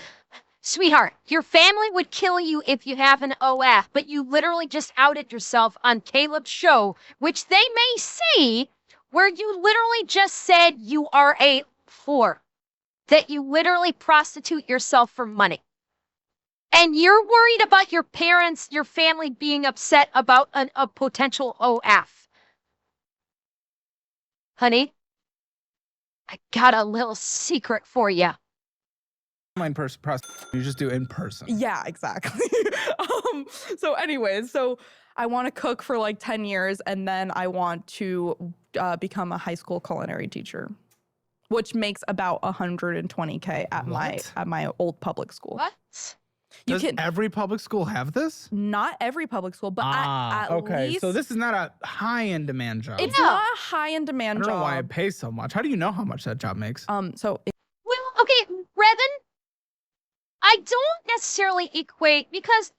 sweetheart, your family would kill you if you have an OF, but you literally just outed yourself on Caleb's show, which they may see, where you literally just said you are a whore, that you literally prostitute yourself for money. And you're worried about your parents, your family being upset about a potential OF. Honey, I got a little secret for you. In person, you just do in person. Yeah, exactly. So anyways, I want to cook for 10 years and then I want to become a high school culinary teacher, which makes about $120K at my old public school. What? Does every public school have this? Not every public school, but at least. So this is not a high-end demand job. It's not a high-end demand job. I don't know why it pays so much. How do you know how much that job makes? Well, okay, Revan, I don't necessarily equate because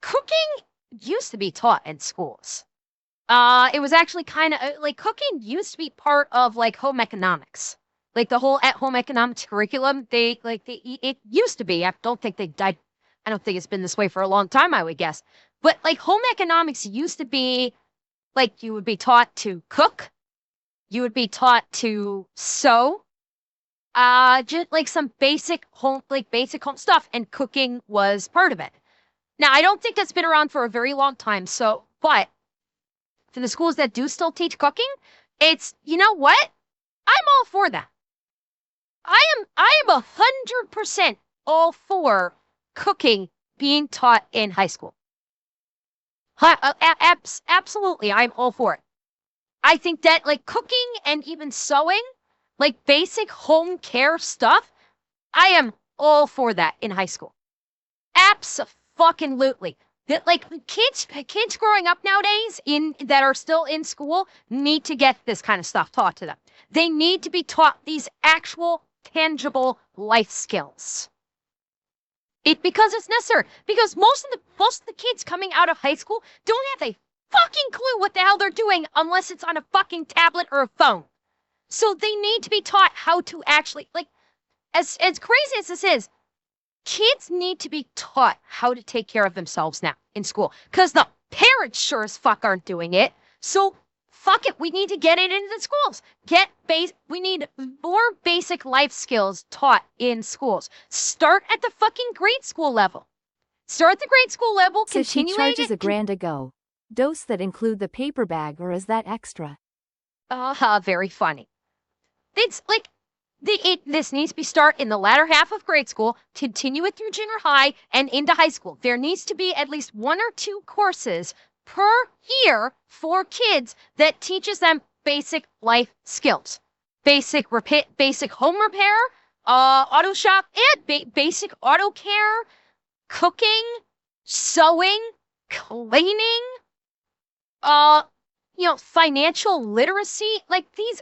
cooking used to be taught in schools. It was actually kind of cooking used to be part of home economics. The whole at-home economics curriculum, it used to be. I don't think it's been this way for a long time, I would guess. But home economics used to be you would be taught to cook, you would be taught to sew, just some basic home stuff, and cooking was part of it. Now, I don't think that's been around for a very long time. But for the schools that do still teach cooking, you know what? I'm all for that. I am 100% all for cooking being taught in high school. Absolutely, I'm all for it. I think that cooking and even sewing, basic home care stuff, I am all for that in high school. Abso-fucking-lutely. That kids growing up nowadays that are still in school need to get this kind of stuff taught to them. They need to be taught these actual tangible life skills. Because it's necessary. Because most of the kids coming out of high school don't have a fucking clue what the hell they're doing unless it's on a fucking tablet or a phone. So they need to be taught how to actually as crazy as this is, kids need to be taught how to take care of themselves now in school. Because the parents sure as fuck aren't doing it. So fuck it, we need to get it into the schools. We need more basic life skills taught in schools. Start at the fucking grade school level. Start at the grade school level, So she continuing charges $1,000 a go. Dose that include the paper bag, or is that extra? Very funny. It's like this needs to be start in the latter half of grade school, continue it through junior high and into high school. There needs to be at least 1 or 2 courses per year for kids that teaches them basic life skills. Basic home repair, auto shop, and basic auto care, cooking, sewing, cleaning, financial literacy. Like these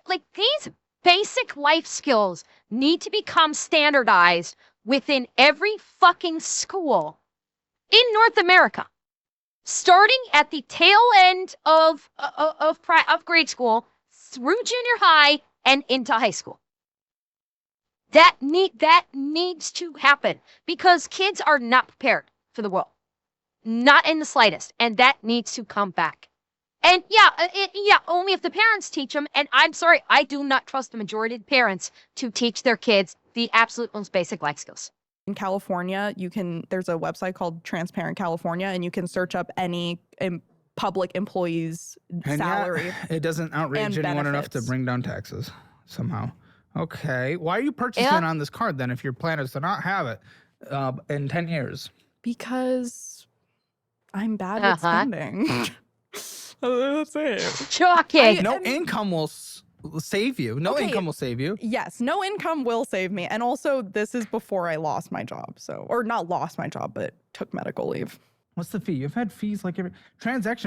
basic life skills need to become standardized within every fucking school in North America, starting at the tail end of grade school through junior high and into high school. That needs to happen because kids are not prepared for the world, not in the slightest, and that needs to come back. And only if the parents teach them. And I'm sorry, I do not trust the majority of parents to teach their kids the absolute most basic life skills. In California, there's a website called Transparent California, and you can search up any public employee's salary. It doesn't outrage anyone enough to bring down taxes somehow. Okay. Why are you purchasing on this card then if your plan is to not have it in 10 years? Because I'm bad at spending. That's it. Shocking. No income will save you. No income will save you. Yes, no income will save me. And also, this is before I lost my job. Or not lost my job, but took medical leave. What's the fee? You've had fees like every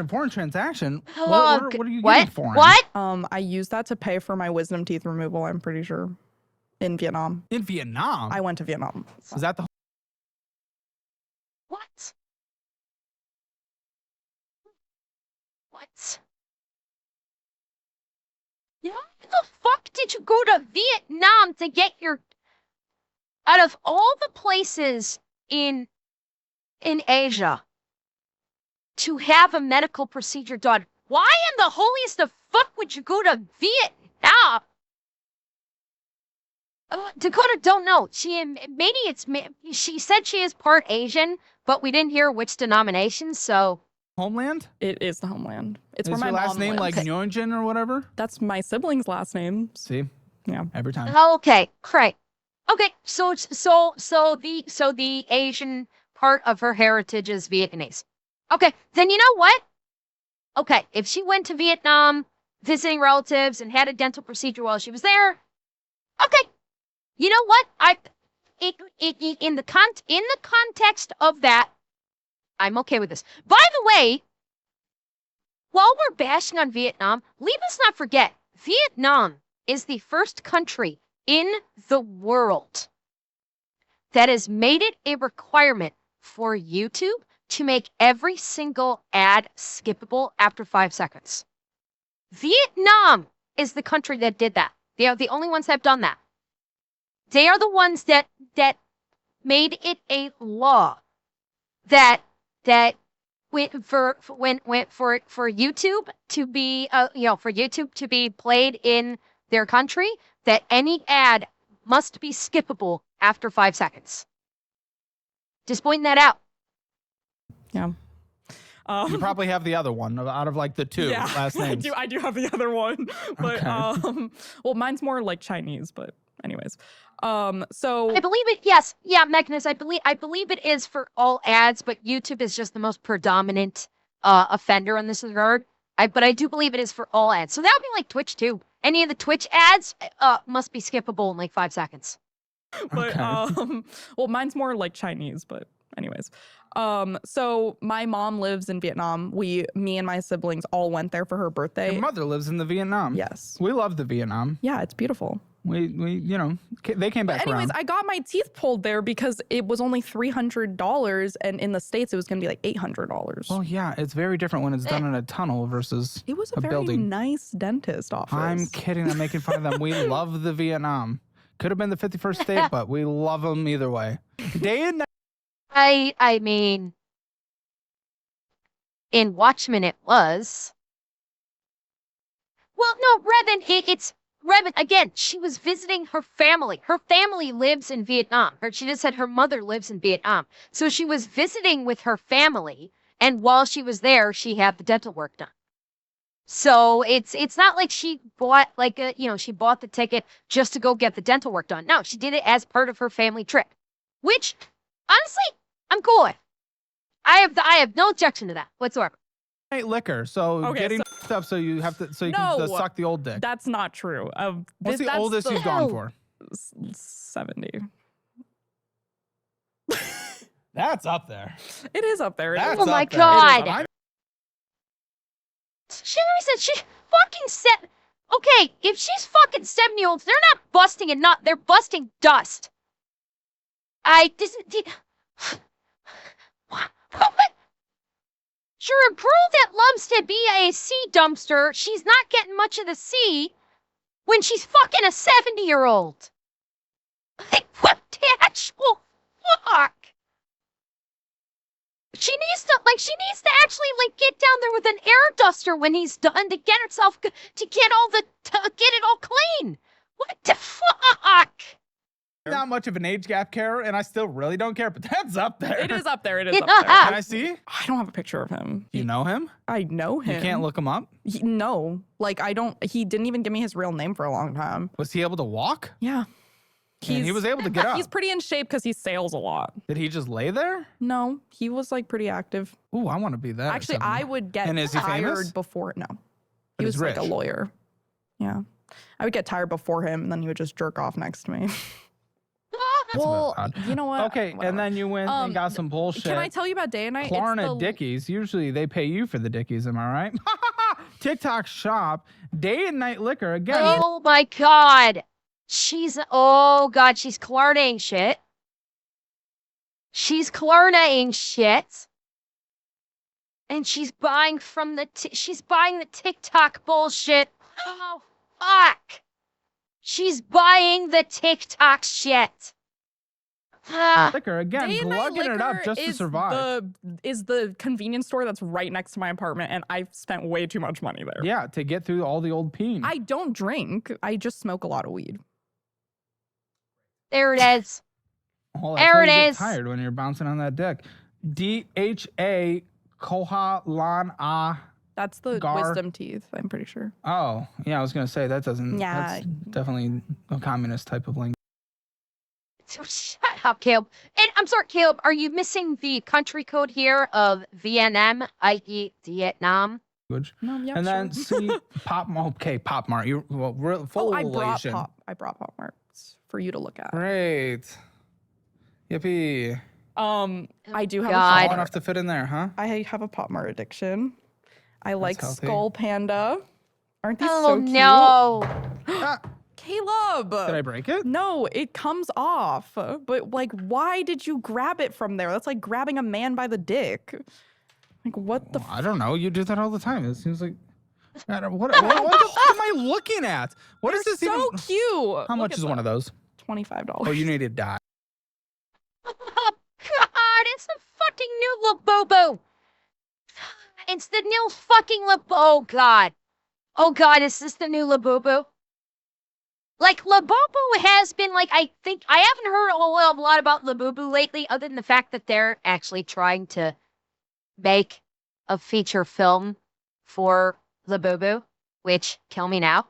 foreign transaction. Oh, what are you what? getting for? What? I used that to pay for my wisdom teeth removal, I'm pretty sure. In Vietnam. In Vietnam? I went to Vietnam. Was that the What? What? How the fuck did you go to Vietnam to get your... Out of all the places in Asia to have a medical procedure done, why in the holiest of fuck would you go to Vietnam? Dakota, don't know. She said she is part Asian, but we didn't hear which denomination, so... Homeland? It is the homeland. It's is where my your last mom name lives. like Nguyen or whatever? That's my sibling's last name. See? Yeah. Every time. Okay, great. Okay, so the Asian part of her heritage is Vietnamese. Okay, then you know what? Okay, if she went to Vietnam visiting relatives and had a dental procedure while she was there, okay. You know what? In the context of that, I'm okay with this. By the way, while we're bashing on Vietnam, let us not forget, Vietnam is the first country in the world that has made it a requirement for YouTube to make every single ad skippable after 5 seconds. Vietnam is the country that did that. They are the only ones that have done that. They are the ones that made it a law that for YouTube to be for YouTube to be played in their country, that any ad must be skippable after 5 seconds. Just pointing that out. Yeah. You probably have the other one out of like the two last names. I do have the other one, but Okay. well, mine's more like Chinese, but anyways. So I believe it. Yes, yeah, Magnus. I believe it is for all ads, but YouTube is just the most predominant offender in this regard. But I do believe it is for all ads. So that would be like Twitch too. Any of the Twitch ads must be skippable in like 5 seconds. But well, mine's more like Chinese, but anyways. So my mom lives in Vietnam. Me and my siblings all went there for her birthday. Your mother lives in the Vietnam. Yes. We love the Vietnam. Yeah, it's beautiful. We they came back Anyways, around. I got my teeth pulled there because it was only $300, and in the States it was going to be like $800. Oh yeah, it's very different when it's done in a tunnel versus It was a very building. nice dentist office. I'm kidding. I'm making fun of them. We love the Vietnam. Could have been the 51st state, but we love them either way. Day and night. I mean, in Watchmen it was. Well, no, rather than it's Again, she was visiting her family. Her family lives in Vietnam. Or she just said her mother lives in Vietnam. So she was visiting with her family, and while she was there, she had the dental work done. So it's not like she bought she bought the ticket just to go get the dental work done. No, she did it as part of her family trip, which honestly, I'm cool with. I have no objection to that whatsoever. Liquor, so getting up, so you have to, so you can suck the old dick. That's not true. What's the oldest you've gone for? 70. That's up there. It is up there. Oh my God. She said she fucking said, okay, if she's fucking 70-year-olds, they're not busting a nut, they're busting dust. Sure, a girl that loves to be a sea dumpster, she's not getting much of the sea when she's fucking a 70-year-old. Like, what the actual fuck? She needs to actually get down there with an air duster when he's done to get it all clean. What the fuck? Not much of an age gap care, and I still really don't care, but that's up there. It is up there. It is up there. Can I see? I don't have a picture of him. You know him? I know him. You can't look him up? No. I don't. He didn't even give me his real name for a long time. Was he able to walk? Yeah. He was able to get up. He's pretty in shape because he sails a lot. Did he just lay there? No, he was pretty active. Ooh, I want to be that. Actually, I would get is he tired famous? before. No, But he was he's rich. a lawyer. Yeah, I would get tired before him, and then he would just jerk off next to me. Well, you know what? Okay, Whatever. and then you went and got some bullshit. Can I tell you about day and night? Klarna Dickies. Usually they pay you for the Dickies, am I right? TikTok shop, day and night liquor again. Oh my God. Oh God, she's Klarnaing shit. She's Klarnaing shit. And she's buying from she's buying the TikTok bullshit. Oh, fuck. She's buying the TikTok shit. Liquor again, Day and night glugging it up just to survive. Is the convenience store that's right next to my apartment, and I've spent way too much money there. Yeah, to get through all the old peen. I don't drink. I just smoke a lot of weed. There it is. Oh, there it is. Tired when you're bouncing on that dick. DHA Koha Lan Ah. That's the wisdom teeth, I'm pretty sure. Oh, yeah, I was gonna say that doesn't. Yeah. That's definitely a communist type of language. Shut up, Caleb. And I'm sorry, Caleb, are you missing the country code here of Vietnam, i.e. Vietnam? No, yeah, and then sure. see Pop Mart. You full I brought elation. I brought Pop Marts for you to look at. Great. Yippee. I do have God. Small enough to fit in there, huh? I have a Pop Mart addiction. I like healthy. Skull Panda. Aren't these Oh so cute? no. Caleb! Did I break it? No, it comes off. But why did you grab it from there? That's like grabbing a man by the dick. What the? I don't know. You do that all the time. It seems like. What the fuck am I looking at? What is this? So even? cute. How much is one of those? $25. Oh, you need to die. Oh God, it's the fucking new Labubu. It's the new fucking Oh God. Oh God, is this the new Labubu? Labubu has been I think I haven't heard a lot about Labubu lately, other than the fact that they're actually trying to make a feature film for Labubu, which kill me now.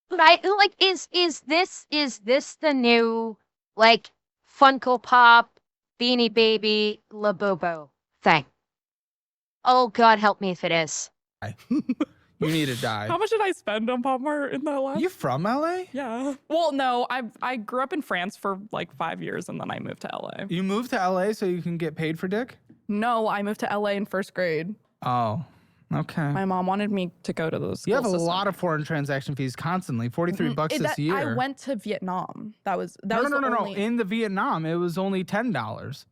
But is this the new Funko Pop Beanie Baby Labubu thing? Oh God, help me if it is. You need to die. How much did I spend on Pop Mart in that last? You from LA? Yeah. Well, no, I grew up in France for 5 years and then I moved to LA. You moved to LA so you can get paid for dick? No, I moved to LA in first grade. Oh, okay. My mom wanted me to go to those. You have a lot of foreign transaction fees constantly. 43 bucks this year. I went to Vietnam. That was no. only... In the Vietnam, it was only $10.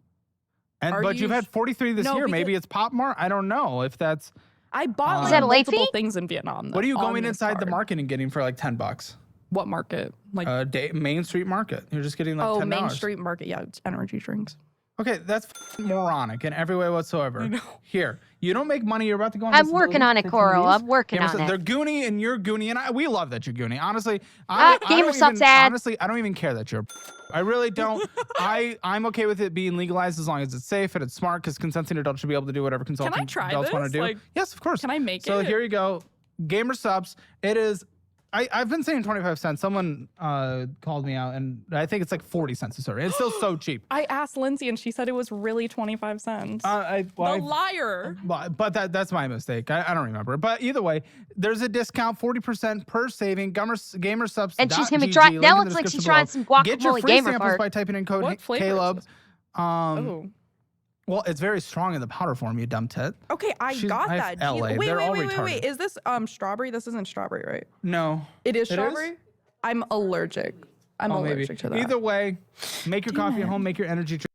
But you've had 43 this year. Because... Maybe it's Pop Mart. I don't know if that's. I bought Is that a late multiple fee? things in Vietnam. What are you going inside the market and getting for $10? What market? Main Street Market. You're just getting $10. Main Street Market. Yeah, it's energy drinks. Okay, that's moronic in every way whatsoever. I know. Here, you don't make money. You're about to go on I'm working on it, Coral. I'm working on it. They're goony and you're goony, and we love that you're goony. Honestly, Gamersup's ad. honestly, I don't even care that you're. I really don't. I'm okay with it being legalized as long as it's safe and it's smart, because consenting adults should be able to do whatever consenting adults want to do. Like, yes, of course. Can I make it? So here you go. Gamer subs. It is. I've been saying 25 cents. Someone called me out, and I think it's like 40 cents a server. It's still so cheap. I asked Lindsay, and she said it was really 25 cents. The liar. But that's my mistake. I don't remember. But either way, there's a discount, 40% per saving. Gamer subs. And she's gonna try. That looks like she's trying some guacamole. Get your free gamer samples part. by typing in code Caleb. Well, it's very strong in the powder form, you dumb tit. Okay, I got that. LA. Wait. Is this strawberry? This isn't strawberry, right? No. It is strawberry? I'm allergic. I'm allergic to that. Either way, make your coffee at home, make your energy drink.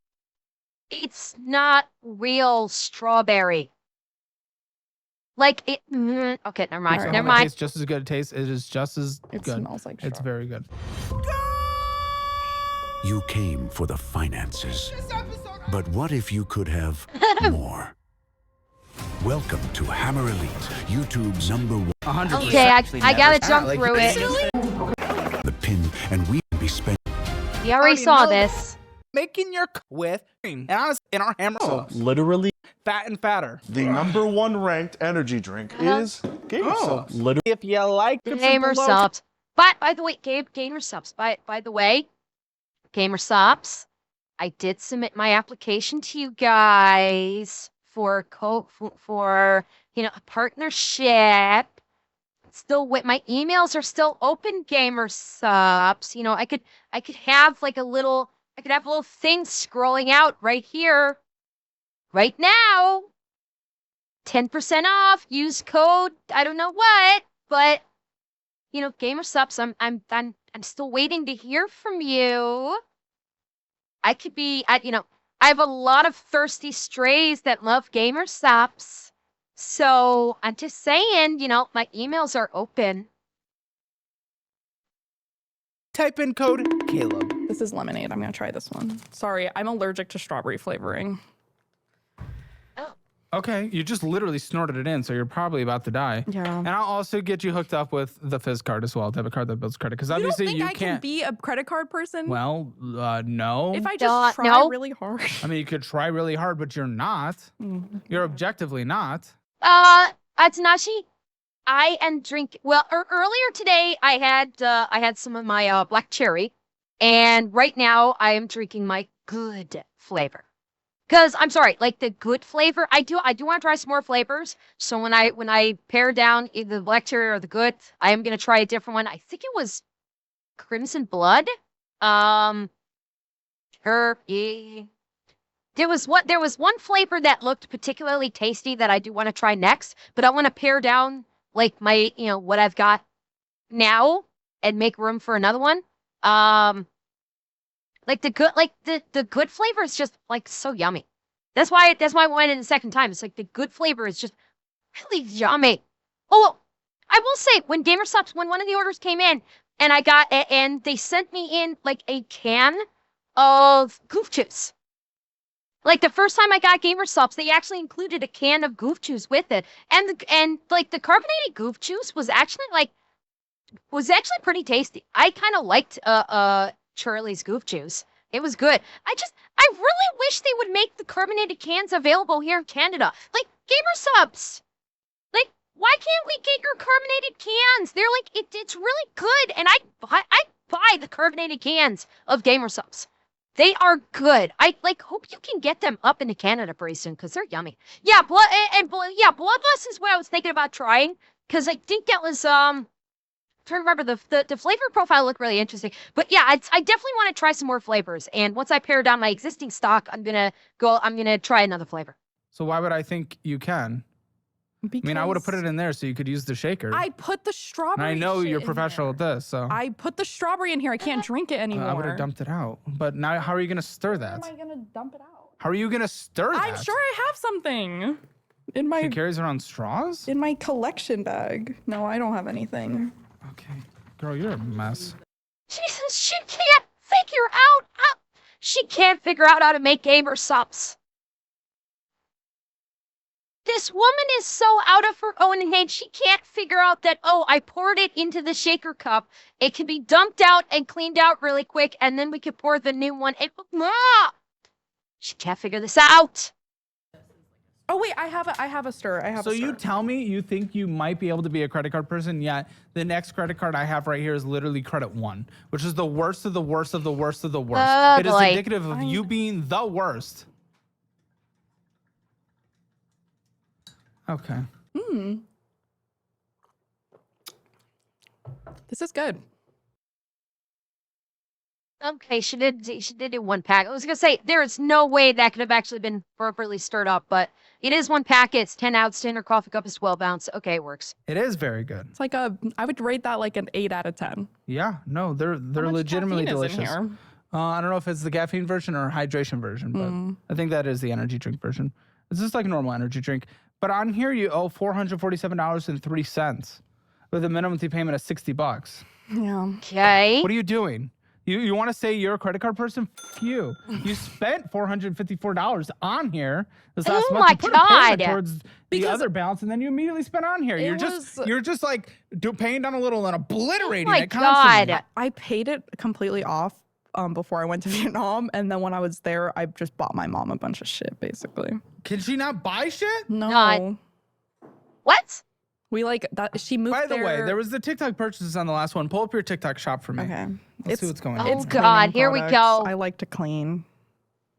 It's not real strawberry. Like it. Okay, never mind. Never never mind. It tastes just as good. It is just as good. It smells like strawberry. It's very good. You came for the finances. But what if you could have more? Welcome to Hammer Elite, YouTube's #1. 100%. Okay, I gotta jump through it. The pin, and we be spent. You already saw this. Making your with and honestly, in our hammer subs. Literally, Fat and fatter. the #1 ranked energy drink is Gamer Subs. Literally. If you like Gamer subs. By the way, gamer subs. By the way, gamer subs. I did submit my application to you guys for a partnership. Still, my emails are still open, gamer subs. I could have like a little thing scrolling out right here, right now. 10% off. Use code. I don't know what, but gamer subs. I'm still waiting to hear from you. I could be I have a lot of thirsty strays that love gamer subs. So I'm just saying, my emails are open. Type in code Caleb. This is lemonade. I'm gonna try this one. Sorry, I'm allergic to strawberry flavoring. Okay, you just literally snorted it in, so you're probably about to die. Yeah. And I'll also get you hooked up with the Fizz card as well, debit card that builds credit, because obviously you don't think I can't. can be a credit card person? Well, no. If I just try really hard. I mean, you could try really hard, but you're not. You're objectively not. Atsunashi, I am drinking. Well, earlier today I had some of my black cherry, and right now I am drinking my good flavor. Because I'm sorry, like the good flavor, I do want to try some more flavors. So when I pare down either the black cherry or the good, I am gonna try a different one. I think it was Crimson Blood. There was one flavor that looked particularly tasty that I do want to try next, but I want to pare down like my what I've got now and make room for another one. Like the good flavor is just like so yummy. That's why I went in the second time. It's like the good flavor is just really yummy. Oh, well, I will say when when one of the orders came in and they sent me in like a can of Goof Juice. Like the first time I got GamerSupps, they actually included a can of Goof Juice with it, and like the carbonated Goof Juice was actually pretty tasty. I kind of liked Charlie's Goof Juice. It was good. I really wish they would make the carbonated cans available here in Canada. Like GamerSupps. Like, why can't we get your carbonated cans? They're like it's really good, and I buy the carbonated cans of GamerSupps. They are good. I hope you can get them up into Canada pretty soon because they're yummy. Yeah, Bloodlust is what I was thinking about trying because I think that was I'm trying to remember the flavor profile looked really interesting. But yeah, I definitely want to try some more flavors. And once I pare down my existing stock, I'm gonna try another flavor. So why would I think you can? Because I mean, I would have put it in there so you could use the shaker. I put the strawberry. And I know you're professional at this, so I put the strawberry in here. I can't drink it anymore. I would have dumped it out. But now, how are you gonna stir that? How am I gonna dump it out? How are you gonna stir that? I'm sure I have something in my. She carries around straws? In my collection bag. No, I don't have anything. Okay, girl, you're a mess. Jesus, she can't figure out how. She can't figure out how to make gamer subs. This woman is so out of her own head, she can't figure out that, oh, I poured it into the shaker cup. It can be dumped out and cleaned out really quick, and then we can pour the new one. She can't figure this out. Oh wait, I have a stir. So you tell me you think you might be able to be a credit card person, yet the next credit card I have right here is literally credit 1, which is the worst of the worst of the worst of the worst. Oh, it is boy. indicative of you being the worst. Okay. This is good. Okay, she did do 1 pack. I was gonna say there is no way that could have actually been properly stirred up, but it is 1 packet. It's 10 ounce. Standard coffee cup is 12 ounce. Okay, it works. It is very good. It's like I would rate that like an 8 out of 10. Yeah, no, they're much legitimately caffeine is in delicious. here? I don't know if it's the caffeine version or hydration version, but I think that is the energy drink version. It's just like a normal energy drink. But on here you owe $447.03 with a minimum payment of $60. Yeah. Okay. What are you doing? You want to say you're a credit card person? F you. You spent $454 on here this last Oh month. my You put a payment God. towards the other balance, and then you immediately spent on here. You're just like paying down a little and obliterating Oh my it constantly. God. I paid it completely off before I went to Vietnam, and then when I was there, I just bought my mom a bunch of shit, basically. Can she not buy shit? No. Not- What? We like that. She moved By the there. way, there was the TikTok purchases on the last one. Pull up your TikTok shop for me. Okay. Let's see what's going on. Oh It's God, cleaning here we products. go. I like to clean.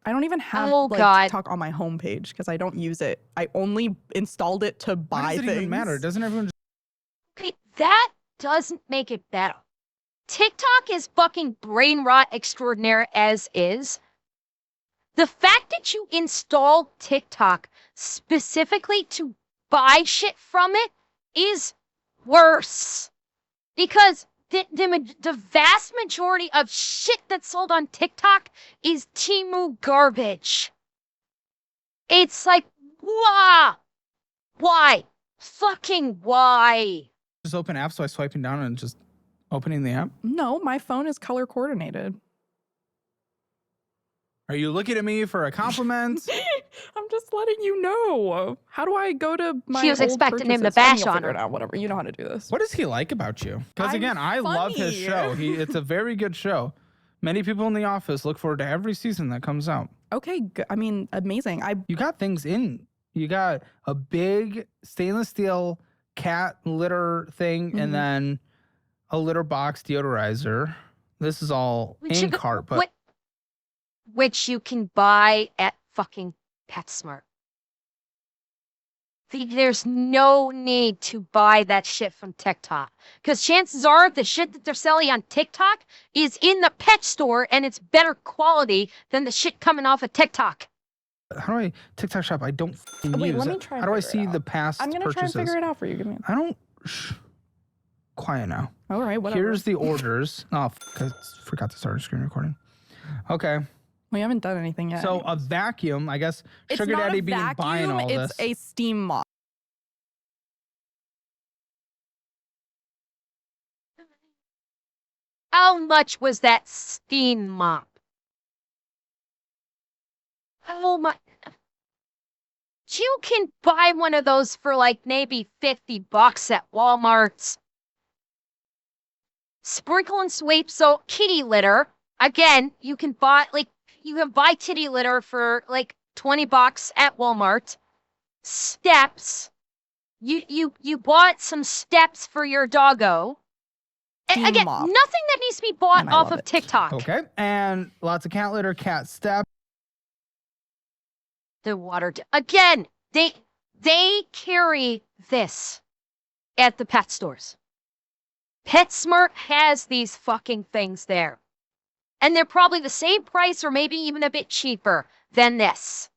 I don't even have Oh, like God. TikTok on my homepage because I don't use it. I only installed it to buy Why does it things. even matter? Doesn't everyone just Okay, that doesn't make it better. TikTok is fucking brain rot extraordinaire as is. The fact that you installed TikTok specifically to buy shit from it is worse. Because the vast majority of shit that's sold on TikTok is Temu garbage. It's like, why? Fucking why? just open apps by swiping down and just opening the app? No, my phone is color coordinated. Are you looking at me for a compliment? I'm just letting you know. How do I go to my She was old expecting him to purchases? Fine, bash you'll on figure her. it out, whatever. You know how to do this. What does he like about you? Because I'm again, I love his funny. show. It's a very good show. Many people in the office look forward to every season that comes out. Okay, I mean, amazing. You got things in. You got a big stainless steel cat litter thing and then a litter box deodorizer. This is all in cart, but which you can buy at fucking PetSmart. There's no need to buy that shit from TikTok. Because chances are the shit that they're selling on TikTok is in the pet store and it's better quality than the shit coming off of TikTok. how do I TikTok shop? I don't Wait, use let me it. try How and do I figure it see out. the past I'm going to try and purchases? figure it out for you. Give me I don't. Quiet now. All right, whatever. Here's the orders. Oh, I forgot to start screen recording. Okay. We haven't done anything yet. So a vacuum, I guess. It's Sugar not Daddy a being buying vacuum, all it's this. a steam mop. How much was that steam mop? Oh my. You can buy one of those for like maybe $50 at Walmart's. Sprinkle and sweep, so kitty litter. Again, you can buy kitty litter for like $20 at Walmart. Steps. You bought some steps for your doggo. Steam Again, mop. nothing that needs to be bought And I off love of it. TikTok. Okay. And lots of cat litter, cat step. The water. Again, they carry this at the pet stores. PetSmart has these fucking things there. And they're probably the same price or maybe even a bit cheaper than this.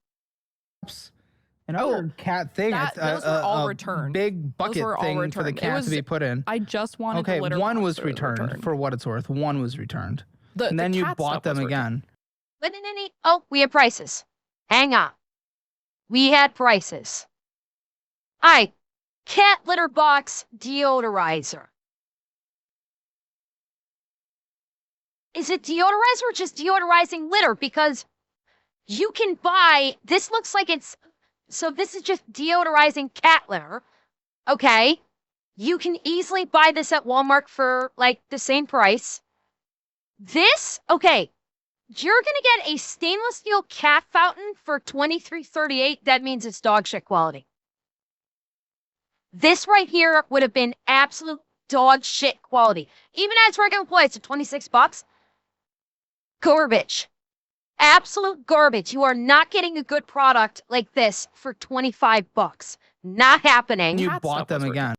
Another cat thing. those were all returned. Big bucket were all thing for the returned. It cat was- to be put in. I just wanted Okay, the litter one box was that returned for what it's worth. One was returned. The- and the then you cat bought stuff was them returned. again. But in any, oh, we had prices. Hang on. We had prices. Cat litter box deodorizer. is it deodorizer or just deodorizing litter? Because you can buy, this looks like it's, so this is just deodorizing cat litter. Okay. You can easily buy this at Walmart for like the same price. This, okay, you're gonna get a stainless steel cat fountain for $23.38. That means it's dog shit quality. This right here would have been absolute dog shit quality. Even at its regular price of $26. Garbage. Absolute garbage. You are not getting a good product like this for $25. Not happening. You bought them again.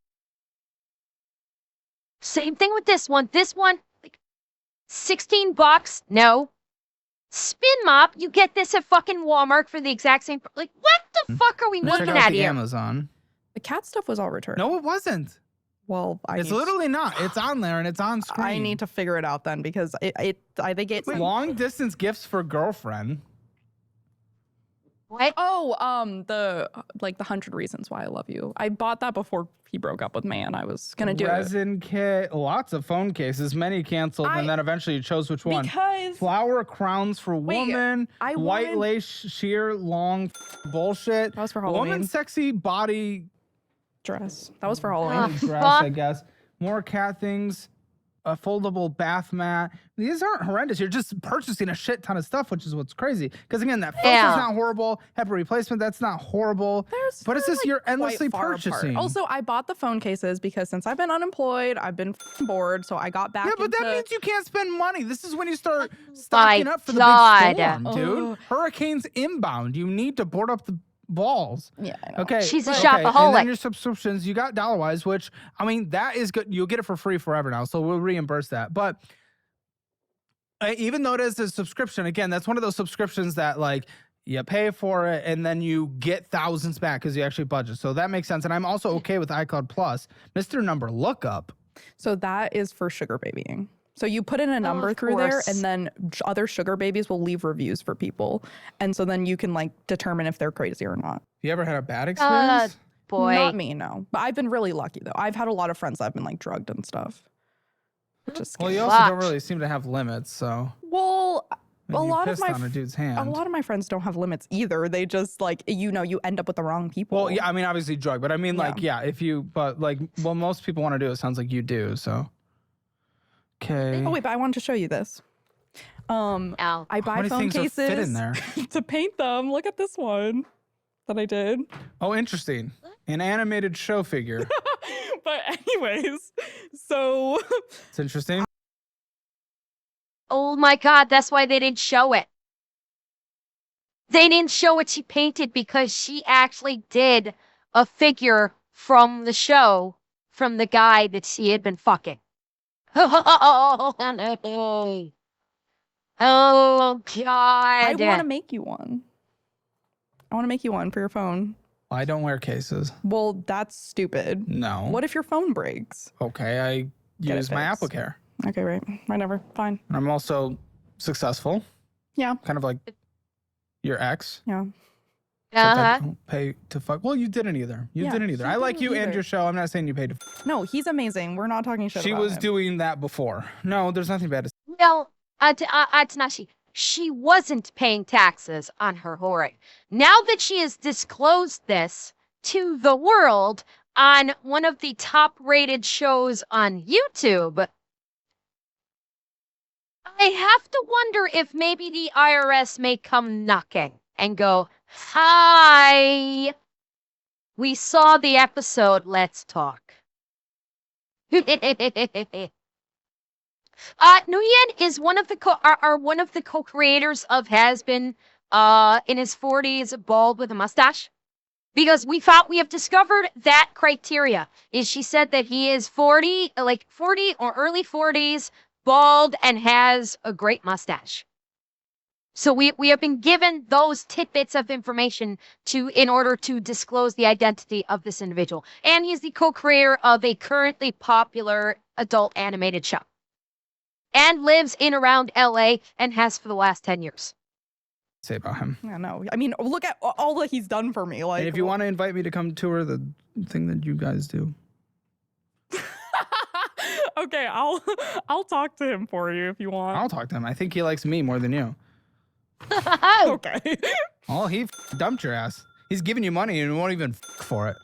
Same thing with this one. This one, like $16. No. Spin mop, you get this at fucking Walmart for the exact same. Like, what the fuck are we looking Check out at the here? Amazon. The cat stuff was all returned. No, it wasn't. Well, it's literally not. It's on there and it's on screen. I need to figure it out then because I think it's long distance gifts for girlfriend. What? Oh, the 100 Reasons Why I Love You. I bought that before he broke up with me, and I was gonna do it. Resin kit, lots of phone cases, many canceled, and then eventually you chose which one. Because flower crowns for woman, white lace sheer long bullshit. That was for Halloween. Woman sexy body dress. That was for Halloween. Dress, I guess. More cat things. A foldable bath mat. These aren't horrendous. You're just purchasing a shit ton of stuff, which is what's crazy. Because again, that filter's not horrible. HEPA replacement, that's not horrible. But it's just you're endlessly purchasing. Also, I bought the phone cases because since I've been unemployed, I've been bored. So I got back. Yeah, but into... that means you can't spend money. This is when you start stocking up for the big storm, dude. Hurricanes inbound. You need to board up the balls. Yeah, I know. Okay. She's a shopaholic. shopaholic. And then your subscriptions, you got dollar-wise, which, I mean, that is good. You'll get it for free forever now, so we'll reimburse that. But even though it is a subscription, again, that's one of those subscriptions that, like, you pay for it, and then you get thousands back because you actually budget. So that makes sense. And I'm also okay with iCloud Plus. Mr. Number Lookup. So that is for sugar babying. So you put in a number through there, and then other sugar babies will leave reviews for people. And so then you can like determine if they're crazy or not. You ever had a bad experience? Boy. Not me, no. But I've been really lucky though. I've had a lot of friends that have been like drugged and stuff. Well, you also don't really seem to have limits, so. Well, a lot of my on a dude's hand. a lot of my friends don't have limits either. They just like you end up with the wrong people. Well, yeah, I mean obviously drug, but I mean like if you most people want to do it sounds like you do, so. Okay. Oh wait, but I wanted to show you this. I buy phone cases fit in there? to paint them. Look at this one that I did. Oh, interesting. An animated show figure. But anyways, so it's interesting. Oh my God, that's why they didn't show it. They didn't show what she painted because she actually did a figure from the show from the guy that she had been fucking. Oh, God. I want to make you one. I want to make you one for your phone. I don't wear cases. Well, that's stupid. No. What if your phone breaks? Okay, I use my AppleCare. Okay, right. Whatever. Fine. And I'm also successful. Yeah. Kind of like your ex. Yeah. I don't pay to fuck. Well, you didn't either. You didn't either. I like you and your show. I'm not saying you paid to fuck. No, he's amazing. We're not talking shit She about was him. doing that before. No, there's nothing bad to say. No, it's not she. She wasn't paying taxes on her whoring. Now that she has disclosed this to the world on one of the top-rated shows on YouTube, I have to wonder if maybe the IRS may come knocking and go, "Hi, we saw the episode. Let's talk." Nguyen is one of the co-creators of Has Been, in his 40s, bald with a mustache. Because we have discovered that criteria. She said that he is 40 or early 40s, bald, and has a great mustache. So we have been given those tidbits of information in order to disclose the identity of this individual. And he's the co-creator of a currently popular adult animated show. And lives in around LA and has for the last 10 years. Say about him. Yeah, no. I mean, look at all that he's done for me. Like, And if you want to invite me to come tour the thing that you guys do. Okay, I'll talk to him for you if you want. I'll talk to him. I think he likes me more than you. Okay. Oh, he dumped your ass. He's giving you money and you won't even for it.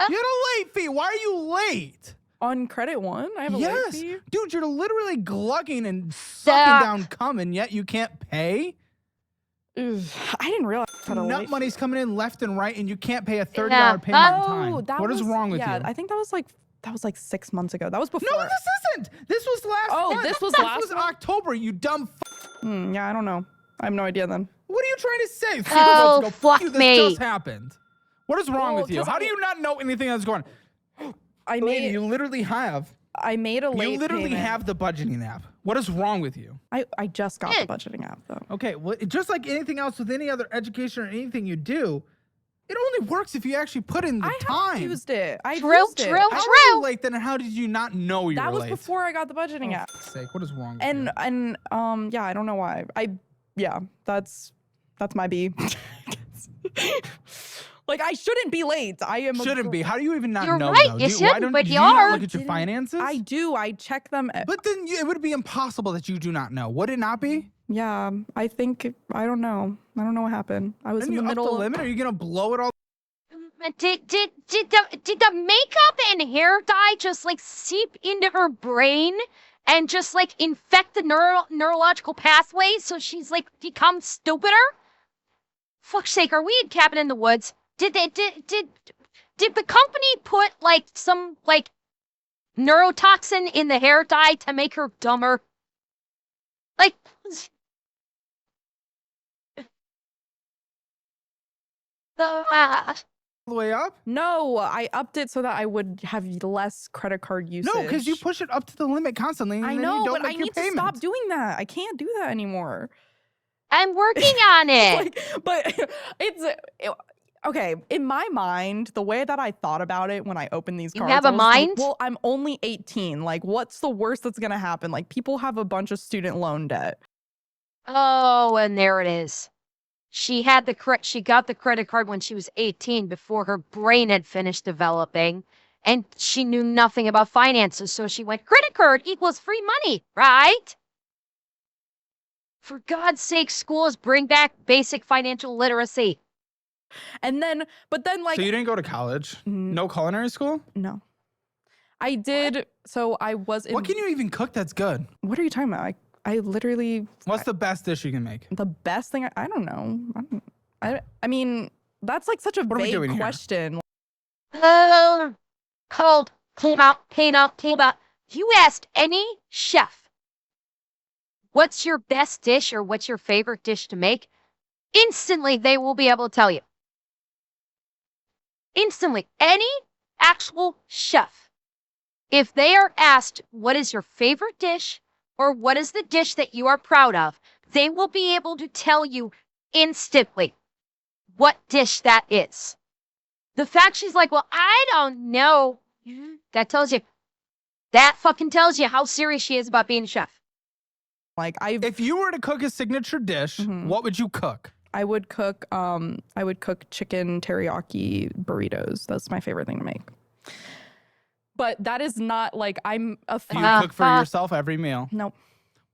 You had a late fee. Why are you late? On credit one, I have a late fee. Dude, you're literally glugging and sucking down cum, and yet you can't pay. I didn't realize that Nut money's coming in left and right, and you can't pay a $30 payment on time. What is wrong with you? I think that was like 6 months ago. That was before. No, this isn't. This was last month. This was This last was October, you dumb yeah, I don't know. I have no idea then. What are you trying to say? 6 Oh, months ago, fuck you, this me. just happened. What is wrong with you? 'cause How do you not know anything that's going on? You literally have. I made a late You literally payment. have the budgeting app. What is wrong with you? I just got the budgeting app though. Okay, well, just like anything else with any other education or anything you do, it only works if you actually put in the time. I used it. I True, used it. true, I- How were you late then, and how did you not know you That were was late? before I got the budgeting app. For fuck's sake, what is wrong with And you? yeah, I don't know why. That's my B. Like I shouldn't be late. I am Shouldn't be. How do you even not You're know? right, Though? you Why shouldn't, don't but do you not are. look at your finances? I do. I check them. But then it would be impossible that you do not know. Would it not be? Yeah, I think I don't know. I don't know what happened. I was Then in the you middle. up the limit? Are you gonna blow it all? Did the makeup and hair dye just like seep into her brain and just like infect the neurological pathways so she's like become stupider? Fuck's sake, are we in Cabin in the Woods? Did the company put like some like neurotoxin in the hair dye to make her dumber? Like The way up? No, I upped it so that I would have less credit card usage. No, because you push it up to the limit constantly. And I then know, you don't but make I your need payments. to stop doing that. I can't do that anymore. I'm working on it. But okay. In my mind, the way that I thought about it when I opened these cards, have a I was like, mind? well, I'm only 18. Like, what's the worst that's gonna happen? Like, people have a bunch of student loan debt. Oh, and there it is. She got the credit card when she was 18 before her brain had finished developing, and she knew nothing about finances, so she went, credit card equals free money, right? For God's sake, schools bring back basic financial literacy. But then like So you didn't go to college? No culinary school? No. I did. So I was in. What can you even cook that's good? What are you talking about? I literally. What's the best dish you can make? The best thing? I don't know. I mean, that's like such a What are we doing vague here? question. Cold, came out. You asked any chef, what's your best dish or what's your favorite dish to make? Instantly, they will be able to tell you. Instantly, any actual chef, if they are asked, what is your favorite dish or what is the dish that you are proud of, they will be able to tell you instantly what dish that is. The fact she's like, well, I don't know, that fucking tells you how serious she is about being a chef. Like if you were to cook a signature dish, what would you cook? I would cook chicken teriyaki burritos. That's my favorite thing to make. But that is not like I'm a You cook for yourself every meal? Nope.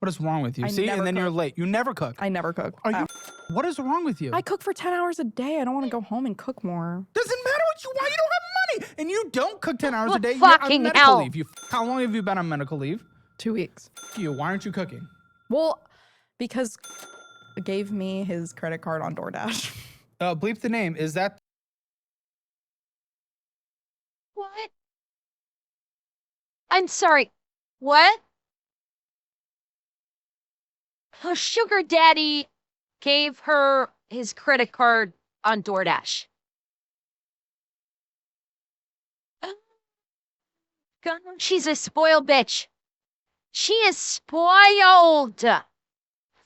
What is wrong with you? I See, never and then you're cook. late. You never cook. I never cook. Are you? What is wrong with you? I cook for 10 hours a day. I don't want to go home and cook more. Doesn't matter what you want. You don't have money, and you don't cook 10 hours a day. You're Fucking on medical hell. leave. How long have you been on medical leave? 2 weeks. You. Why aren't you cooking? Well, because gave me his credit card on DoorDash. Bleep the name. Is that? What? I'm sorry. What? Her sugar daddy gave her his credit card on DoorDash. God, she's a spoiled bitch. She is spoiled.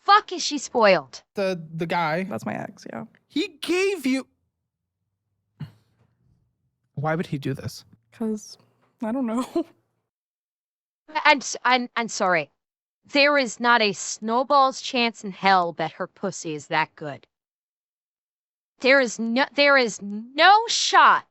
Fuck is she spoiled? The guy. That's my ex, yeah. He gave you. Why would he do this? Because I don't know. I'm sorry. There is not a snowball's chance in hell that her pussy is that good. There is no shot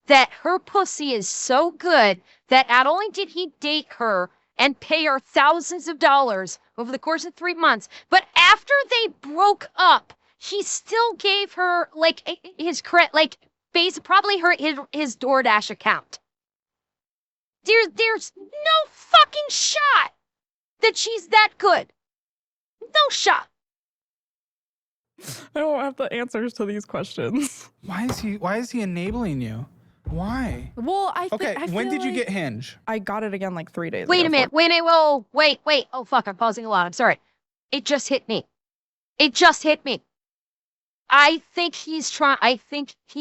that her pussy is so good that not only did he date her and pay her thousands of dollars over the course of 3 months, but after they broke up, he still gave her like his credit, like probably his DoorDash account. There's no fucking shot that she's that good. No shot. I don't have the answers to these questions. Why is he enabling you? Why? Well, when did you get Hinge? I got it again like 3 days ago. Wait a minute. Whoa, wait. Oh, fuck, I'm pausing a lot. I'm sorry. It just hit me. I think he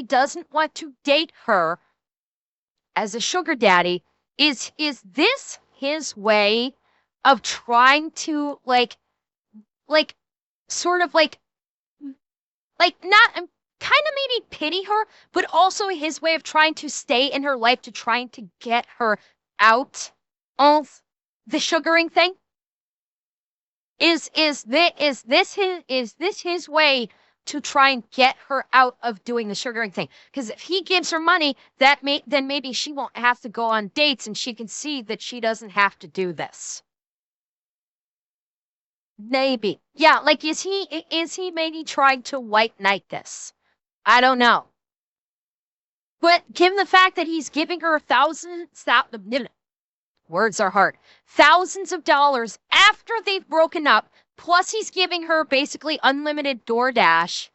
doesn't want to date her as a sugar daddy. Is this his way of trying to sort of not kind of maybe pity her, but also his way of trying to stay in her life to trying to get her out of the sugaring thing? Is this his way to try and get her out of doing the sugaring thing? Because if he gives her money, then maybe she won't have to go on dates and she can see that she doesn't have to do this. Maybe. Yeah, like is he maybe trying to white knight this? I don't know. But given the fact that he's giving her words are hard. Thousands of dollars after they've broken up, plus he's giving her basically unlimited DoorDash.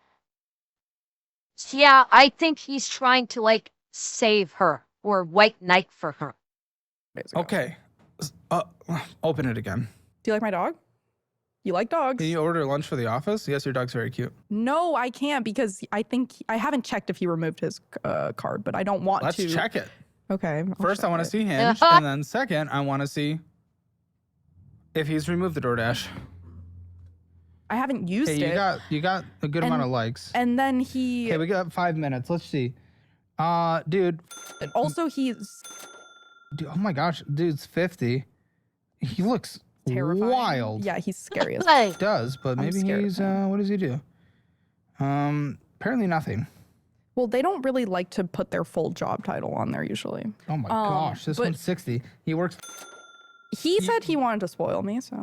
Yeah, I think he's trying to save her or white knight for her. Okay. Open it again. Do you like my dog? You like dogs. Can you order lunch for the office? Yes, your dog's very cute. No, I can't because I haven't checked if he removed his card, but I don't want to. Let's check it. Okay. First, I want to see Hinge, and then second, I want to see if he's removed the DoorDash. I haven't used it. You got a good amount of likes. And then he. Okay, we got 5 minutes. Let's see. Dude. And also he's. Dude, oh my gosh, dude's 50. He looks terrifying. Wild. Yeah, he's scary as He does, but maybe he's what does he do? Apparently nothing. Well, they don't really like to put their full job title on there usually. Oh my gosh, this one's 60. He works. He said he wanted to spoil me, so.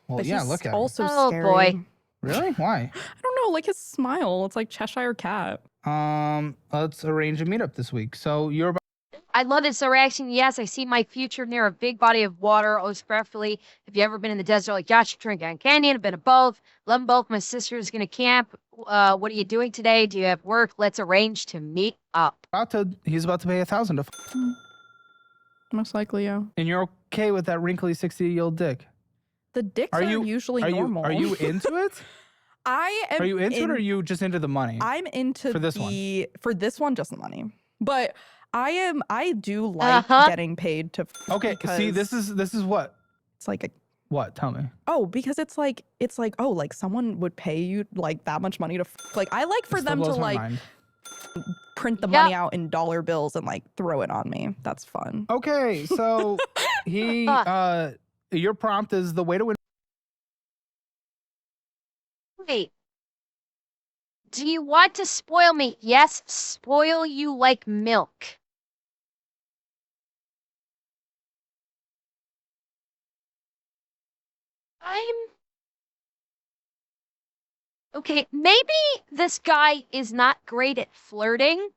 Well, but yeah, he's look at also him. Oh scary. boy. Really? Why? I don't know, like his smile. It's like Cheshire Cat. Let's arrange a meetup this week. So you're about. I love this reaction. Yes, I see my future near a big body of water. Oh, preferably, if you ever been in the desert, like Josh, drink on canyon. I've been to both. Love them both. My sister's gonna camp. What are you doing today? Do you have work? Let's arrange to meet up. He's about to pay $1,000 to. Most likely, yeah. And you're okay with that wrinkly 60-year-old dick? The dicks are usually normal. Are you into it? I am. Are you into it, or are you just into the money? I'm into for this one. For this one, just the money. But I do like getting paid to. Okay, see, this is what it's like. What? Tell me. Oh, because it's like oh, like someone would pay you like that much money to like I like for them to like print the money out in dollar bills and like throw it on me. That's fun. Okay, so your prompt is the way to win. Wait. Do you want to spoil me? Yes, spoil you like milk. Okay, maybe this guy is not great at flirting,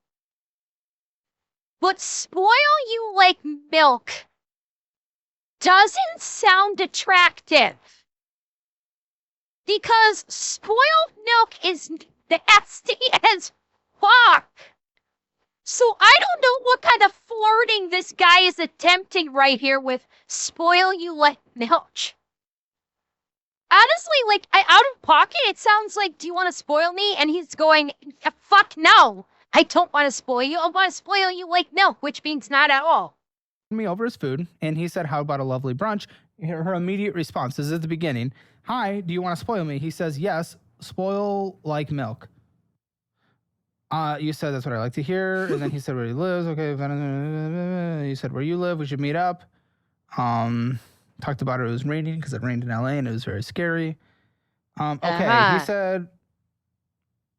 but spoil you like milk doesn't sound attractive. Because spoiled milk is nasty as fuck. So I don't know what kind of flirting this guy is attempting right here with spoil you like milk. Honestly, like, out of pocket, it sounds like, do you want to spoil me? And he's going, fuck no. I don't want to spoil you. I want to spoil you like milk, which means not at all. Me over his food, and he said, how about a lovely brunch? Her immediate response is at the beginning, hi, do you want to spoil me? He says, yes, spoil like milk. You said that's what I like to hear. And then he said where he lives. Okay. You said where you live. We should meet up. Talked about it was raining because it rained in LA and it was very scary. Okay. He said,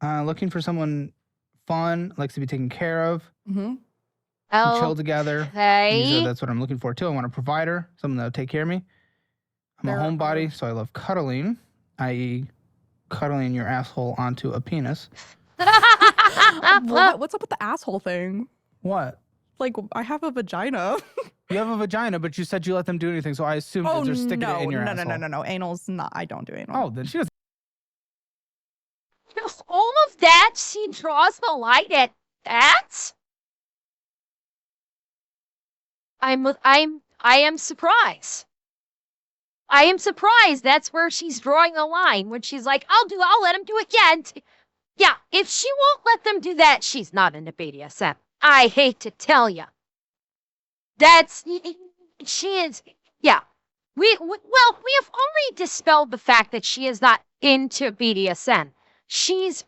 looking for someone fun, likes to be taken care of. Mm-hmm. We chill together. Okay. That's what I'm looking for too. I want a provider, someone that'll take care of me. I'm a homebody, so I love cuddling, i.e., cuddling your asshole onto a penis. What's up with the asshole thing? What? Like, I have a vagina. You have a vagina, but you said you let them do anything, so I assumed that they're sticking it in your asshole. No. Anal's not. I don't do anal. Oh, then she doesn't. All of that, she draws the line at that? I am surprised. I am surprised that's where she's drawing the line when she's like, I'll let him do it again. Yeah, if she won't let them do that, she's not into BDSM. I hate to tell you. She is, yeah. We have already dispelled the fact that she is not into BDSM. She's,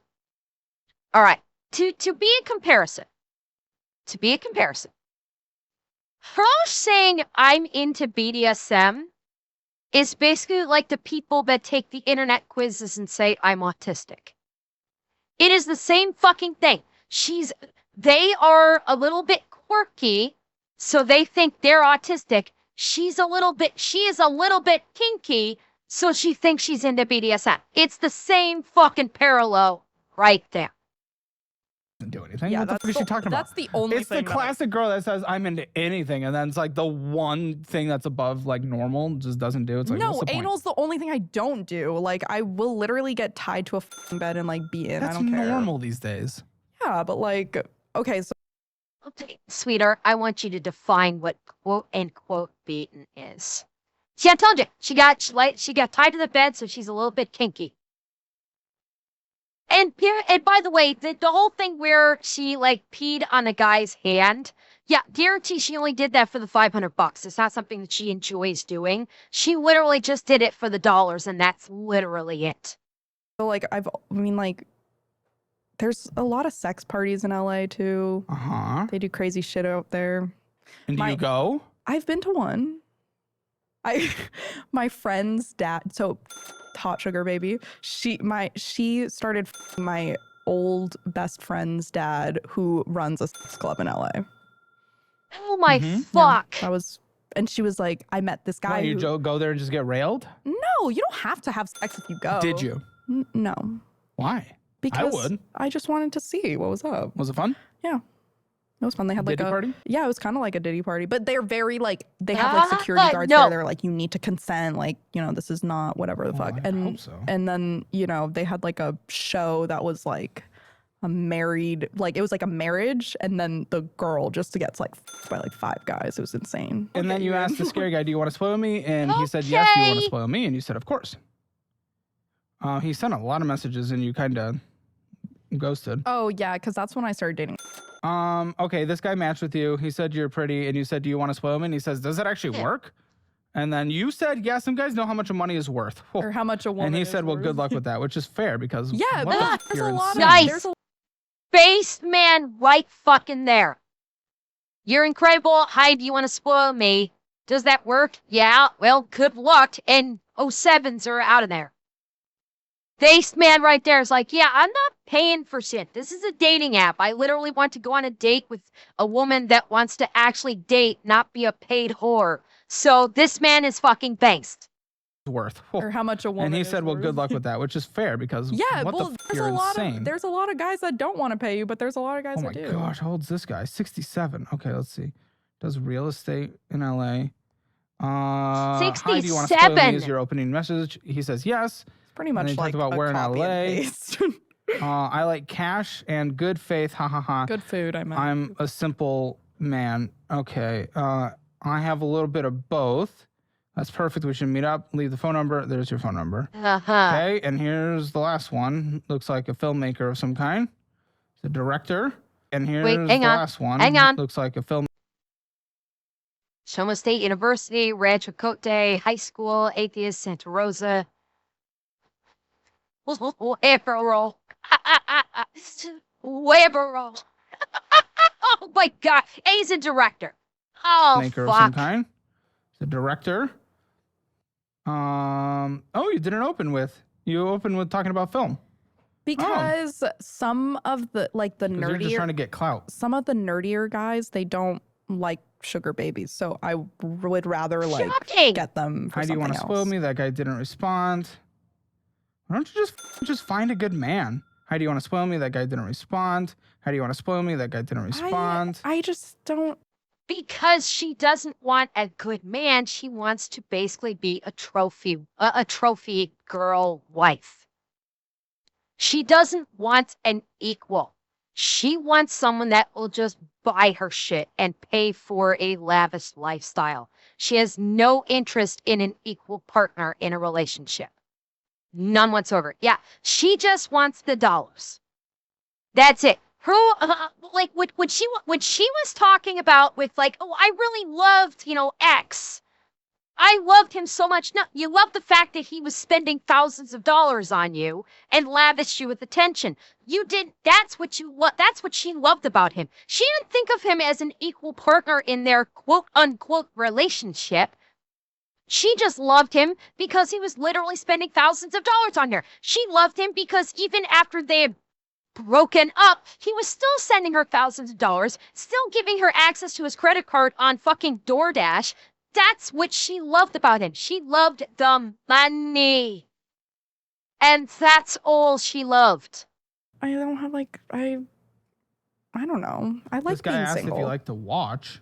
all right, to be a comparison, her saying I'm into BDSM is basically like the people that take the internet quizzes and say I'm autistic. It is the same fucking thing. They are a little bit quirky, so they think they're autistic. She is a little bit kinky, so she thinks she's into BDSM. It's the same fucking parallel right there. Do anything. Yeah, what the fuck is she talking about? That's the only It's thing. the classic girl that says I'm into anything, and then it's like the one thing that's above like normal just doesn't do. It's like, no, what's the point? anal's the only thing I don't do. Like, I will literally get tied to a bed and like be in. That's I don't care. normal these days. Yeah, but like, okay, so. Okay, sweetheart, I want you to define what quote unquote beaten is. See, I told you, she got tied to the bed, so she's a little bit kinky. And by the way, the whole thing where she like peed on a guy's hand, yeah, guarantee she only did that for the $500. It's not something that she enjoys doing. She literally just did it for the dollars, and that's literally it. So like, there's a lot of sex parties in LA too. They do crazy shit out there. And do you go? I've been to one. My friend's dad, so hot sugar baby. She started my old best friend's dad, who runs a sex club in LA. Oh my fuck! Yeah, and she was like, I met this guy. Why, you go there and just get railed? No, you don't have to have sex if you go. Did you? No. Why? Because I would. I just wanted to see what was up. Was it fun? Yeah. It was fun. They had like Diddy party? Yeah, it was kind of like a Diddy party, but they're very like, they have like security guards there. They're like, you need to consent. Like, this is not whatever the fuck. I hope so. And then, they had like a show that was like a married, like it was like a marriage. And then the girl just gets like by like 5 guys. It was insane. And then you asked the scary guy, do you want to spoil me? And he said, yes, do you want to spoil me? And you said, of course. He sent a lot of messages and you kind of ghosted. Oh yeah, because that's when I started dating. Okay, this guy matched with you. He said you're pretty, and you said, do you want to spoil me? And he says, does it actually work? And then you said, yeah, some guys know how much a money is worth. Or how much a woman And he is said, well, worth. good luck with that, which is fair because Yeah, what there's you're a lot of insane. Nice. Face man right fucking there. You're incredible. Hi, do you want to spoil me? Does that work? Yeah, well, good luck. And 07s are out of there. Face man right there is like, yeah, I'm not paying for shit. This is a dating app. I literally want to go on a date with a woman that wants to actually date, not be a paid whore. So this man is fucking based. Worth. Or how much a woman And he is said, well, worth. good luck with that, which is fair because Yeah, what well, the f- you're insane. there's a lot of guys that don't want to pay you, but there's a lot of guys Oh my that do. gosh, how old's this guy? 67. Okay, let's see. Does real estate in LA. Hi, do you want to spoil me? Is your opening message? He says yes. It's pretty much and like talked about a where in copy LA. and paste. I like cash and good faith. Ha ha ha. Good food, I meant. I'm a simple man. Okay. I have a little bit of both. That's perfect. We should meet up. Leave the phone number. There's your phone number. Okay. And here's the last one. Looks like a filmmaker of some kind. The director. And here's the last one. Hang on. Looks like a film. Sonoma State University, Rancho Cote High School, Atheist, Santa Rosa. Webberall. Webberall. Oh my God. He's a director. Oh, Maker fuck. of some kind. The director. Oh, you didn't open with. You opened with talking about film. Because some of the You're just trying to nerdier get clout. some of the nerdier guys, they don't like sugar babies. So I would rather like Shocking. get them for How do you want to spoil me? That guy didn't respond. Why don't you just find a good man? How do you want to spoil me? That guy didn't respond. How do you want to spoil me? That guy didn't respond. I just don't. Because she doesn't want a good man. She wants to basically be a trophy girl wife. She doesn't want an equal. She wants someone that will just buy her shit and pay for a lavish lifestyle. She has no interest in an equal partner in a relationship. None whatsoever. Yeah, she just wants the dollars. That's it. Who, like, when she was talking about with like, oh, I really loved, X. I loved him so much. No, you loved the fact that he was spending thousands of dollars on you and lavished you with attention. You did. That's what she loved about him. She didn't think of him as an equal partner in their quote unquote relationship. She just loved him because he was literally spending thousands of dollars on her. She loved him because even after they had broken up, he was still sending her thousands of dollars, still giving her access to his credit card on fucking DoorDash. That's what she loved about him. She loved the money. And that's all she loved. I don't have I don't know. I like This guy being asked single. if you like to watch.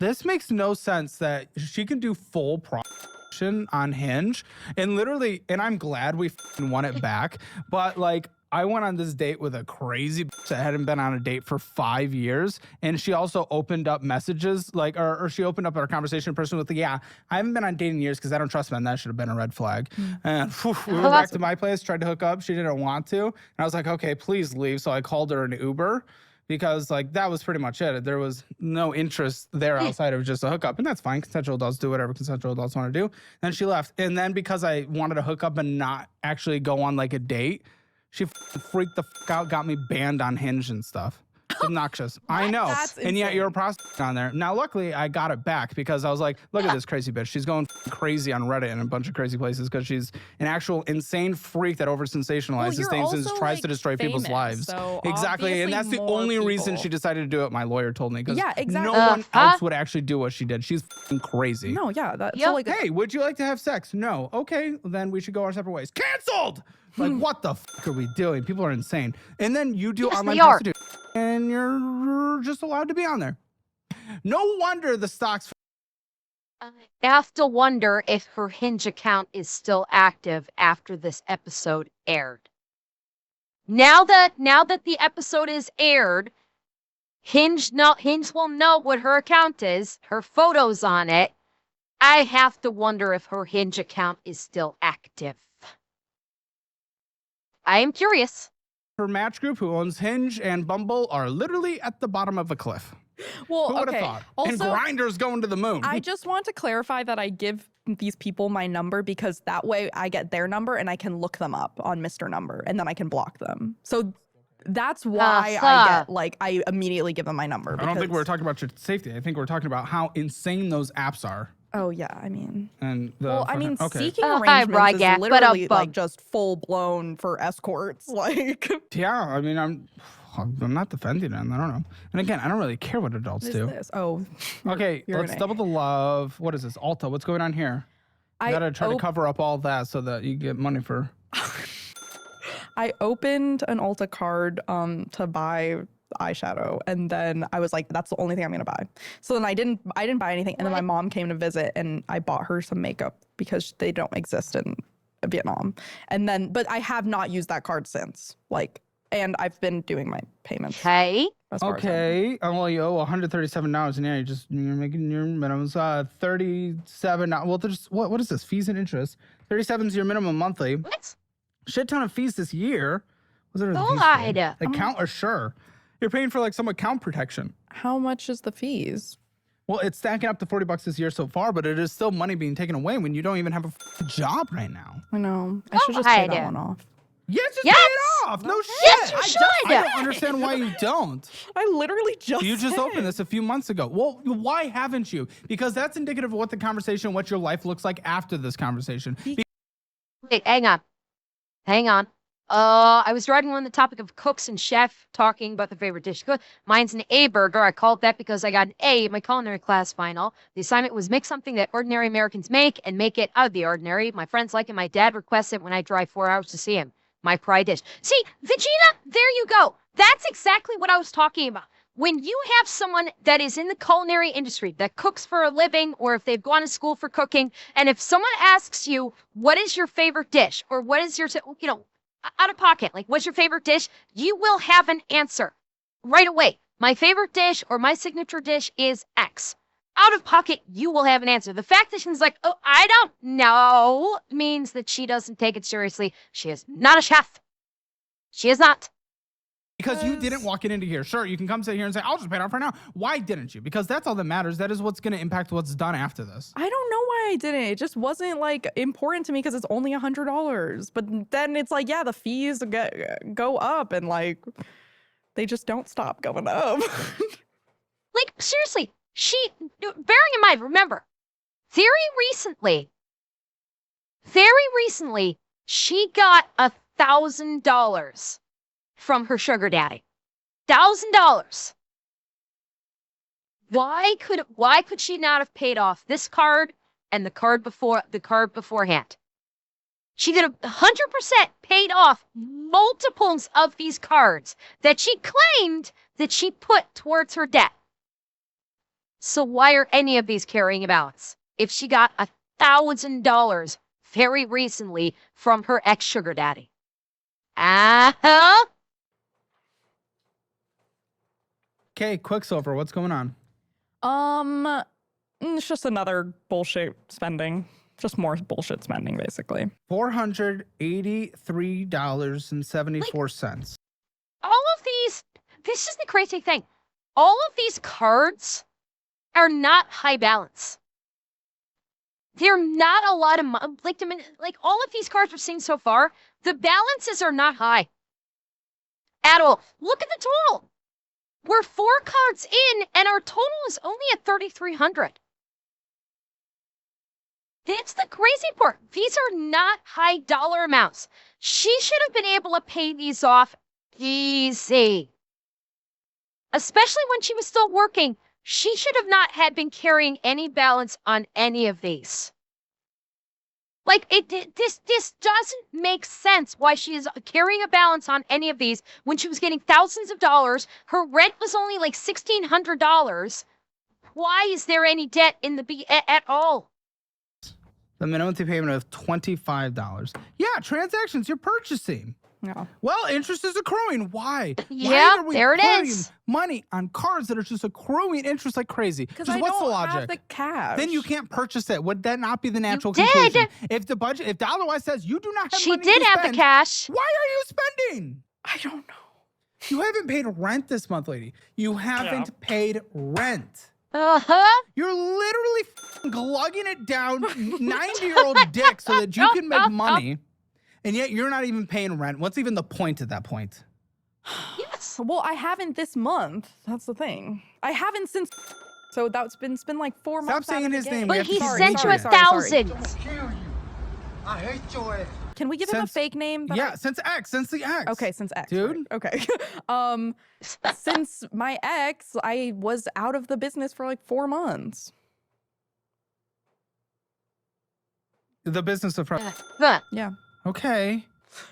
This makes no sense that she can do full prostitution on Hinge and literally, and I'm glad we won it back, but like, I went on this date with a crazy bitch that hadn't been on a date for 5 years. And she also opened up messages, like, or she opened up our conversation in person with, yeah, I haven't been on dating years because I don't trust men. That should have been a red flag. And we went back to my place, tried to hook up. She didn't want to. And I was like, okay, please leave. So I called her an Uber because like that was pretty much it. There was no interest there outside of just a hookup. And that's fine. Consensual adults do whatever consensual adults want to do. Then she left. And then because I wanted to hook up and not actually go on like a date, she freaked the fuck out, got me banned on Hinge and stuff. It's obnoxious. I know. That's and yet insane. you're a prostitute on there. Now, luckily, I got it back because I was like, look at this crazy bitch. She's going crazy on Reddit and a bunch of crazy places because she's an actual insane freak that over-sensationalizes you're things and also, tries to like, destroy people's famous, lives. so Exactly. And that's the obviously only more reason people- she decided to do it, my lawyer told me. Because Yeah, exactly. no one else would actually do what she did. She's crazy. No, yeah. That's Yep. so like Hey, would you like to have sex? No. Okay, then we should go our separate ways. Canceled! Like, what the fuck are we doing? People are insane. And then you do Yes, online they are. prostitution, and you're just allowed to be on there. No wonder the stocks. I have to wonder if her Hinge account is still active after this episode aired. Now that the episode is aired, Hinge will know what her account is, her photos on it. I have to wonder if her Hinge account is still active. I am curious. Her match group, who owns Hinge and Bumble, are literally at the bottom of a cliff. well, Who would okay. have thought? And Also, Grindr's going to the moon. I just want to clarify that I give these people my number because that way I get their number and I can look them up on Mr. Number and then I can block them. So that's why I immediately give them my number. I don't think because- we're talking about your safety. I think we're talking about how insane those apps are. Oh yeah, I mean. And Well, I mean, okay. seeking hi, arrangements is Bragat, literally but like just full blown for escorts. Like, Yeah, I mean, I'm not defending them. I don't know. And again, I don't really care what adults what is do. this? Oh, Okay, you're let's an A. double the love. What is this? Alta, what's going on here? You gotta try to cover up all that so that you get money for. I opened an Ulta card to buy eyeshadow, and then I was like, that's the only thing I'm gonna buy. So then I didn't buy anything, and then my mom came to visit, and I bought her some makeup because they don't exist in Vietnam. And then, but I have not used that card since. Like, and I've been doing my payments. Okay. as far as I know. Okay, well, you owe $137, and yeah, you're making your minimums 37. Well, there's what is this? Fees and interest. 37 is your minimum monthly. What? Shit ton of fees this year. Was there God. account or sure? You're paying for like some account protection. How much is the fees? Well, it's stacking up to $40 this year so far, but it is still money being taken away when you don't even have a job right now. I know. I should just pay that God. one off. Yes, just Yes! pay it off. No shit. Yes, you should. I don't understand why you don't. I literally just You just said. opened this a few months ago. Well, why haven't you? Because that's indicative of what the conversation, what your life looks like after this conversation. Wait, hang on. I was writing on the topic of cooks and chef, talking about the favorite dish. Mine's an A burger. I called that because I got an A in my culinary class final. The assignment was make something that ordinary Americans make and make it out of the ordinary. My friends like it. My dad requests it when I drive 4 hours to see him. My pride dish. See, Vegeta, there you go. That's exactly what I was talking about. When you have someone that is in the culinary industry that cooks for a living, or if they've gone to school for cooking, and if someone asks you, what is your favorite dish? Or what is your, out of pocket, like, what's your favorite dish? You will have an answer right away. My favorite dish or my signature dish is X. Out of pocket, you will have an answer. The fact that she's like, oh, I don't know, means that she doesn't take it seriously. She is not a chef. She is not. Because you didn't walk it into here. Sure, you can come sit here and say, I'll just pay it off right now. Why didn't you? Because that's all that matters. That is what's going to impact what's done after this. I don't know why I didn't. It just wasn't like important to me because it's only $100. But then it's like, yeah, the fees go up and like they just don't stop going up. Like, seriously, bearing in mind, remember, very recently, she got $1,000 from her sugar daddy. $1,000. Why could she not have paid off this card and the card beforehand? She could have 100% paid off multiples of these cards that she claimed that she put towards her debt. So why are any of these carrying a balance? If she got $1,000 very recently from her ex-sugar daddy. Okay, Quicksilver, what's going on? It's just another bullshit spending. Just more bullshit spending, basically. $483.74. All of these, this is the crazy thing. All of these cards are not high balance. They're not a lot of money. Like all of these cards we've seen so far, the balances are not high at all. Look at the total. We're 4 cards in, and our total is only at 3,300. That's the crazy part. These are not high dollar amounts. She should have been able to pay these off easy. Especially when she was still working. She should have not had been carrying any balance on any of these. Like, this doesn't make sense why she is carrying a balance on any of these when she was getting thousands of dollars. Her rent was only like $1,600. Why is there any debt in the at all? The minimum payment of $25. Yeah, transactions you're purchasing. Yeah. Well, interest is accruing. Why? Yeah, Why are we there it putting is. money on cards that are just accruing interest like crazy? Because Just I what's the don't logic? have the cash. Then you can't purchase it. Would that not be the natural did. conclusion? If the budget, if Dollarwise says you do not have She money did to have spend, the cash. why are you spending? I don't know. You haven't paid rent this month, lady. You haven't paid rent. Uh-huh. You're literally glugging it down 90-year-old dick so that you can make money. And yet you're not even paying rent. What's even the point at that point? Yes. Well, I haven't this month. That's the thing. I haven't since. So that's been like 4 months. Stop saying his name. We But have to he start sent you reading it. $1,000. I hate your ass. Can we give him a fake name? Yeah, since X, since the X. Okay, since X. Dude. Right. Okay. Since my ex, I was out of the business for like 4 months. The business of Yeah. Okay.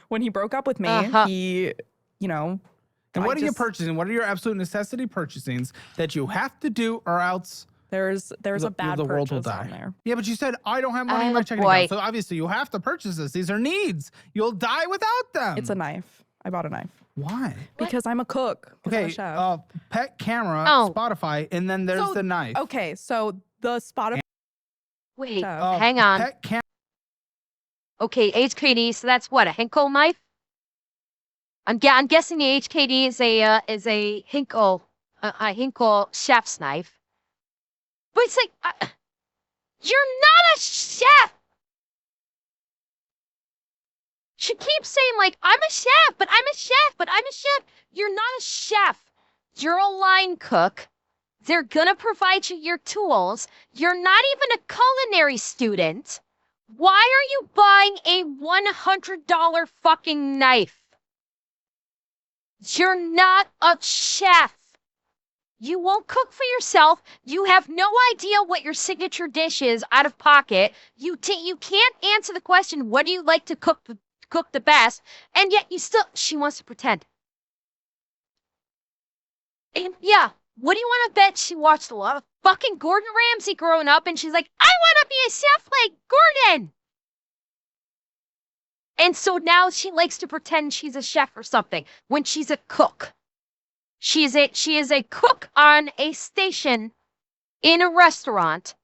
When he broke up with me, he, And what are you purchasing? What are your absolute necessity purchasings that you have to do or else there's a bad the world will purchase die on there. Yeah, but you said I don't have money in my checking account. So obviously you have to purchase this. These are needs. You'll die without them. It's a knife. I bought a knife. Why? Because I'm a cook. I'm Okay, a chef. pet camera, Spotify, and then there's the knife. Okay, so the Spotify. Wait, hang on. Pet camera. Okay, HKD. So that's what, a Henkel knife? I'm guessing the HKD is a Henkel chef's knife. But it's like, you're not a chef. She keeps saying like, I'm a chef, but I'm a chef, but I'm a chef. You're not a chef. You're a line cook. They're gonna provide you your tools. You're not even a culinary student. Why are you buying a $100 fucking knife? You're not a chef. You won't cook for yourself. You have no idea what your signature dish is out of pocket. You can't answer the question, what do you like to cook the best? And yet she wants to pretend. And yeah, what do you want to bet she watched a lot of fucking Gordon Ramsay growing up and she's like, I want to be a chef like Gordon. And so now she likes to pretend she's a chef or something when she's a cook. She is a cook on a station in a restaurant,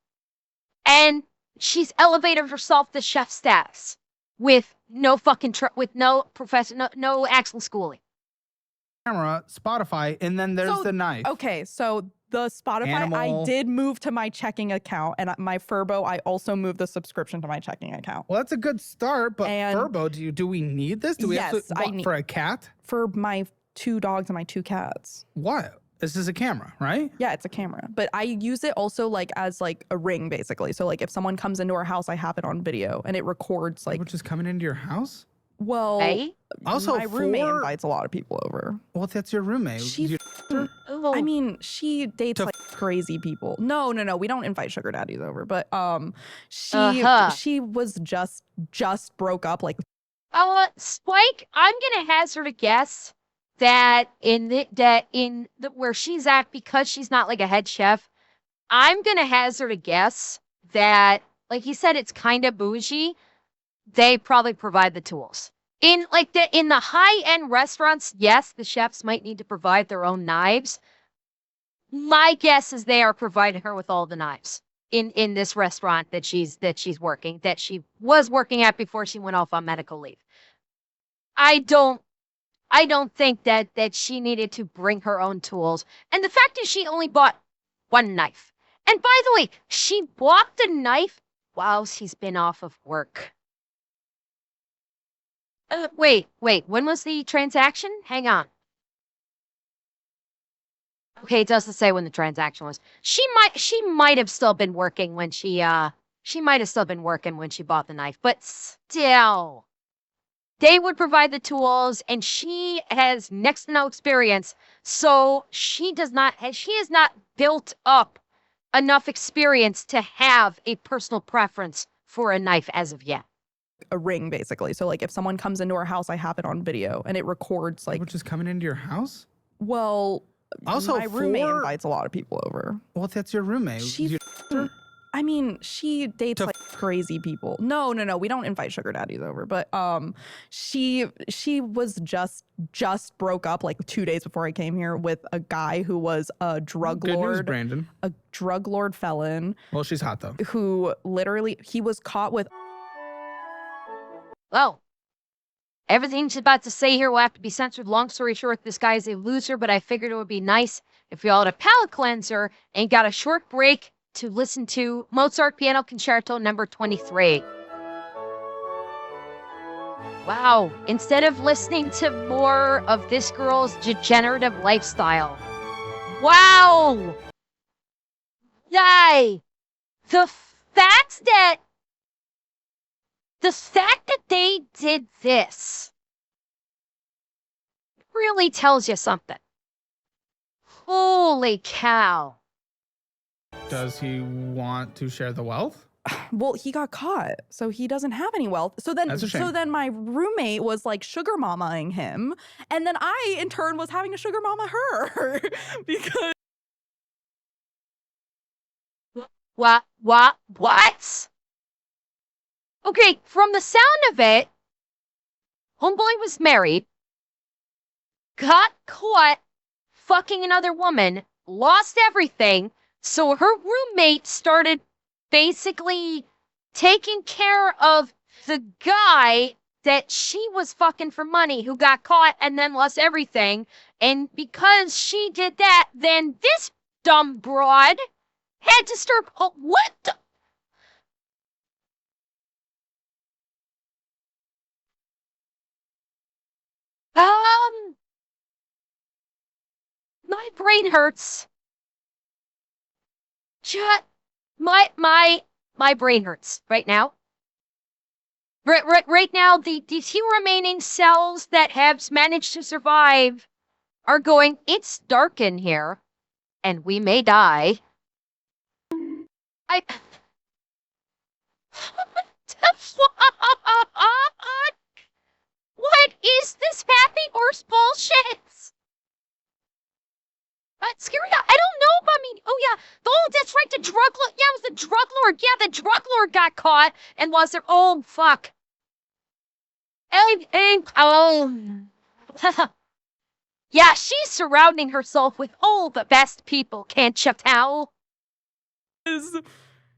and she's elevated herself to chef status with no fucking no actual schooling. Camera, Spotify, and then there's the knife. Okay, so the Spotify, I did move to my checking account, and my Furbo, I also moved the subscription to my checking account. Well, that's a good start, but Furbo, do we need this? Do we have to, I need for a cat? For my 2 dogs and my 2 cats. What? This is a camera, right? Yeah, it's a camera. But I use it also as a ring, basically. So if someone comes into our house, I have it on video and it records Which is coming into your house? Well, also my roommate invites a lot of people over. Well, that's your roommate. I mean, she dates crazy people. No, we don't invite sugar daddies over. But she was just broke up Spike, I'm gonna hazard a guess that where she's at, because she's not like a head chef, I'm gonna hazard a guess that, like he said, it's kind of bougie. They probably provide the tools. In the high-end restaurants, yes, the chefs might need to provide their own knives. My guess is they are providing her with all the knives in this restaurant that she was working at before she went off on medical leave. I don't think that she needed to bring her own tools. And the fact is she only bought 1 knife. And by the way, she bought the knife while she's been off of work. Wait, when was the transaction? Hang on. Okay, it doesn't say when the transaction was. She might have still been working when she bought the knife, but still. They would provide the tools, and she has next to no experience, so she has not built up enough experience to have a personal preference for a knife as of yet. A ring, basically. So if someone comes into our house, I have it on video and it records Which is coming into your house? Well, also my roommate invites a lot of people over. Well, that's your roommate. I mean, she dates crazy people. No, we don't invite sugar daddies over. But she was just broke up 2 days before I came here with a guy who was a drug lord. Good news, Brandon. A drug lord felon. Well, she's hot though. Who literally, he was caught with. Well, everything she's about to say here will have to be censored. Long story short, this guy is a loser, but I figured it would be nice if we all had a palate cleanser and got a short break to listen to Mozart Piano Concerto number 23. Wow, instead of listening to more of this girl's degenerative lifestyle. Wow! Yay! The fact that they did this really tells you something. Holy cow. Does he want to share the wealth? Well, he got caught, so he doesn't have any wealth. So then my roommate was sugar mamaing him, and then I in turn was having to sugar mama her because What? Okay, from the sound of it, homeboy was married, got caught fucking another woman, lost everything, so her roommate started basically taking care of the guy that she was fucking for money, who got caught and then lost everything. And because she did that, then this dumb broad had to start. Oh, what the? My brain hurts. My brain hurts right now. Right now, the few remaining cells that have managed to survive are going, it's dark in here, and we may die. What the fuck? What is this happy horse bullshit? Scary, I don't know. I mean, that's right. The drug lord. Yeah, it was the drug lord. Yeah, the drug lord got caught and was there. Oh, fuck. Yeah, she's surrounding herself with all the best people, can't you tell?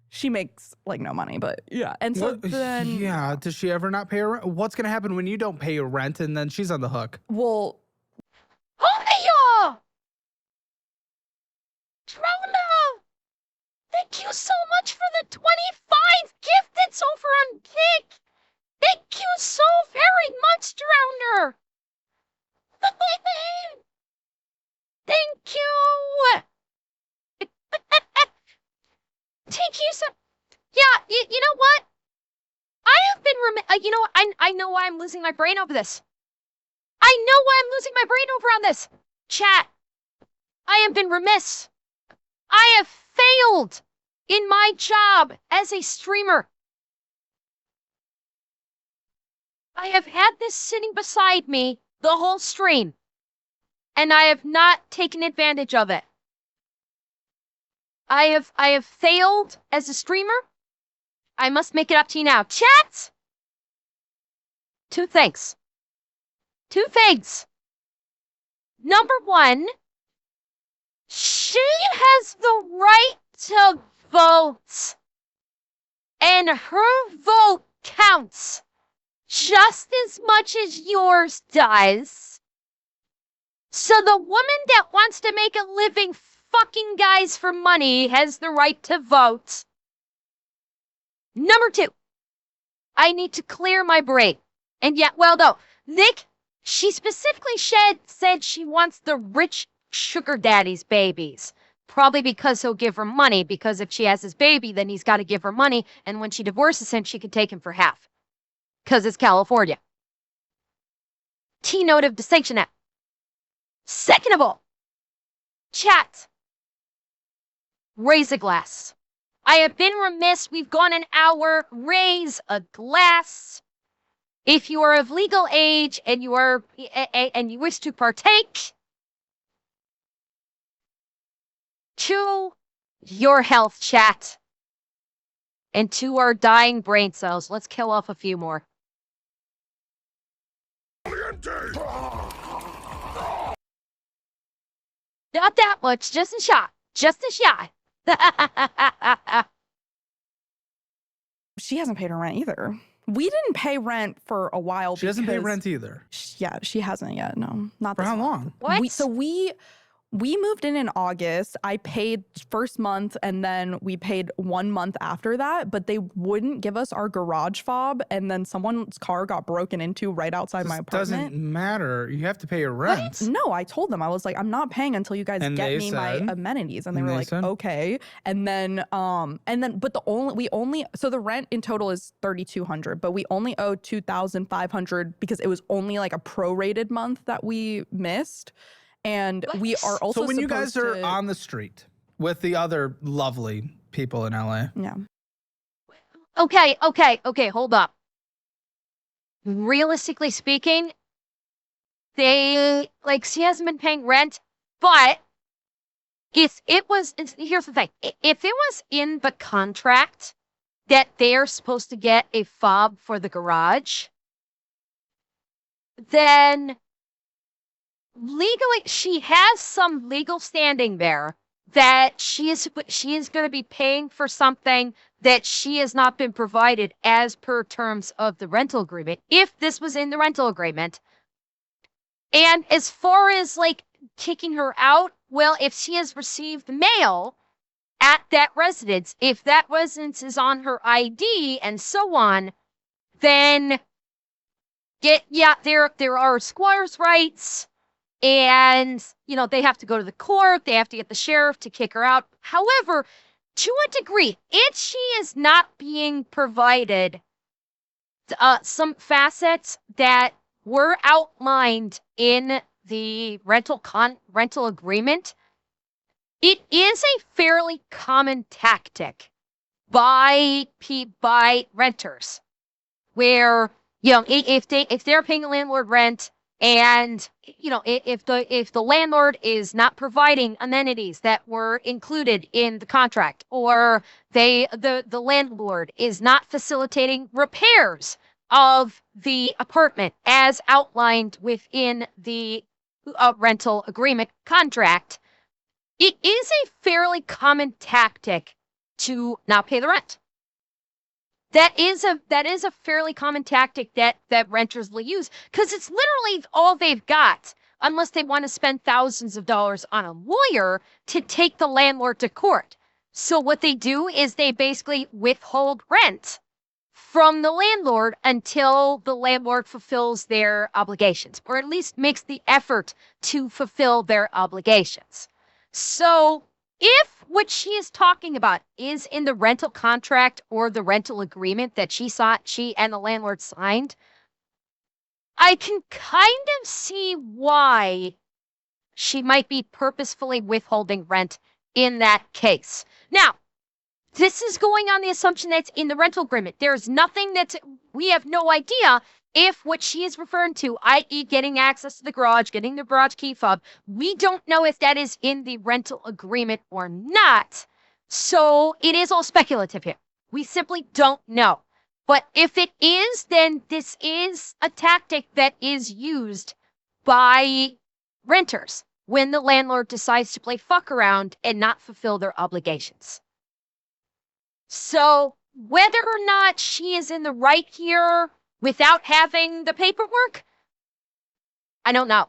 She makes like no money, but yeah. And so then yeah, does she ever not pay her rent? What's gonna happen when you don't pay your rent and then she's on the hook? Well, Hiya! Trona! Thank you so much for the 25 gifted over on Kick. Thank you so very much, Drowner. Thank you. Thank you so. Yeah, you know what? I have been you know what? I know why I'm losing my brain over this. I know why I'm losing my brain over on this. Chat. I have been remiss. I have failed in my job as a streamer. I have had this sitting beside me the whole stream, and I have not taken advantage of it. I have failed as a streamer. I must make it up to you now. Chat! Two things. Number one, she has the right to vote. And her vote counts just as much as yours does. So the woman that wants to make a living fucking guys for money has the right to vote. Number two, I need to clear my brain. And yet, well, no, Nick, she specifically said she wants the rich sugar daddy's babies. Probably because he'll give her money, because if she has his baby, then he's got to give her money, and when she divorces him, she can take him for half. Because it's California. T-note of distinction now. Second of all, chat. Raise a glass. I have been remiss. We've gone an hour. Raise a glass. If you are of legal age and you wish to partake, to your health, chat, and to our dying brain cells. Let's kill off a few more. Not that much, just a shot. Just a shot. She hasn't paid her rent either. We didn't pay rent for a while. She doesn't pay rent either. Yeah, she hasn't yet. No, not for this how month. long? What? We moved in August. I paid first month and then we paid 1 month after that, but they wouldn't give us our garage fob, and then someone's car got broken into right outside my apartment. Doesn't matter. You have to pay your rent. What? No, I told them, I was like, I'm not paying until you guys get me my amenities. And they were like, okay. And then but so the rent in total is $3,200, but we only owe $2,500 because it was only like a prorated month that we missed. And we are also so when you guys are on the street with the other lovely people in LA. Yeah. Okay, hold up. Realistically speaking, she hasn't been paying rent, but here's the thing. If it was in the contract that they're supposed to get a fob for the garage, then legally, she has some legal standing there that she is going to be paying for something that she has not been provided as per terms of the rental agreement, if this was in the rental agreement. And as far as kicking her out, well, if she has received mail at that residence, if that residence is on her ID and so on, then there are squire's rights. And, they have to go to the court. They have to get the sheriff to kick her out. However, to a degree, if she is not being provided some facets that were outlined in the rental agreement, it is a fairly common tactic by renters, where if they're paying the landlord rent, and if the landlord is not providing amenities that were included in the contract, or the landlord is not facilitating repairs of the apartment as outlined within the rental agreement contract, it is a fairly common tactic to not pay the rent. That is a fairly common tactic that renters will use, because it's literally all they've got, unless they want to spend thousands of dollars on a lawyer to take the landlord to court. So what they do is they basically withhold rent from the landlord until the landlord fulfills their obligations, or at least makes the effort to fulfill their obligations. So if what she is talking about is in the rental contract or the rental agreement that she and the landlord signed, I can kind of see why she might be purposefully withholding rent in that case. Now, this is going on the assumption that's in the rental agreement. There's nothing we have no idea if what she is referring to, i.e. getting access to the garage, getting the garage key fob, we don't know if that is in the rental agreement or not. So it is all speculative here. We simply don't know. But if it is, then this is a tactic that is used by renters when the landlord decides to play fuck around and not fulfill their obligations. So whether or not she is in the right here without having the paperwork, I don't know.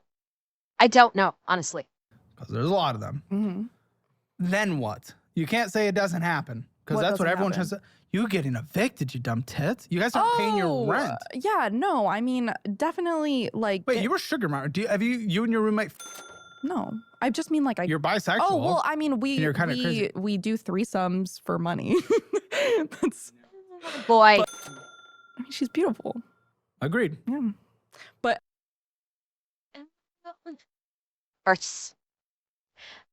I don't know, honestly. Because there's a lot of them. Mm-hmm. Then what? You can't say it doesn't happen, because that's what everyone tries to. You getting evicted, you dumb tits. You guys aren't paying your rent. Yeah, no, I mean, definitely, like. Wait, you were sugar mama. Have you and your roommate? No, I just mean like You're bisexual. Oh well, I mean we do threesomes for money. That's boy. But, I mean, she's beautiful. Agreed. Yeah, but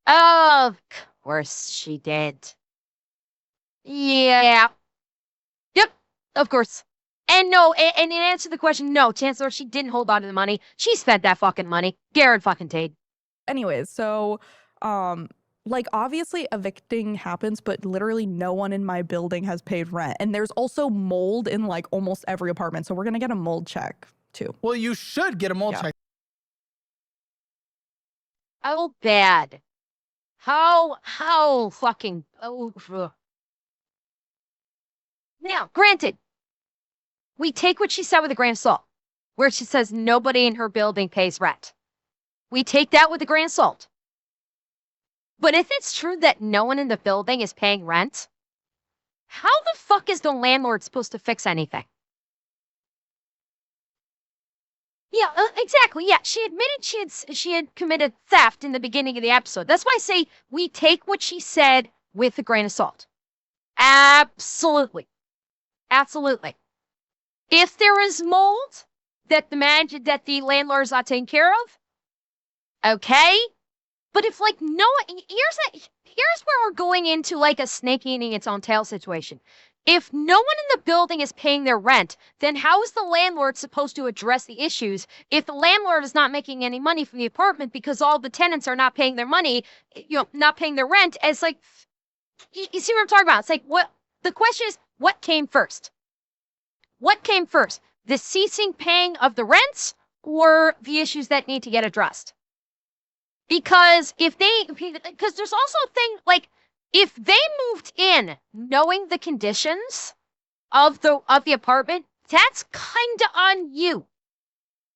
of course she did. Yeah. Yep. Of course. And no, and in answer to the question, no, Chancellor, she didn't hold on to the money. She spent that fucking money. Garrett fucking Tade. Anyways, so, like, obviously evicting happens, but literally no one in my building has paid rent. And there's also mold in, like, almost every apartment. So we're going to get a mold check, too. Well, you should get a mold check. How bad? How fucking... Now, granted, we take what she said with a grain of salt, where she says nobody in her building pays rent. We take that with a grain of salt. But if it's true that no one in the building is paying rent, how the fuck is the landlord supposed to fix anything? Yeah, exactly. Yeah, she admitted she had committed theft in the beginning of the episode. That's why I say we take what she said with a grain of salt. Absolutely. Absolutely. If there is mold that the landlord is not taking care of, okay. But if like no, here's where we're going into like a snake eating its own tail situation. If no one in the building is paying their rent, then how is the landlord supposed to address the issues if the landlord is not making any money from the apartment because all the tenants are not paying their money, not paying their rent? As like, you see what I'm talking about? It's like, what the question is, what came first? What came first? The ceasing paying of the rents or the issues that need to get addressed? Because there's also a thing, like, if they moved in knowing the conditions of the apartment, that's kind of on you.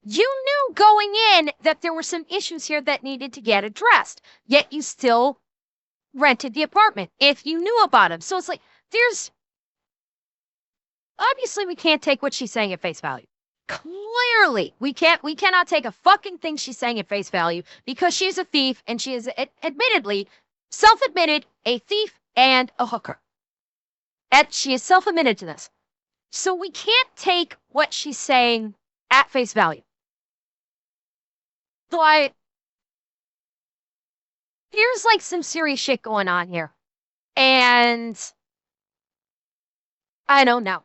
You knew going in that there were some issues here that needed to get addressed, yet you still rented the apartment if you knew about them. So it's like, obviously we can't take what she's saying at face value. Clearly, we cannot take a fucking thing she's saying at face value, because she's a thief and she is admittedly self-admitted a thief and a hooker. She is self-admitted to this. So we can't take what she's saying at face value. But here's like some serious shit going on here. And I don't know.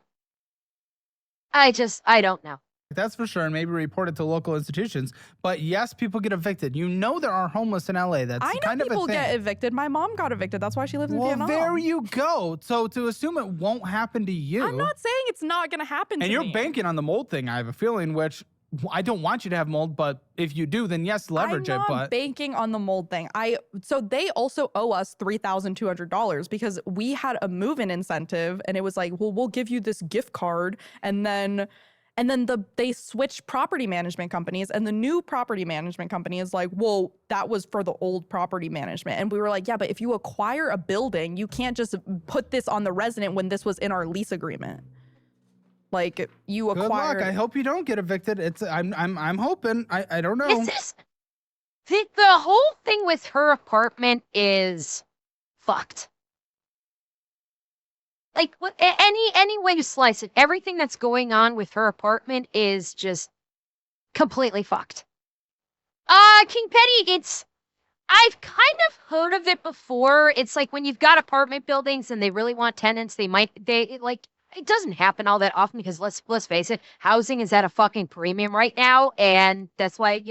I don't know. That's for sure, and maybe report it to local institutions. But yes, people get evicted. You know there are homeless in LA. That's I know kind of a people thing. get evicted. My mom got evicted. That's why she lives in Vietnam. There you go. So to assume it won't happen to you. I'm not saying it's not going to happen to me. And you're banking on the mold thing, I have a feeling, which I don't want you to have mold, but if you do, then yes, leverage I'm it. not But banking on the mold thing. So they also owe us $3,200 because we had a move-in incentive, and it was like, well, we'll give you this gift card, and then they switched property management companies, and the new property management company is like, well, that was for the old property management. And we were like, yeah, but if you acquire a building, you can't just put this on the resident when this was in our lease agreement. Like, you acquired. Good luck. I hope you don't get evicted. I'm hoping. I don't know. The whole thing with her apartment is fucked. Like, any way you slice it, everything that's going on with her apartment is just completely fucked. King Petty, I've kind of heard of it before. It's like when you've got apartment buildings and they really want tenants, it doesn't happen all that often because let's face it, housing is at a fucking premium right now, and that's why,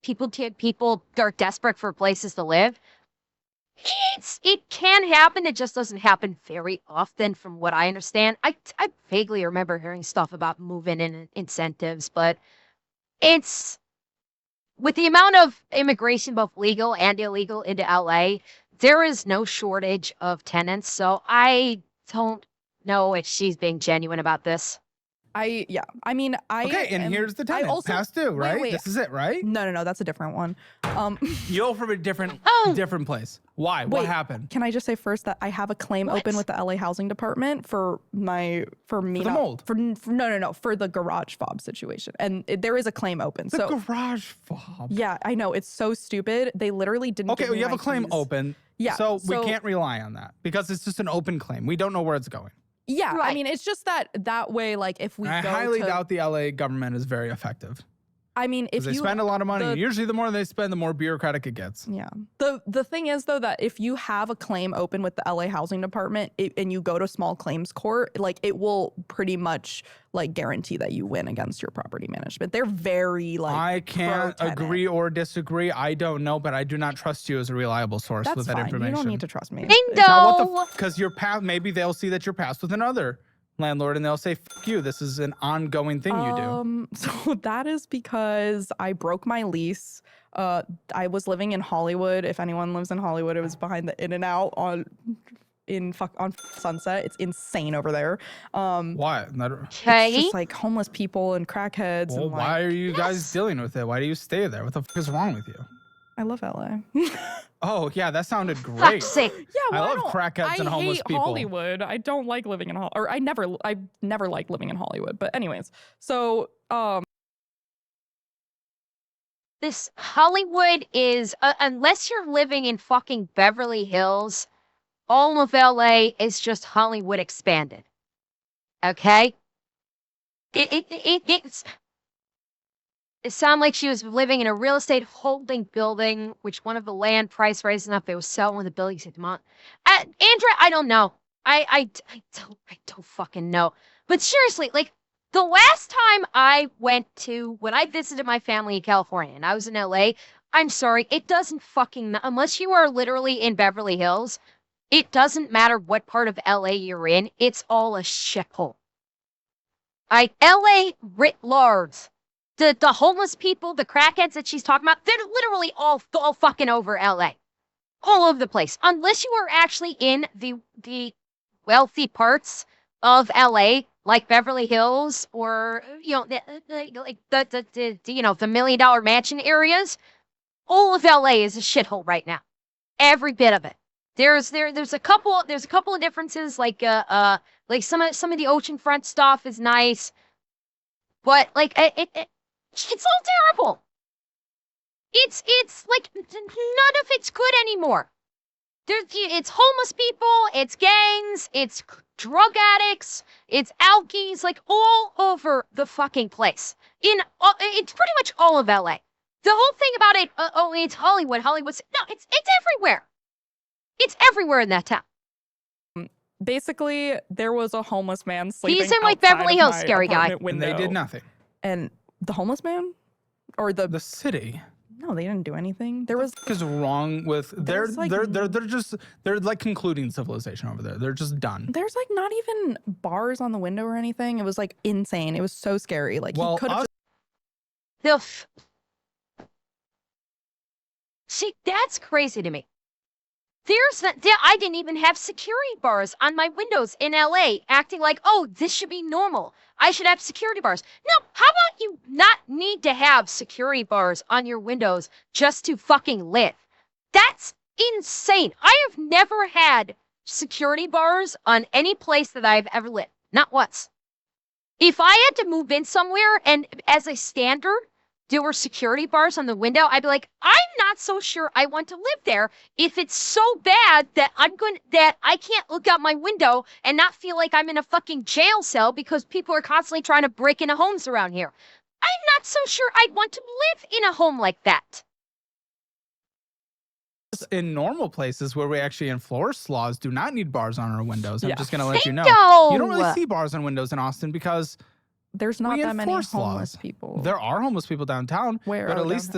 people are desperate for places to live. It can happen. It just doesn't happen very often, from what I understand. I vaguely remember hearing stuff about move-in and incentives, but it's with the amount of immigration, both legal and illegal, into LA, there is no shortage of tenants. So I don't know if she's being genuine about this. Okay, and here's the tenant. Past due, right? Wait. This is it, right? No, that's a different one. You owe from a different place. Why? What happened? Can I just say first that I have a claim open with the LA Housing Department for the mold. For the garage fob situation, and there is a claim open. The garage fob. Yeah, I know, it's so stupid. They literally didn't. Okay, give me you have my a claim keys. open. Yeah, so we can't rely on that because it's just an open claim. We don't know where it's going. Yeah, right. I mean, it's just that way. Like, if we I highly doubt the LA government is very effective. I mean, if they spend a lot of money, usually the more they spend, the more bureaucratic it gets. Yeah. The thing is, though, that if you have a claim open with the LA Housing Department and you go to small claims court, like, it will pretty much like guarantee that you win against your property management. They're very like. I can't pro-tenant. agree or disagree. I don't know, but I do not trust you as a reliable source with that information. You don't need to trust me. Bingo. Because you're past. Maybe they'll see that you're passed with another landlord and they'll say, "Fuck you, this is an ongoing thing you do." So that is because I broke my lease. I was living in Hollywood. If anyone lives in Hollywood, it was behind the In-N-Out on Sunset. It's insane over there. Why? It's just like homeless people and crackheads. Well, and why are you guys dealing with it? Why do you stay there? What the fuck is wrong with you? I love LA. Oh yeah, that sounded great. Fuck's sake. Yeah, well, I love crackheads and homeless hate people. Hollywood. I don't like living in Hollywood. Or I never liked living in Hollywood. But anyways, so This Hollywood is, unless you're living in fucking Beverly Hills, all of LA is just Hollywood expanded. Okay? It sounded like she was living in a real estate holding building, which one of the land price raising up, they were selling one of the buildings at the moment. Andrea, I don't know. I don't fucking know. But seriously, like, the last time when I visited my family in California and I was in LA, I'm sorry, it doesn't fucking, unless you are literally in Beverly Hills, it doesn't matter what part of LA you're in, it's all a shithole. LA writ large. The homeless people, the crackheads that she's talking about, they're literally all fucking over LA. All over the place. Unless you are actually in the wealthy parts of LA, like Beverly Hills, or the $1 million mansion areas, all of LA is a shithole right now. Every bit of it. There's a couple of differences, like some of the oceanfront stuff is nice, but like it's all terrible. It's like none of it's good anymore. It's homeless people, it's gangs, it's drug addicts, it's alkies, like all over the fucking place. It's pretty much all of LA. The whole thing about it, oh, it's Hollywood. Hollywood's no, it's everywhere. It's everywhere in that town. Basically, there was a homeless man sleeping He's in like outside Beverly of Hills, my scary guy. apartment window. And they did nothing. And the homeless man, or the city. No, they didn't do anything. There was is wrong with they're like- they're like concluding civilization over there. They're just done. There's like not even bars on the window or anything. It was like insane. It was so scary. Like Well, he could have. See, that's crazy to me. I didn't even have security bars on my windows in LA, acting like, oh, this should be normal. I should have security bars. No, how about you not need to have security bars on your windows just to fucking live? That's insane. I have never had security bars on any place that I've ever lived. Not once. If I had to move in somewhere and as a standard, there were security bars on the window, I'd be like, I'm not so sure I want to live there if it's so bad that I can't look out my window and not feel like I'm in a fucking jail cell because people are constantly trying to break into homes around here. I'm not so sure I'd want to live in a home like that. In normal places where we actually enforce laws, do not need bars on our windows. I'm just gonna let you know. Bingo! You don't really see bars on windows in Austin because there's not we that many enforce homeless laws. people. There are homeless people downtown, Where? but Oh, at least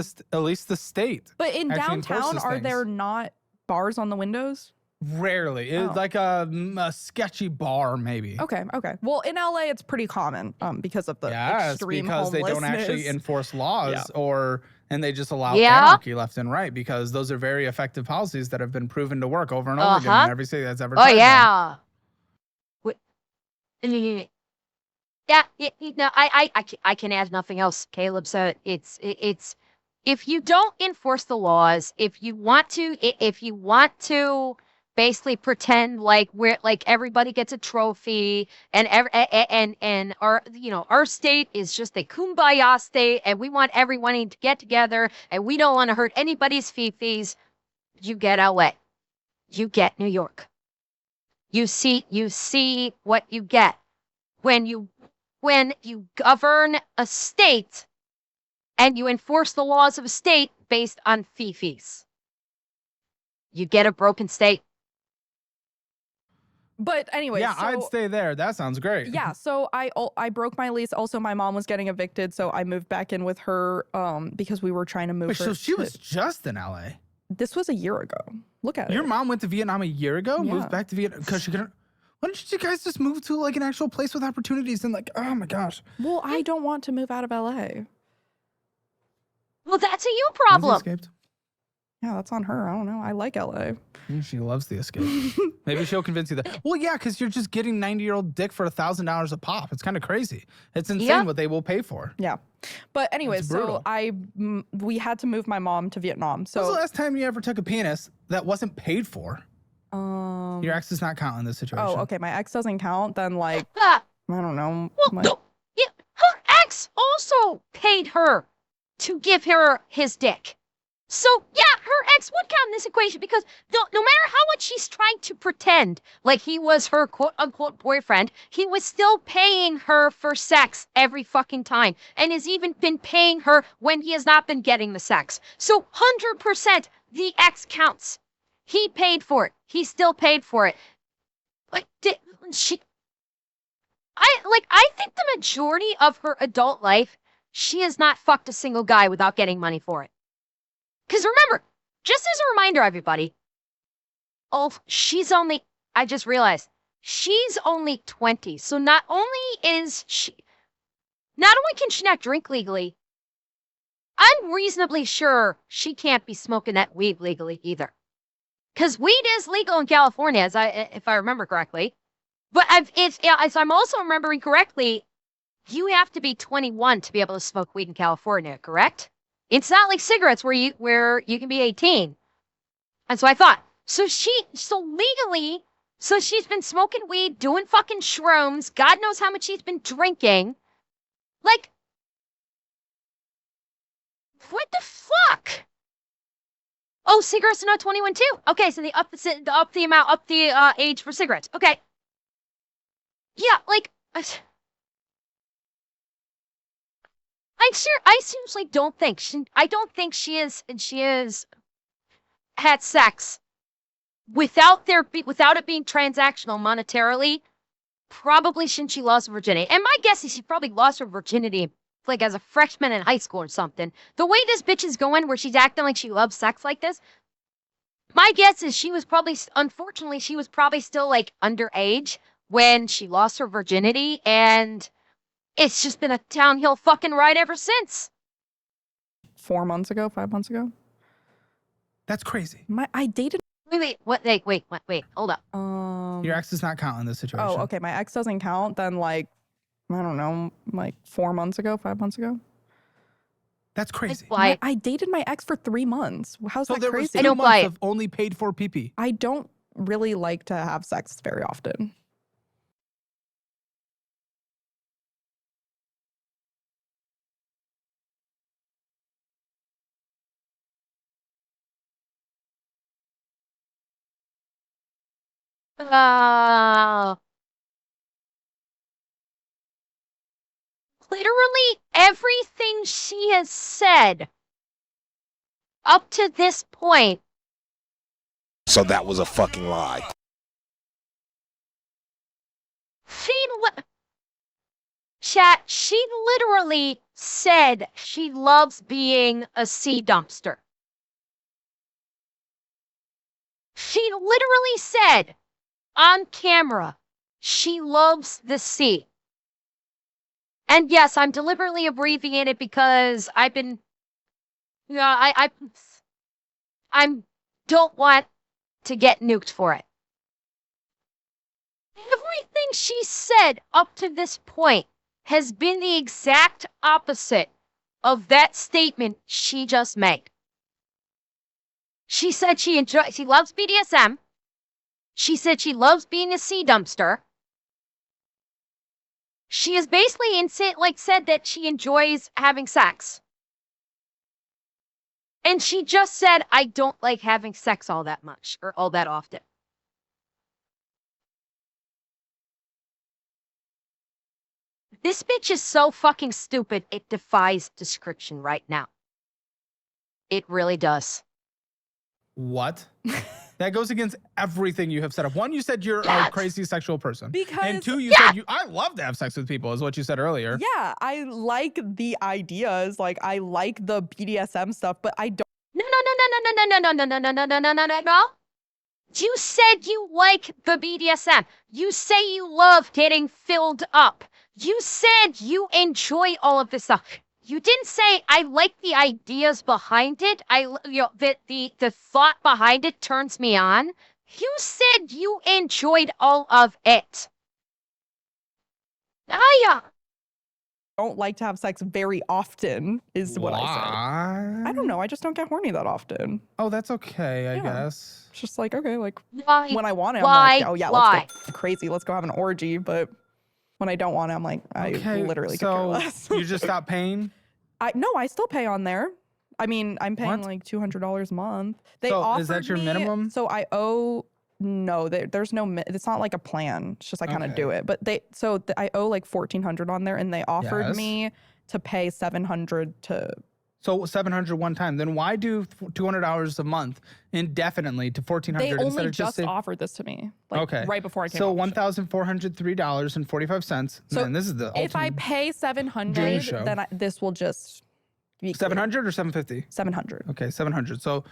the state. But in actually downtown, enforces are things. there not bars on the windows? Rarely. It's like a sketchy bar, maybe. Okay. Well, in LA, it's pretty common because of the extreme because they don't actually homelessness. enforce laws and they just allow Yeah. anarchy left and right because those are very effective policies that have been proven to work over and over again in every city that's ever tried Oh, them. yeah. Yeah, no, I can add nothing else, Caleb. So it's if you don't enforce the laws, if you want to basically pretend like everybody gets a trophy and our state is just a kumbaya state and we want everyone to get together and we don't want to hurt anybody's fees, you get LA. You get New York. You see what you get when you govern a state and you enforce the laws of a state based on fees. You get a broken state. But anyway, Yeah, so, I'd stay there. That sounds great. Yeah, so I broke my lease. Also, my mom was getting evicted, so I moved back in with her because we were trying to move Wait, her. so she was just in LA. This was a year ago. Look at Your it. mom went to Vietnam a year ago, Yeah. moved back to Vietnam because she couldn't. Why don't you guys just move to like an actual place with opportunities and like, oh my gosh. Well, I don't want to move out of LA. Well, that's a you problem. Escaped. Yeah, that's on her. I don't know. I like LA. She loves the escape. Maybe she'll convince you that. Well, yeah, because you're just getting 90-year-old dick for $1,000 a pop. It's kind of crazy. It's insane what they will pay for. Yeah. But anyway, It's so brutal. we had to move my mom to Vietnam. When was So the last time you ever took a penis that wasn't paid for? Your ex does not count in this situation. oh, okay, my ex doesn't count. Then like Ah, I don't know. my- no, yeah, her ex also paid her to give her his dick. So, yeah, her ex would count in this equation because no matter how much she's trying to pretend like he was her quote-unquote boyfriend, he was still paying her for sex every fucking time and has even been paying her when he has not been getting the sex. So, 100% the ex counts. He paid for it. He still paid for it. But I think the majority of her adult life, she has not fucked a single guy without getting money for it. Because remember, just as a reminder, everybody, I just realized, she's only 20. So not only can she not drink legally, I'm reasonably sure she can't be smoking that weed legally either. Because weed is legal in California, if I remember correctly. But if I'm also remembering correctly, you have to be 21 to be able to smoke weed in California, correct? It's not like cigarettes where you can be 18. And so I thought, so legally, she's been smoking weed, doing fucking shrooms, God knows how much she's been drinking. Like, what the fuck? Oh, cigarettes are not 21 too. Okay, so they up the age for cigarettes. Okay. Yeah, like, I seriously don't think I don't think she is had sex without it being transactional monetarily. Probably since she lost her virginity. And my guess is she probably lost her virginity like as a freshman in high school or something. The way this bitch is going, where she's acting like she loves sex like this, my guess is unfortunately, she was probably still like underage when she lost her virginity, and it's just been a downhill fucking ride ever since. 4 months ago, 5 months ago. That's crazy. I dated. Wait, hold up. Your ex does not count in this situation. Oh, okay. My ex doesn't count. Then like, I don't know, like 4 months ago, 5 months ago. That's crazy. I dated my ex for 3 months. How's that crazy? I don't months of only paid for PP. I don't really like to have sex very often. Literally everything she has said up to this point. So that was a fucking lie. She literally said she loves being a sea dumpster. She literally said on camera she loves the sea. And yes, I'm deliberately abbreviating it because I've been, I don't want to get nuked for it. Everything she said up to this point has been the exact opposite of that statement she just made. She said she loves BDSM. She said she loves being a sea dumpster. She has basically said that she enjoys having sex. And she just said, I don't like having sex all that much or all that often. This bitch is so fucking stupid, it defies description right now. It really does. What? That goes against everything you have said up. One, you said you're a crazy sexual person. And two, you said I love to have sex with people, is what you said earlier. Yeah, I like the ideas. Like, I like the BDSM stuff, but I don't. No. You said you like the BDSM. You say you love getting filled up. You said you enjoy all of this stuff. You didn't say I like the ideas behind it. The thought behind it turns me on. You said you enjoyed all of it. Don't like to have sex very often is what I said. I don't know. I just don't get horny that often. Oh, that's okay, I guess. It's just like, okay, like Why? when I want it, Why? I'm like, oh yeah, let's go crazy. Let's go have an orgy. But when I don't want it, I'm like, I literally could care less. You just stop paying? No, I still pay on there. I mean, I'm paying like $200 a month. Is that your minimum? So I owe, no, there's no, it's not like a plan. It's just I kind of do it. But I owe like $1,400 on there, and they offered me to pay $700 to. So $700 one time. Then why do $200 a month indefinitely to $1,400? They only just offered this to me. Like, right before I came. So $1,403.45. So this is the if I pay $700, then this will just be $700 or $750? $700. Okay, $700. So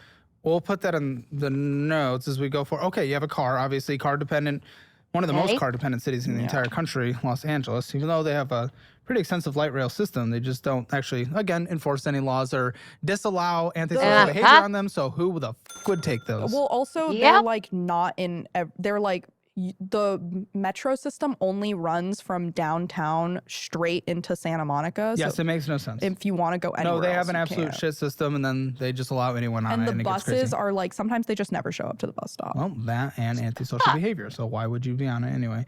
we'll put that in the notes as we go forward. Okay, you have a car, obviously car dependent. One of the most car dependent cities in the entire country, Los Angeles. Even though they have a pretty extensive light rail system, they just don't actually, again, enforce any laws or disallow antisocial behavior on them. So who the f would take those? Well, also, they're like not in, they're like, the metro system only runs from downtown straight into Santa Monica. Yes, so it makes no sense. If you want to go anywhere No, they have else, an absolute shit system, and then they just allow anyone on and it. the buses are like, sometimes they just never show up to the bus stop. Well, that and antisocial behavior. So why would you be on it anyway?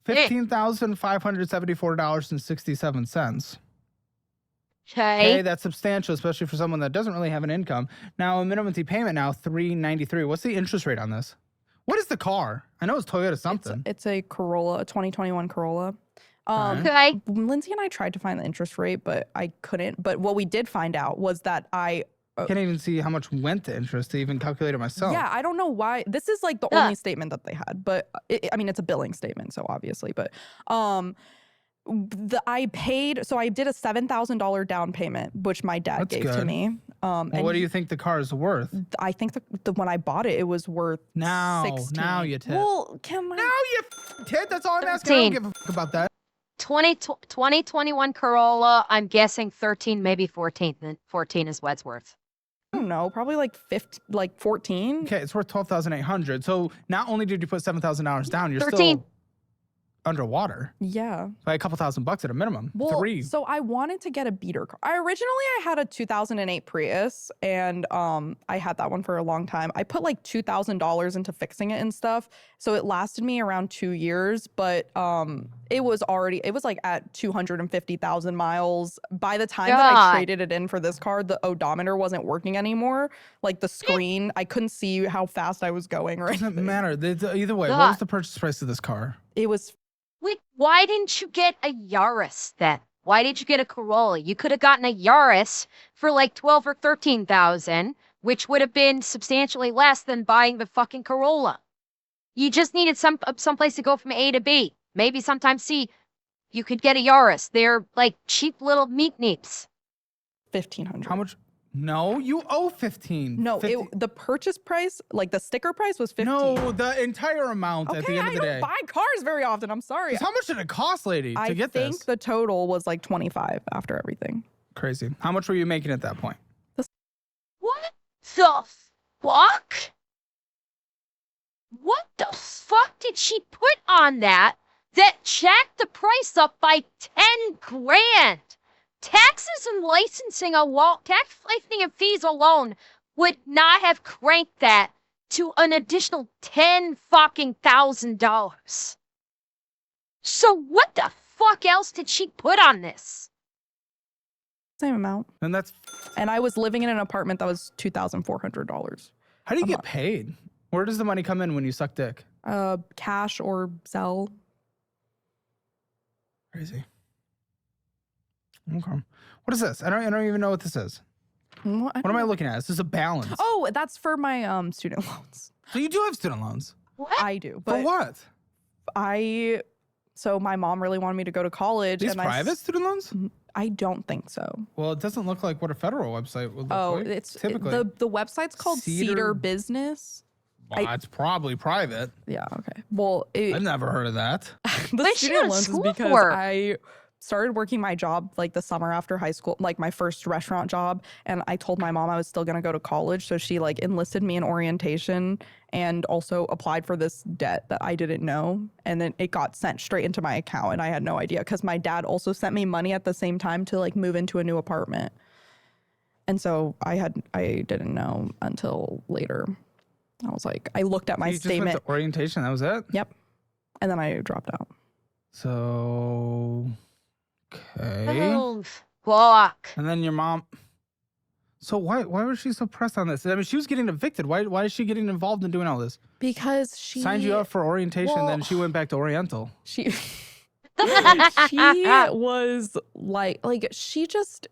$15,574.67. Okay, that's substantial, especially for someone that doesn't really have an income. Now, a minimum payment now $393. What's the interest rate on this? What is the car? I know it's Toyota something. It's a Corolla, a 2021 Corolla. Okay. Lindsay and I tried to find the interest rate, but I couldn't. But what we did find out was that I can't even see how much went to interest to even calculate it myself. Yeah, I don't know why. This is like the only statement that they had, but I mean, it's a billing statement, so obviously. But I paid, so I did a $7,000 down payment, which my dad gave to me. Well, what do you think the car is worth? I think when I bought it, it was worth now you tit. Well, now you tit. That's all I'm asking. I don't give a fuck about that. 2021 Corolla, I'm guessing 13, maybe 14. 14 is what's worth. I don't know, probably like 14. Okay, it's worth $12,800. So not only did you put $7,000 down, you're 13. still underwater. Yeah. By a couple $1,000 at a minimum. Well, 3. So I wanted to get a beater car. I had a 2008 Prius, and I had that one for a long time. I put like $2,000 into fixing it and stuff, so it lasted me around 2 years. But it was like at 250,000 miles by the time that I traded it in for this car. The odometer wasn't working anymore. Like the screen, I couldn't see how fast I was going. Right? Doesn't matter. Either way, what was the purchase price of this car? It was. Wait, why didn't you get a Yaris then? Why did you get a Corolla? You could have gotten a Yaris for like 12 or 13,000, which would have been substantially less than buying the fucking Corolla. You just needed some place to go from A to B. Maybe sometimes C. You could get a Yaris. They're like cheap little meat neeps. 1,500. How much? No, you owe 15. No, the purchase price, like the sticker price, was 15. No, the entire amount at the end of the day. I don't buy cars very often. I'm sorry. How much did it cost, lady, to get this? I think the total was like 25 after everything. Crazy. How much were you making at that point? What the fuck? What the fuck did she put on that jacked the price up by 10 grand? Taxes and licensing alone, tax licensing and fees alone would not have cranked that to an additional $10,000. So what the fuck else did she put on this? Same amount. And I was living in an apartment that was $2,400. How do you get paid? Where does the money come in when you suck dick? Cash or Zelle. Crazy. Okay. What is this? I don't even know what this is. What am I looking at? This is a balance. Oh, that's for my student loans. So you do have student loans? What? I do. But for what? So my mom really wanted me to go to college. These private student loans? I don't think so. Well, it doesn't look like what a federal website would look like. It's typically the website's called Cedar Business. Well, it's probably private. Yeah. Okay. Well, I've never heard of that. The student loans is because I started working my job like the summer after high school, like my first restaurant job. And I told my mom I was still going to go to college. So she like enlisted me in orientation and also applied for this debt that I didn't know. And then it got sent straight into my account and I had no idea because my dad also sent me money at the same time to like move into a new apartment. And so I didn't know until later. I was like, I looked at my statement. You just went to orientation, that was it? Yep. And then I dropped out. So, okay. Oh, fuck. And then your mom. So why was she so pressed on this? I mean, she was getting evicted. Why is she getting involved in doing all this? Because she signed you up for orientation, then she went back to Oriental. She was like she just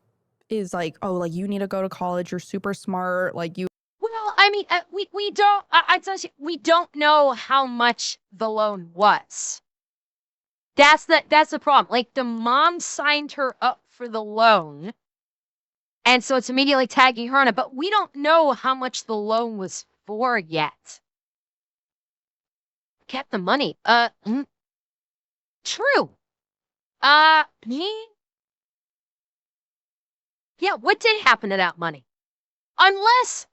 is like, oh, like you need to go to college. You're super smart. Like you. Well, I mean, we don't know how much the loan was. That's the problem. Like the mom signed her up for the loan, and so it's immediately tagging her on it. But we don't know how much the loan was for yet. Kept the money. True. Yeah. What did happen to that money? Unless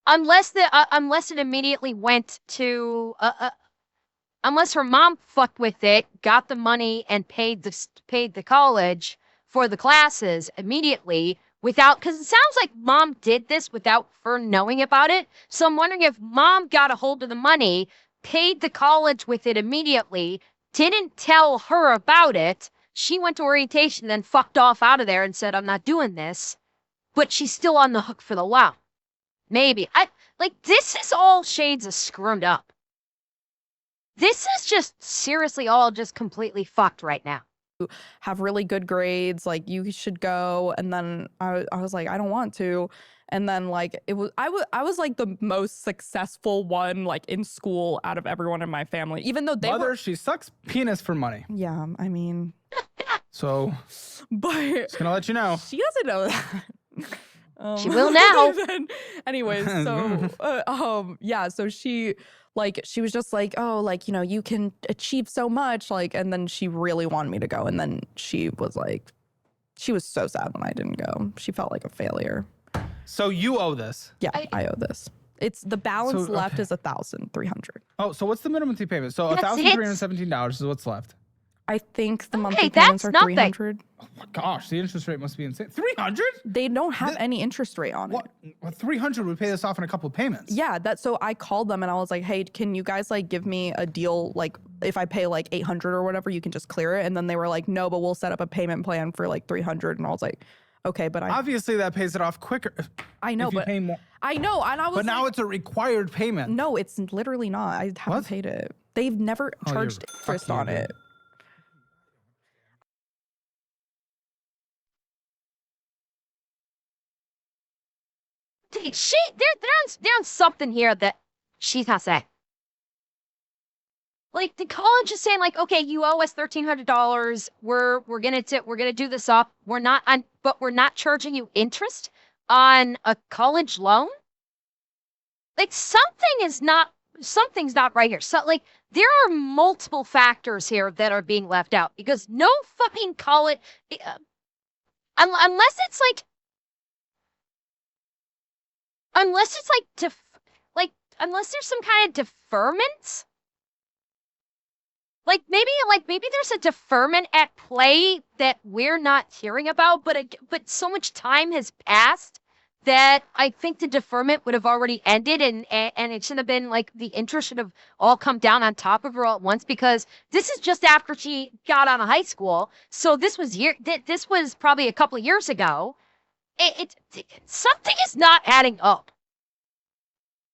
it immediately went to unless her mom fucked with it, got the money and paid the college for the classes immediately without, because it sounds like mom did this without her knowing about it. So I'm wondering if mom got a hold of the money, paid the college with it immediately, didn't tell her about it. She went to orientation, then fucked off out of there and said, I'm not doing this. But she's still on the hook for the loan. Maybe. Like, this is all shades of screwed up. This is just seriously all just completely fucked right now. Have really good grades, like you should go. And then I was like, I don't want to. And then like I was like the most successful one like in school out of everyone in my family, even though they Mother, were. she sucks penis for money. Yeah, I mean. So, but just gonna let you know. She doesn't know that. She will now. Anyways, so yeah, so she was just like, oh, like, you know, you can achieve so much, like, and then she really wanted me to go, and then she was so sad when I didn't go. She felt like a failure. So you owe this. Yeah, I owe this. It's the balance left is $1,300. Oh, so what's the minimum payment? So That's $1,317 is what's left. I think the monthly payments are $300. Oh my gosh, the interest rate must be insane. 300? They don't have any interest rate on it. Well, 300 would pay this off in a couple of payments. Yeah, so I called them and I was like, hey, can you guys like give me a deal? Like if I pay like $800 or whatever, you can just clear it. And then they were like, no, but we'll set up a payment plan for like $300. And I was like, okay, but obviously that pays it off quicker. I know, but pay more. I know, and I was. But now it's a required payment. No, it's literally not. I haven't paid it. They've never charged interest on it. They're on something here that she's not saying. Like, the college is saying, like, okay, you owe us $1,300. We're gonna do this up. But we're not charging you interest on a college loan. Like, something's not right here. So, like, there are multiple factors here that are being left out because no fucking college, unless it's unless there's some kind of deferment. Like maybe there's a deferment at play that we're not hearing about, but so much time has passed that I think the deferment would have already ended, and it shouldn't have been like the interest should have all come down on top of her all at once because this is just after she got out of high school. So this was probably a couple of years ago. Something is not adding up.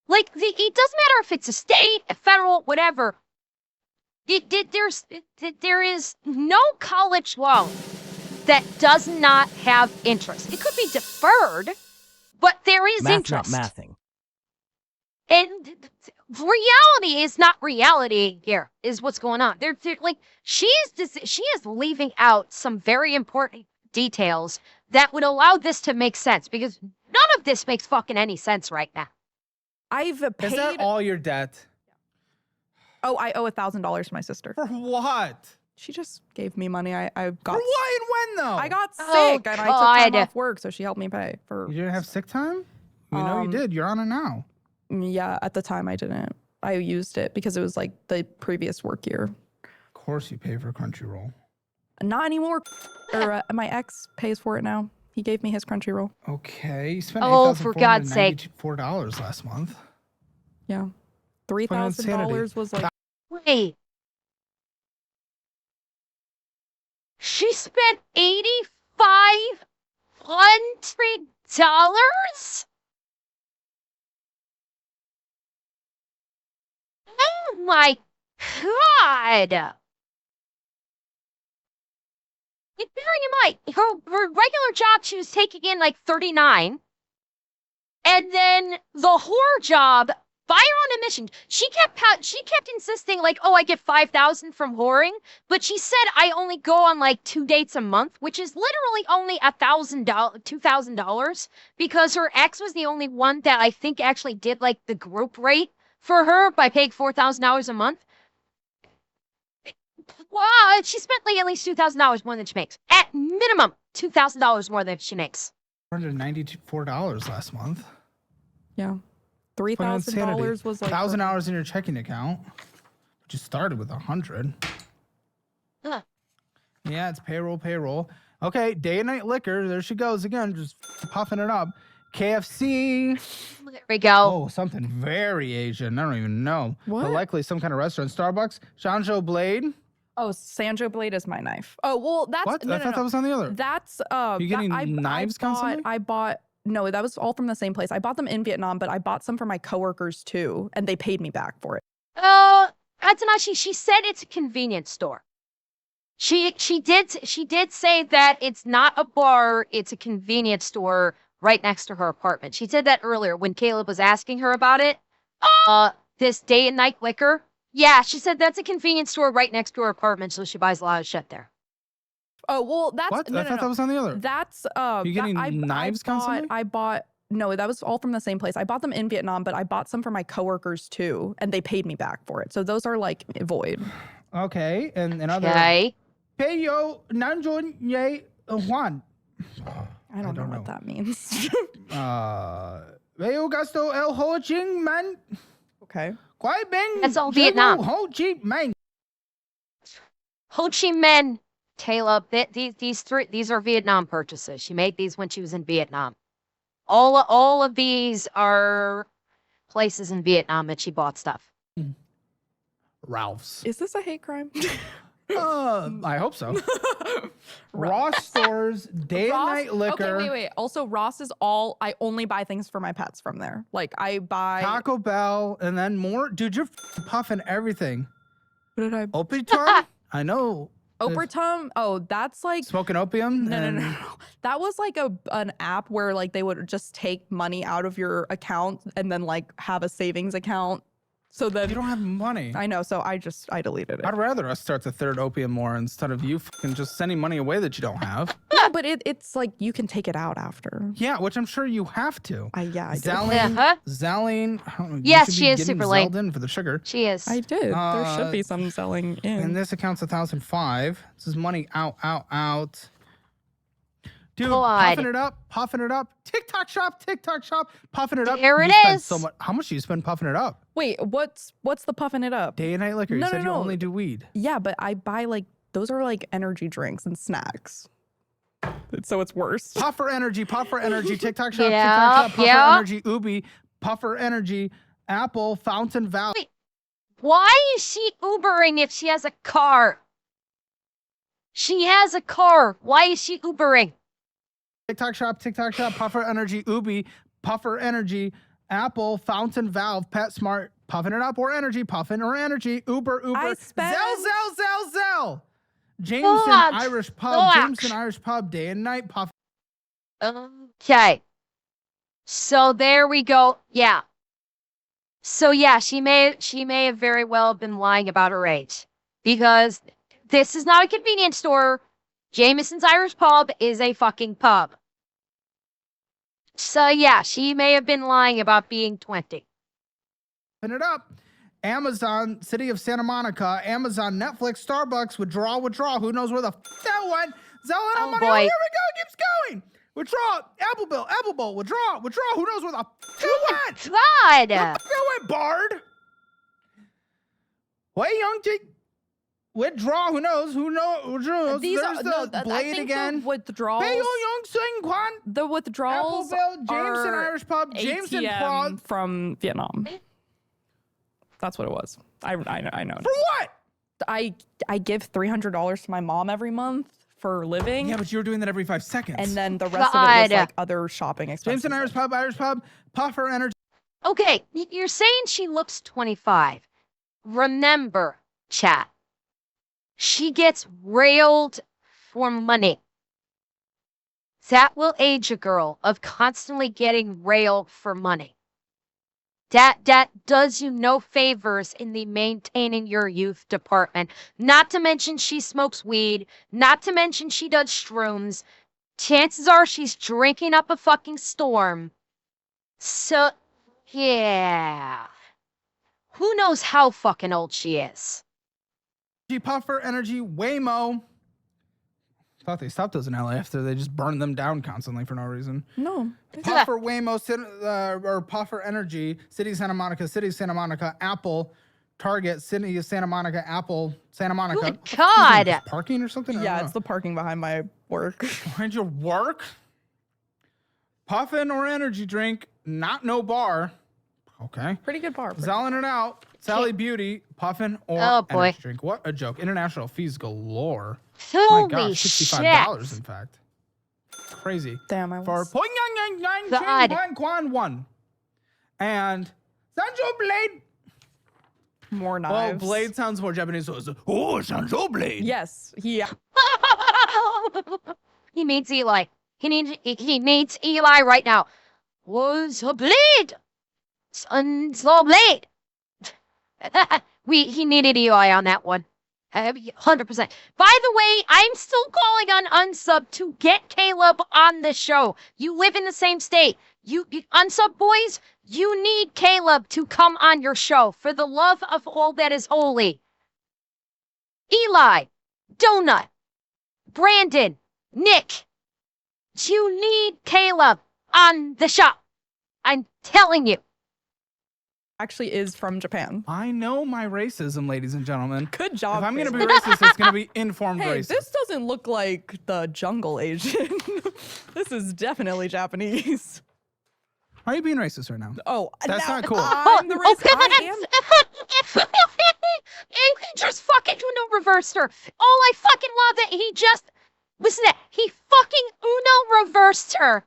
Like it doesn't matter if it's a state, a federal, whatever. There is no college loan that does not have interest. It could be deferred, but there is interest. Not mathing. And reality is not reality here, is what's going on. They're like, she is leaving out some very important details that would allow this to make sense because none of this makes fucking any sense right now. I've paid. Is that all your debt? Oh, I owe $1,000 to my sister. For what? She just gave me money. I got. For what and when though? I got sick and I took time off work, so she helped me pay for. You didn't have sick time? You know you did. You're on it now. Yeah, at the time I didn't. I used it because it was like the previous work year. Of course you pay for Crunchyroll. Not anymore. Or my ex pays for it now. He gave me his Crunchyroll. Okay, you spent for God's sake, $4 last month. Yeah, $3,000 was like. Wait. She spent $8,500? Oh my God. Bearing in mind, her regular job, she was taking in like 39. And then the whore job, by her own admission, she kept insisting like, oh, I get $5,000 from whoring, but she said I only go on like 2 dates a month, which is literally only $2,000 because her ex was the only one that I think actually did like the group rate for her by paying $4,000 a month. Wow, she spent like at least $2,000 more than she makes. At minimum, $2,000 more than she makes. $494 last month. Yeah. $3,000 was like $1,000 in your checking account. But you started with 100. Huh. Yeah, it's payroll. Okay, day and night liquor. There she goes again, just puffing it up. KFC. There we go. Oh, something very Asian. I don't even know. What? But likely some kind of restaurant. Starbucks. Sanjo Blade. Oh, Sanjo Blade is my knife. Oh, well, that's what? No, I thought that was on the other. That's you getting knives constantly? I bought no, that was all from the same place. I bought them in Vietnam, but I bought some for my coworkers too, and they paid me back for it. That's not she said it's a convenience store. She did say that it's not a bar, it's a convenience store right next to her apartment. She said that earlier when Caleb was asking her about it. This day and night liquor. Yeah, she said that's a convenience store right next to her apartment, so she buys a lot of shit there. Oh, well, that's What? no, I no, thought no. that was on the other. That's You getting knives constantly? I bought no, that was all from the same place. I bought them in Vietnam, but I bought some for my coworkers too, and they paid me back for it. So those are like void. Okay, and other. Okay. Payo nanjon ye Juan. I don't know what that means. Veo gasto el ho ching man. Okay. Quai bing. That's all Vietnam. Ho chi minh. Ho Chi Minh, Caleb, these are Vietnam purchases. She made these when she was in Vietnam. All of these are places in Vietnam that she bought stuff. Ralph's. Is this a hate crime? I hope so. Ross stores, day and night liquor. Okay, wait. Also, Ross is I only buy things for my pets from there. Like, I buy Taco Bell, and then more. Dude, you're puffing everything. What did I? Opium? I know. Opium? Oh, that's like Smoking opium? No. That was like an app where like they would just take money out of your account and then like have a savings account. So that you don't have money. I know, so I deleted it. I'd rather us start the third opium war instead of you fucking just sending money away that you don't have. No, but it's like you can take it out after. Yeah, which I'm sure you have to. I do. Zalline. Yes, she is super late. In for the sugar. She is. I did. There should be some selling in. And this account's 1,005. This is money out. Dude, God. puffing it up. TikTok shop, puffing it up. There it You spend is. So much. How much do you spend puffing it up? Wait, what's the puffing it up? Day and night liquor. You said you only do weed. Yeah, but I buy like those are like energy drinks and snacks. So it's worse. Puffer energy, TikTok shop, Yeah, TikTok shop, Puffer energy, Ubi, Puffer energy, Apple, Fountain Valve. Wait, why is she Ubering if she has a car? She has a car. Why is she Ubering? TikTok shop, Puffer energy, Ubi, Puffer energy, Apple, Fountain Valve, PetSmart, puffing it up or energy, puffin or energy, Uber, Zell. Jameson Irish Pub, day and night puff. Okay. So there we go. Yeah. So yeah, she may have very well been lying about her age because this is not a convenience store. Jameson's Irish Pub is a fucking pub. So yeah, she may have been lying about being 20. Puffing it up. Amazon, City of Santa Monica, Amazon, Netflix, Starbucks, withdraw. Who knows where the that went? Zelling on money. Boy. Oh, here we go. It keeps going. Withdraw. Apple Bowl. Withdraw. Who knows where the that went? God. That went, Bard. Wait, young Jake. Withdraw. Who knows? These There's the Blade I think again. The withdrawals. Bayo Young Sing Kwan. The withdrawals. Appleville, Jameson Irish Pub, Jameson ATM from Vietnam. That's what it was. I know. For what? I give $300 to my mom every month for living. Yeah, but you were doing that every 5 seconds. And then the rest of it was like other shopping expenses. Jameson Irish Pub, Puffer Energy. Okay, you're saying she looks 25. Remember, chat. She gets railed for money. That will age a girl of constantly getting railed for money. That does you no favors in the maintaining your youth department. Not to mention she smokes weed. Not to mention she does shrooms. Chances are she's drinking up a fucking storm. So, yeah. Who knows how fucking old she is? Puffer Energy, Waymo. Thought they stopped those in LA after they just burned them down constantly for no reason. No. Puffer, Waymo, or Puffer Energy, City of Santa Monica, Apple, Target, City of Santa Monica, Apple, Santa Monica. Good God. Parking or something? Yeah, it's the parking behind my work. Behind your work? Puffin or energy drink, not no bar. Okay. Pretty good bar. Zelling it out. Sally Beauty, puffin or energy drink. What a joke. International fees galore. Holy My gosh, $65 shit. in fact. Crazy. Damn, I For was... God. 19.1. And Sancho Blade. More Well, knives. Blade sounds more Japanese, so it's Sancho Blade. Yes. Yeah. He needs Eli. He needs Eli right now. Was a blade. Sancho Blade. He needed Eli on that one. 100%. By the way, I'm still calling on Unsub to get Caleb on the show. You live in the same state. You Unsub boys, you need Caleb to come on your show for the love of all that is holy. Eli, Donut, Brandon, Nick, you need Caleb on the show. I'm telling you. Actually is from Japan. I know my racism, ladies and gentlemen. Good job. If I'm going to be Caleb. racist, it's going to be informed Hey, racist. this doesn't look like the jungle Asian. This is definitely Japanese. Are you being racist right now? Oh, that's now not cool. I'm the racist. He just fucking Uno reversed her. Oh, I fucking love that he just, listen to that, he fucking Uno reversed her.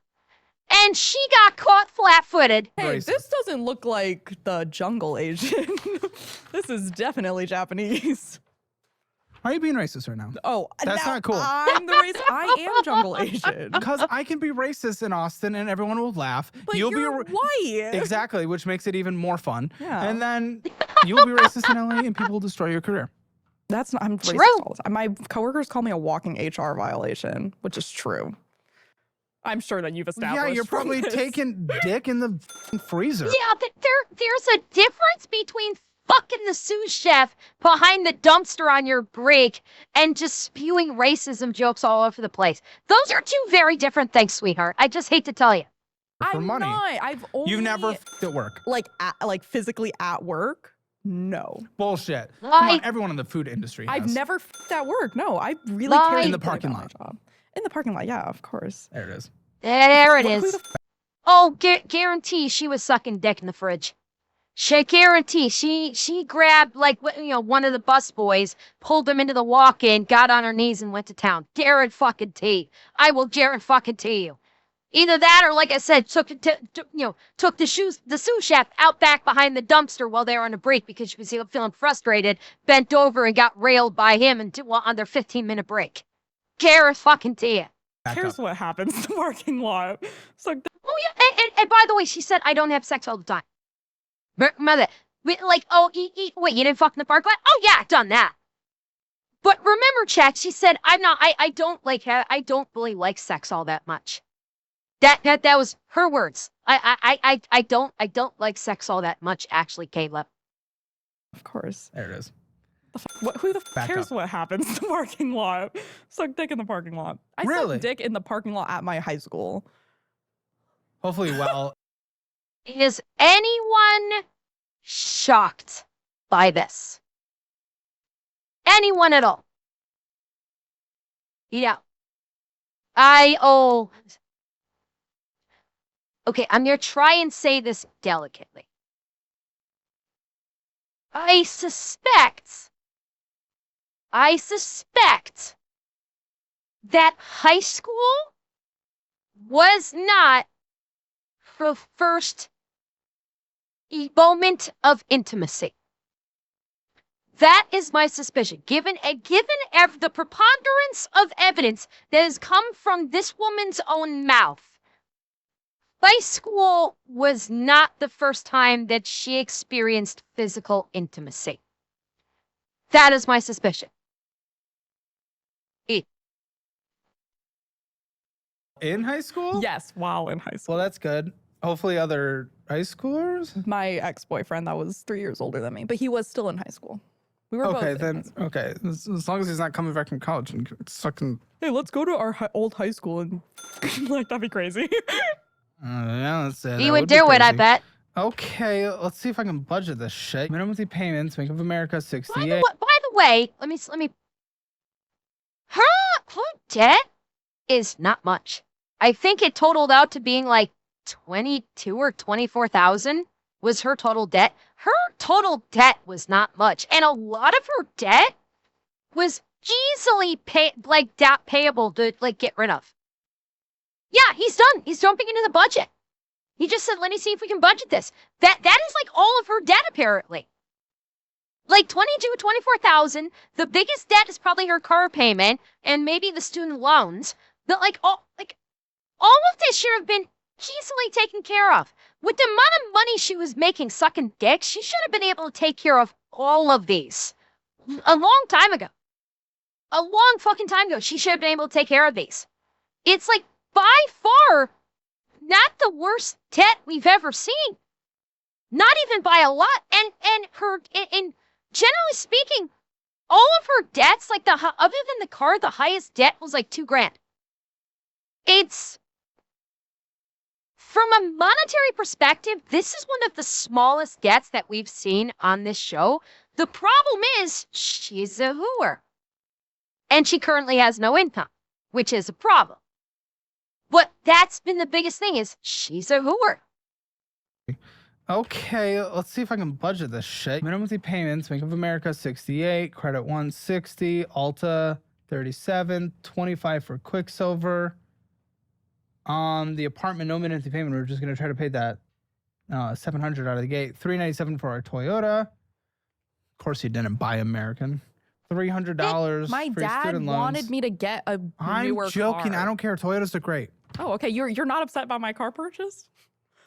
And she got caught flat-footed. Hey, this doesn't look like the jungle Asian. This is definitely Japanese. Are you being racist right now? Oh, that's not cool. I'm the racist. I am jungle Asian. Because I can be racist in Austin and everyone will laugh. But you'll you're be white. Exactly, which makes it even more fun. Yeah. And then you'll be racist in LA and people will destroy your career. That's not, I'm racist all the time. My coworkers call me a walking HR violation, which is true. I'm sure that you've established. Yeah, you're from probably this. taking dick in the freezer. Yeah, there's a difference between fucking the sous chef behind the dumpster on your break and just spewing racism jokes all over the place. Those are two very different things, sweetheart. I just hate to tell you. For I'm money. not. I've only You've never f***ed at work. like physically at work. No. Bullshit. Come Lie. on, everyone in the food industry has. I've never f***ed at work. No, I really Lie. care In the deeply parking about lot. my job. In the parking lot, yeah, of course. There it is. There it Who is. the Oh, guarantee she was sucking dick in the fridge. She guarantee she grabbed like one of the bus boys, pulled him into the walk-in, got on her knees and went to town. Guarantee. I will guarantee you. Either that or, like I said, took the sous chef out back behind the dumpster while they were on a break because she was feeling frustrated, bent over and got railed by him on their 15-minute break. Guarantee you. Here's what happens in the parking lot. It's like, Oh yeah, and by the way, she said I don't have sex all the time. Mother, wait, you didn't fuck in the parking lot? Oh yeah, I've done that. But remember, chat, she said I don't really like sex all that much. That was her words. I don't like sex all that much, actually, Caleb. of course. There it is. Who the Back cares up. what happens in the parking lot? Suck dick in the parking lot. I Really? sucked dick in the parking lot at my high school. Hopefully, well, Is anyone shocked by this? Anyone at all? Yeah. Okay, I'm going to try and say this delicately. I suspect that high school was not the first moment of intimacy. That is my suspicion. Given the preponderance of evidence that has come from this woman's own mouth, high school was not the first time that she experienced physical intimacy. That is my suspicion. in high school? Yes, while in high school. Well, that's good. Hopefully, other high schoolers? My ex-boyfriend that was 3 years older than me, but he was still in high school. We were Okay, both then, okay. As long as he's not coming back from college and sucking. Hey, let's go to our old high school and like that'd be crazy. Yeah, let's say He would do it, I bet. Okay, let's see if I can budget this shit. Minimum monthly payments, Bank of America, 68. By the way, let me. Her debt is not much. I think it totaled out to being like 22 or 24,000 was her total debt. Her total debt was not much, and a lot of her debt was easily payable to like get rid of. Yeah, he's done. He's jumping into the budget. He just said, let me see if we can budget this. That is like all of her debt, apparently. Like 24,000. The biggest debt is probably her car payment and maybe the student loans. But all of this should have been easily taken care of. With the amount of money she was making sucking dick, she should have been able to take care of all of these a long time ago. A long fucking time ago, she should have been able to take care of these. It's like by far not the worst debt we've ever seen. Not even by a lot. And her, in generally speaking, all of her debts, like other than the car, the highest debt was like $2,000. It's, from a monetary perspective, this is one of the smallest debts that we've seen on this show. The problem is she's a hooer. And she currently has no income, which is a problem. But that's been the biggest thing, is she's a hooer. Okay, let's see if I can budget this shit. Minimum monthly payments, Bank of America 68, Credit 160, Alta 37, 25 for Quicksilver. The apartment, no monthly payment. We're just gonna try to pay that 700 out of the gate. 397 for our Toyota. Of course, he didn't buy American. $300 My for dad student loans. wanted me to get a newer I'm joking. car. I don't care. Toyotas are great. Oh, okay. You're not upset about my car purchase?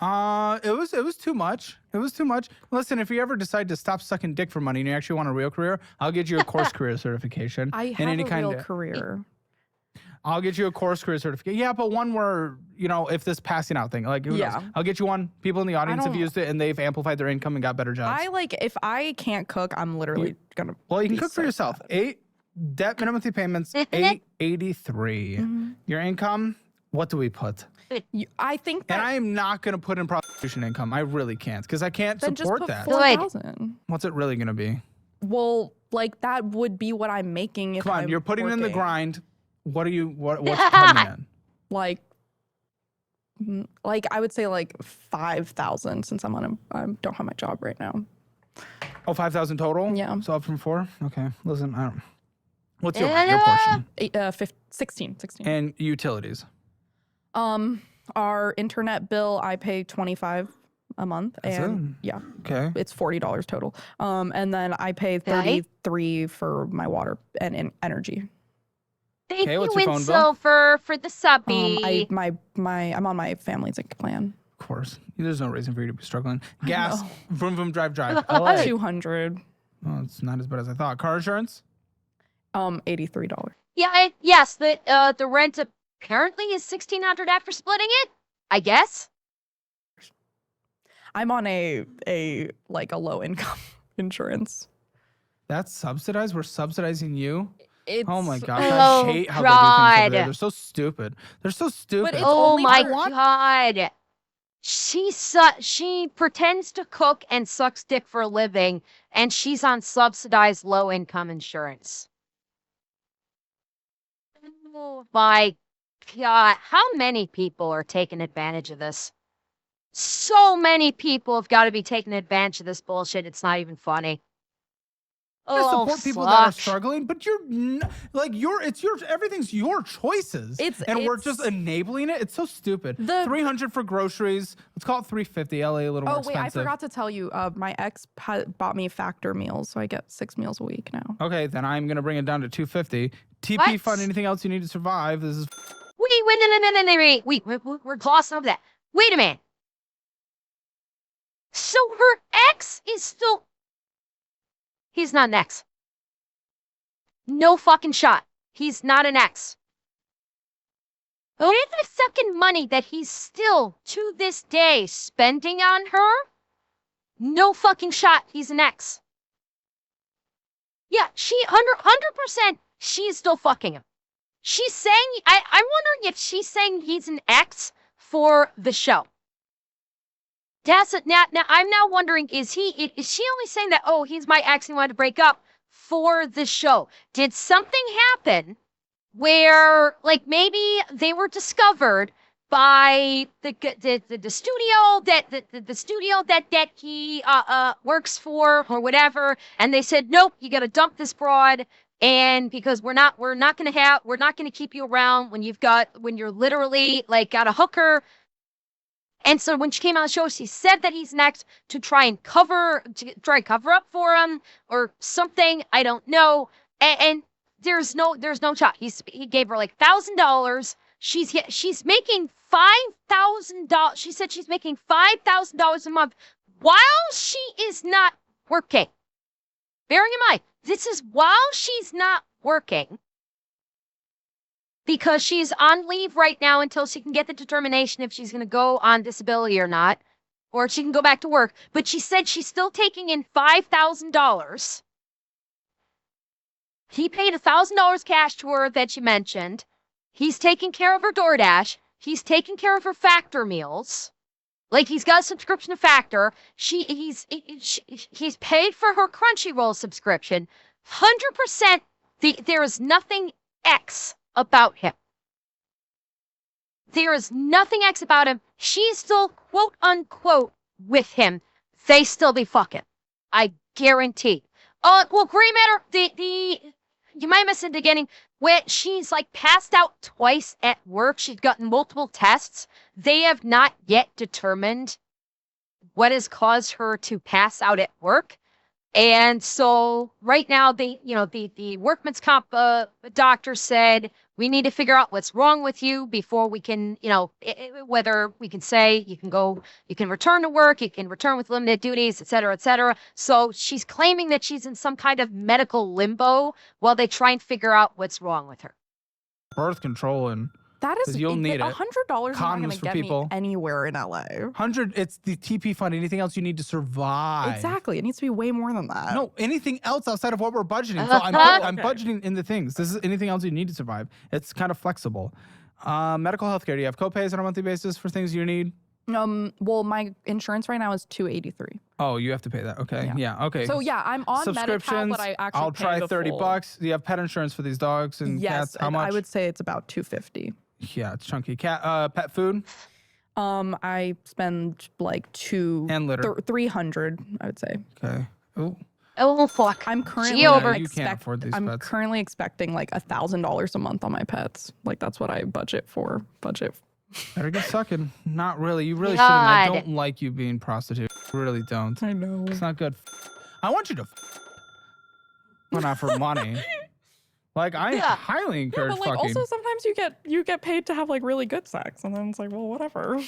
It was too much. It was too much. Listen, if you ever decide to stop sucking dick for money and you actually want a real career, I'll get you a course career certification. I have in any a kind real of career. I'll get you a course career certificate. Yeah, but one where, if this passing out thing, like, who knows? I'll get you one. People in the audience have used it and they've amplified their income and got better jobs. If I can't cook, I'm literally gonna. Well, you can cook for yourself. Debt minimum monthly payments, $883. Your income, what do we put? I think that. And I am not going to put in prostitution income. I really can't, because I can't then support just put that. 4,000. What's it really going to be? Well, that would be what I'm making if Come on, I'm you're putting in the working. grind. What's coming in? I would say 5,000 since I don't have my job right now. Oh, 5,000 total? Yeah. So up from 4? Okay. Listen, I don't. What's your portion? 16. And utilities? Our internet bill, I pay $25 a month. Yeah. Okay. It's $40 total. And then I pay $33 for my water and energy. Thank you, Winsilver, for the subby. I'm on my family's plan. Of course. There's no reason for you to be struggling. Gas, vroom, vroom, drive. LA. $200. Oh, it's not as bad as I thought. Car insurance? $83. Yeah, yes, the rent apparently is $1,600 after splitting it, I guess. I'm on a low income insurance. That's subsidized? We're subsidizing you? Oh my gosh, I hate how they do things over there. They're so stupid. They're so stupid. But oh my God. She pretends to cook and sucks dick for a living, and she's on subsidized low-income insurance. Oh my God, how many people are taking advantage of this? So many people have got to be taking advantage of this bullshit. It's not even funny. Support people that are struggling, but everything's your choices. We're just enabling it. It's so stupid. $300 for groceries. Let's call it $350. LA a little more expensive. Oh wait, I forgot to tell you. My ex bought me factor meals, so I get 6 meals a week now. Okay, then I'm gonna bring it down to $250. TP fund. Anything else you need to survive? This is. Wait, we're glossing over that. Wait a minute. So her ex is still. He's not an ex. No fucking shot. He's not an ex. With the fucking money that he's still, to this day, spending on her, no fucking shot he's an ex. Yeah, she, 100%, she's still fucking him. She's saying, I'm wondering if she's saying he's an ex for the show. Now I'm now wondering, is she only saying that, oh, he's my ex and wanted to break up for the show? Did something happen where, maybe they were discovered by the studio that he works for or whatever, and they said, nope, you got to dump this broad And because we're not going to keep you around when you're literally like got a hooker. And so when she came on the show, she said that he's next to try and cover up for him or something. I don't know. And there's no shot. He gave her like $1,000. She's making $5,000. She said she's making $5,000 a month while she is not working. Bearing in mind, this is while she's not working. Because she's on leave right now until she can get the determination if she's going to go on disability or not, or if she can go back to work. But she said she's still taking in $5,000. He paid $1,000 cash to her that she mentioned. He's taking care of her DoorDash. He's taking care of her Factor meals. Like, he's got a subscription to Factor. He's paid for her Crunchyroll subscription. 100%. There is nothing X about him. There is nothing X about him. She's still, quote unquote, with him. They still be fucking. I guarantee. Well, gray matter, you might miss it beginning, where she's like passed out twice at work. She's gotten multiple tests. They have not yet determined what has caused her to pass out at work. And so right now, the workman's comp doctor said, we need to figure out what's wrong with you before we can, whether we can say you can return to work, you can return with limited duties, et cetera, et cetera. So she's claiming that she's in some kind of medical limbo while they try and figure out what's wrong with her. Birth control and that is you'll need it. $100 is not going to get people. me anywhere in LA. 100. It's the TP fund. Anything else you need to survive? Exactly. It needs to be way more than that. No, anything else outside of what we're budgeting. So I'm budgeting in the things. This is anything else you need to survive. It's kind of flexible. Medical health care. Do you have copays on a monthly basis for things you need? Well, my insurance right now is $283. Oh, you have to pay that. Okay. Yeah. Okay. So yeah, I'm on Medi-Cal, but I actually I'll try $30. Do you have pet insurance for these dogs and cats? How much? I would say it's about $250. Yeah, it's chunky. Pet food? I spend like $300, I would say. Okay. Ooh. Oh fuck! I'm currently you can't afford these pets. Currently expecting like $1,000 a month on my pets. Like that's what I budget for. Better get sucking. Not really. You really shouldn't. I don't like you being prostitute. I really don't. I know. It's not good. I want you to but not for money. Like, I highly encourage but like fucking. also sometimes you get paid to have like really good sex, and then it's like, well, whatever.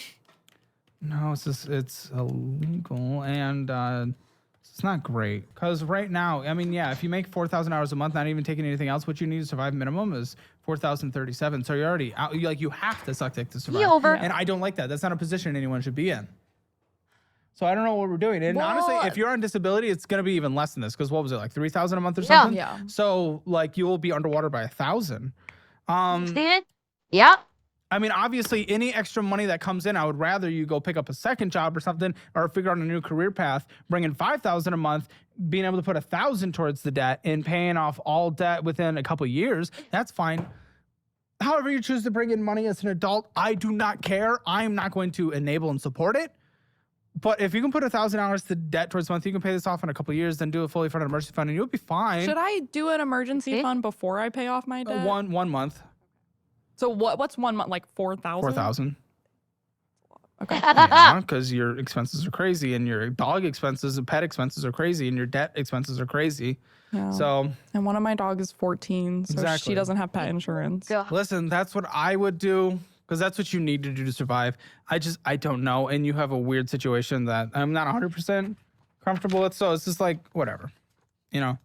No, it's illegal and it's not great. Because right now, I mean, yeah, if you make 4,000 hours a month, not even taking anything else, what you need to survive minimum is 4,037. So you're already out. You have to suck dick to survive. And I don't like that. That's not a position anyone should be in. So I don't know what we're doing. And honestly, if you're on disability, it's going to be even less than this. Because what was it, like 3,000 a month or something? Yeah. So like you will be underwater by 1,000. Yeah. I mean, obviously, any extra money that comes in, I would rather you go pick up a second job or something, or figure out a new career path, bring in 5,000 a month, being able to put 1,000 towards the debt, and paying off all debt within a couple of years. That's fine. However you choose to bring in money as an adult, I do not care. I'm not going to enable and support it. But if you can put 1,000 hours to debt towards a month, you can pay this off in a couple of years, then do a fully funded emergency fund, and you'll be fine. Should I do an emergency fund before I pay off my debt? One month. So what's 1 month, like 4,000? 4,000. Okay. Yeah, because your expenses are crazy, and your dog expenses and pet expenses are crazy, and your debt expenses are crazy. Yeah. So. And one of my dogs is 14, so she doesn't have pet insurance. Listen, that's what I would do, because that's what you need to do to survive. I don't know, and you have a weird situation that I'm not 100% comfortable with, so it's just like, whatever. You know?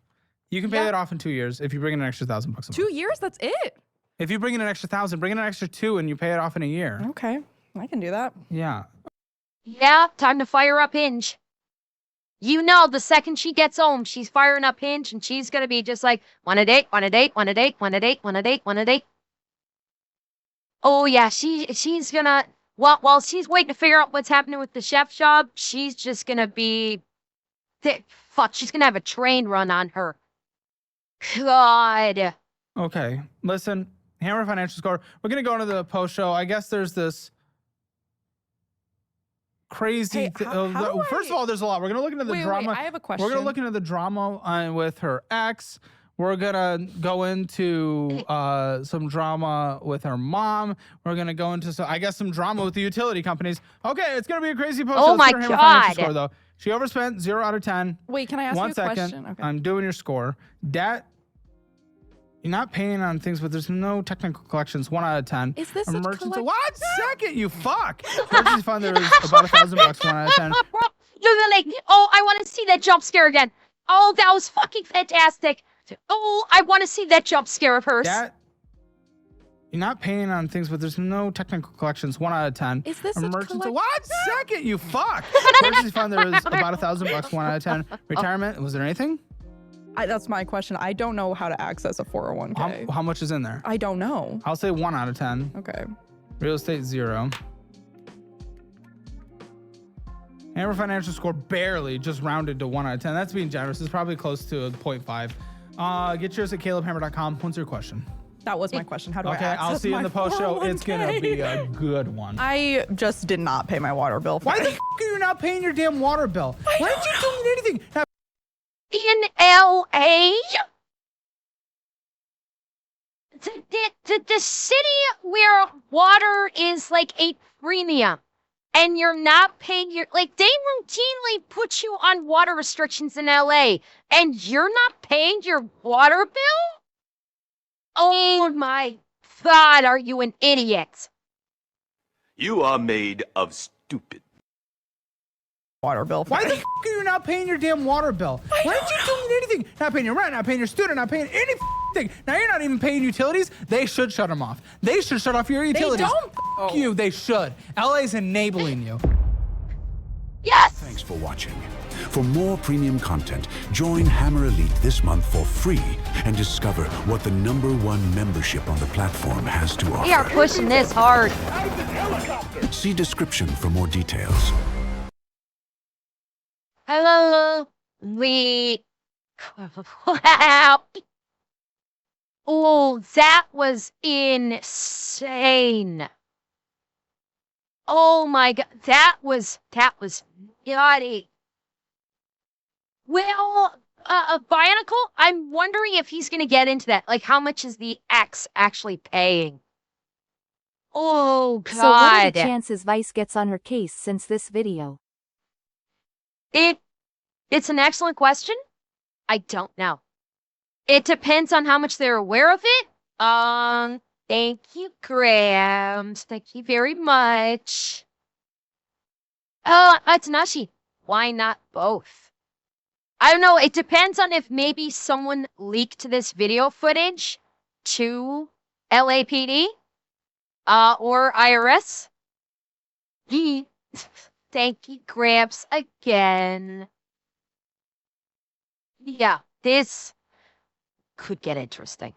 You can pay that off in 2 years if you bring in an extra $1,000 a month. 2 years? That's it? If you bring in an extra 1,000, bring in an extra 2 and you pay it off in a year. Okay, I can do that. Yeah. Yeah, time to fire up Hinge. You know, the second she gets home, she's firing up Hinge, and she's gonna be just like, want a date, want a date, want a date, want a date, want a date, want a date. Oh yeah, she's gonna, while she's waiting to figure out what's happening with the chef job, she's just gonna be, she's gonna have a train run on her. God. Okay, listen, Hammer Financial Score. We're gonna go into the post show. I guess there's this crazy. First of all, there's a lot. We're gonna look into the drama. Wait, I have a question. We're gonna look into the drama with her ex. We're gonna go into some drama with her mom. We're gonna go into some drama with the utility companies. Okay, it's gonna be a crazy post. Oh Let's my get her Hammer financial God. score though. She overspent 0 out of 10. Wait, can I ask you a question? Okay. I'm doing your score. You're not paying on things, but there's no technical collections. 1 out of 10. Is this emergency? a collection? 1 second, you fuck. Emergency fund. There's about $1,000. 1 out of 10. You're like, oh, I want to see that jump scare again. Oh, that was fucking fantastic. Oh, I want to see that jump scare of hers. You're not paying on things, but there's no technical collections. 1 out of 10. Is this emergency? a 1 second, you fuck. Emergency fund. There's about $1,000. 1 out of 10. Retirement. Was there anything? That's my question. I don't know how to access a 401k. How much is in there? I don't know. I'll say 1 out of 10. Okay. Real estate 0. Hammer financial score barely, just rounded to 1 out of 10. That's being generous. It's probably close to a 0.5. Get yours at calebhammer.com. What's your question? That was my question. How do I access I'll see you in the post show. It's gonna be a good one. I just did not pay my water bill. Why the f are you not paying your damn water bill? Why aren't you doing anything? Now, in LA, the city where water is like a premium and you're not paying your, like, they routinely put you on water restrictions in LA and you're not paying your water bill? Oh my God, are you an idiot? You are made of stupid. Water bill. Why the f are you not paying your damn water bill? Why aren't you doing anything? Not paying your rent, not paying your student, not paying any thing. Now you're not even paying utilities. They should shut them off. They should shut off your utilities. They don't. F you. They should. LA's enabling you. Yes. Thanks for watching. For more premium content, join Hammer Elite this month for free and discover what the #1 membership on the platform has to offer. We are pushing this hard. See description for more details. Hello, wow. Oh, that was insane. Oh my God, that was naughty. Well, Bionicle, I'm wondering if he's gonna get into that. Like, how much is the X actually paying? Oh God. So what are the chances Vice gets on her case since this video? It's an excellent question. I don't know. It depends on how much they're aware of it. Thank you, Grams. Thank you very much. It's Nashi. Why not both? I don't know. It depends on if maybe someone leaked this video footage to LAPD, or IRS. Thank you, Gramps, again. Yeah, this could get interesting.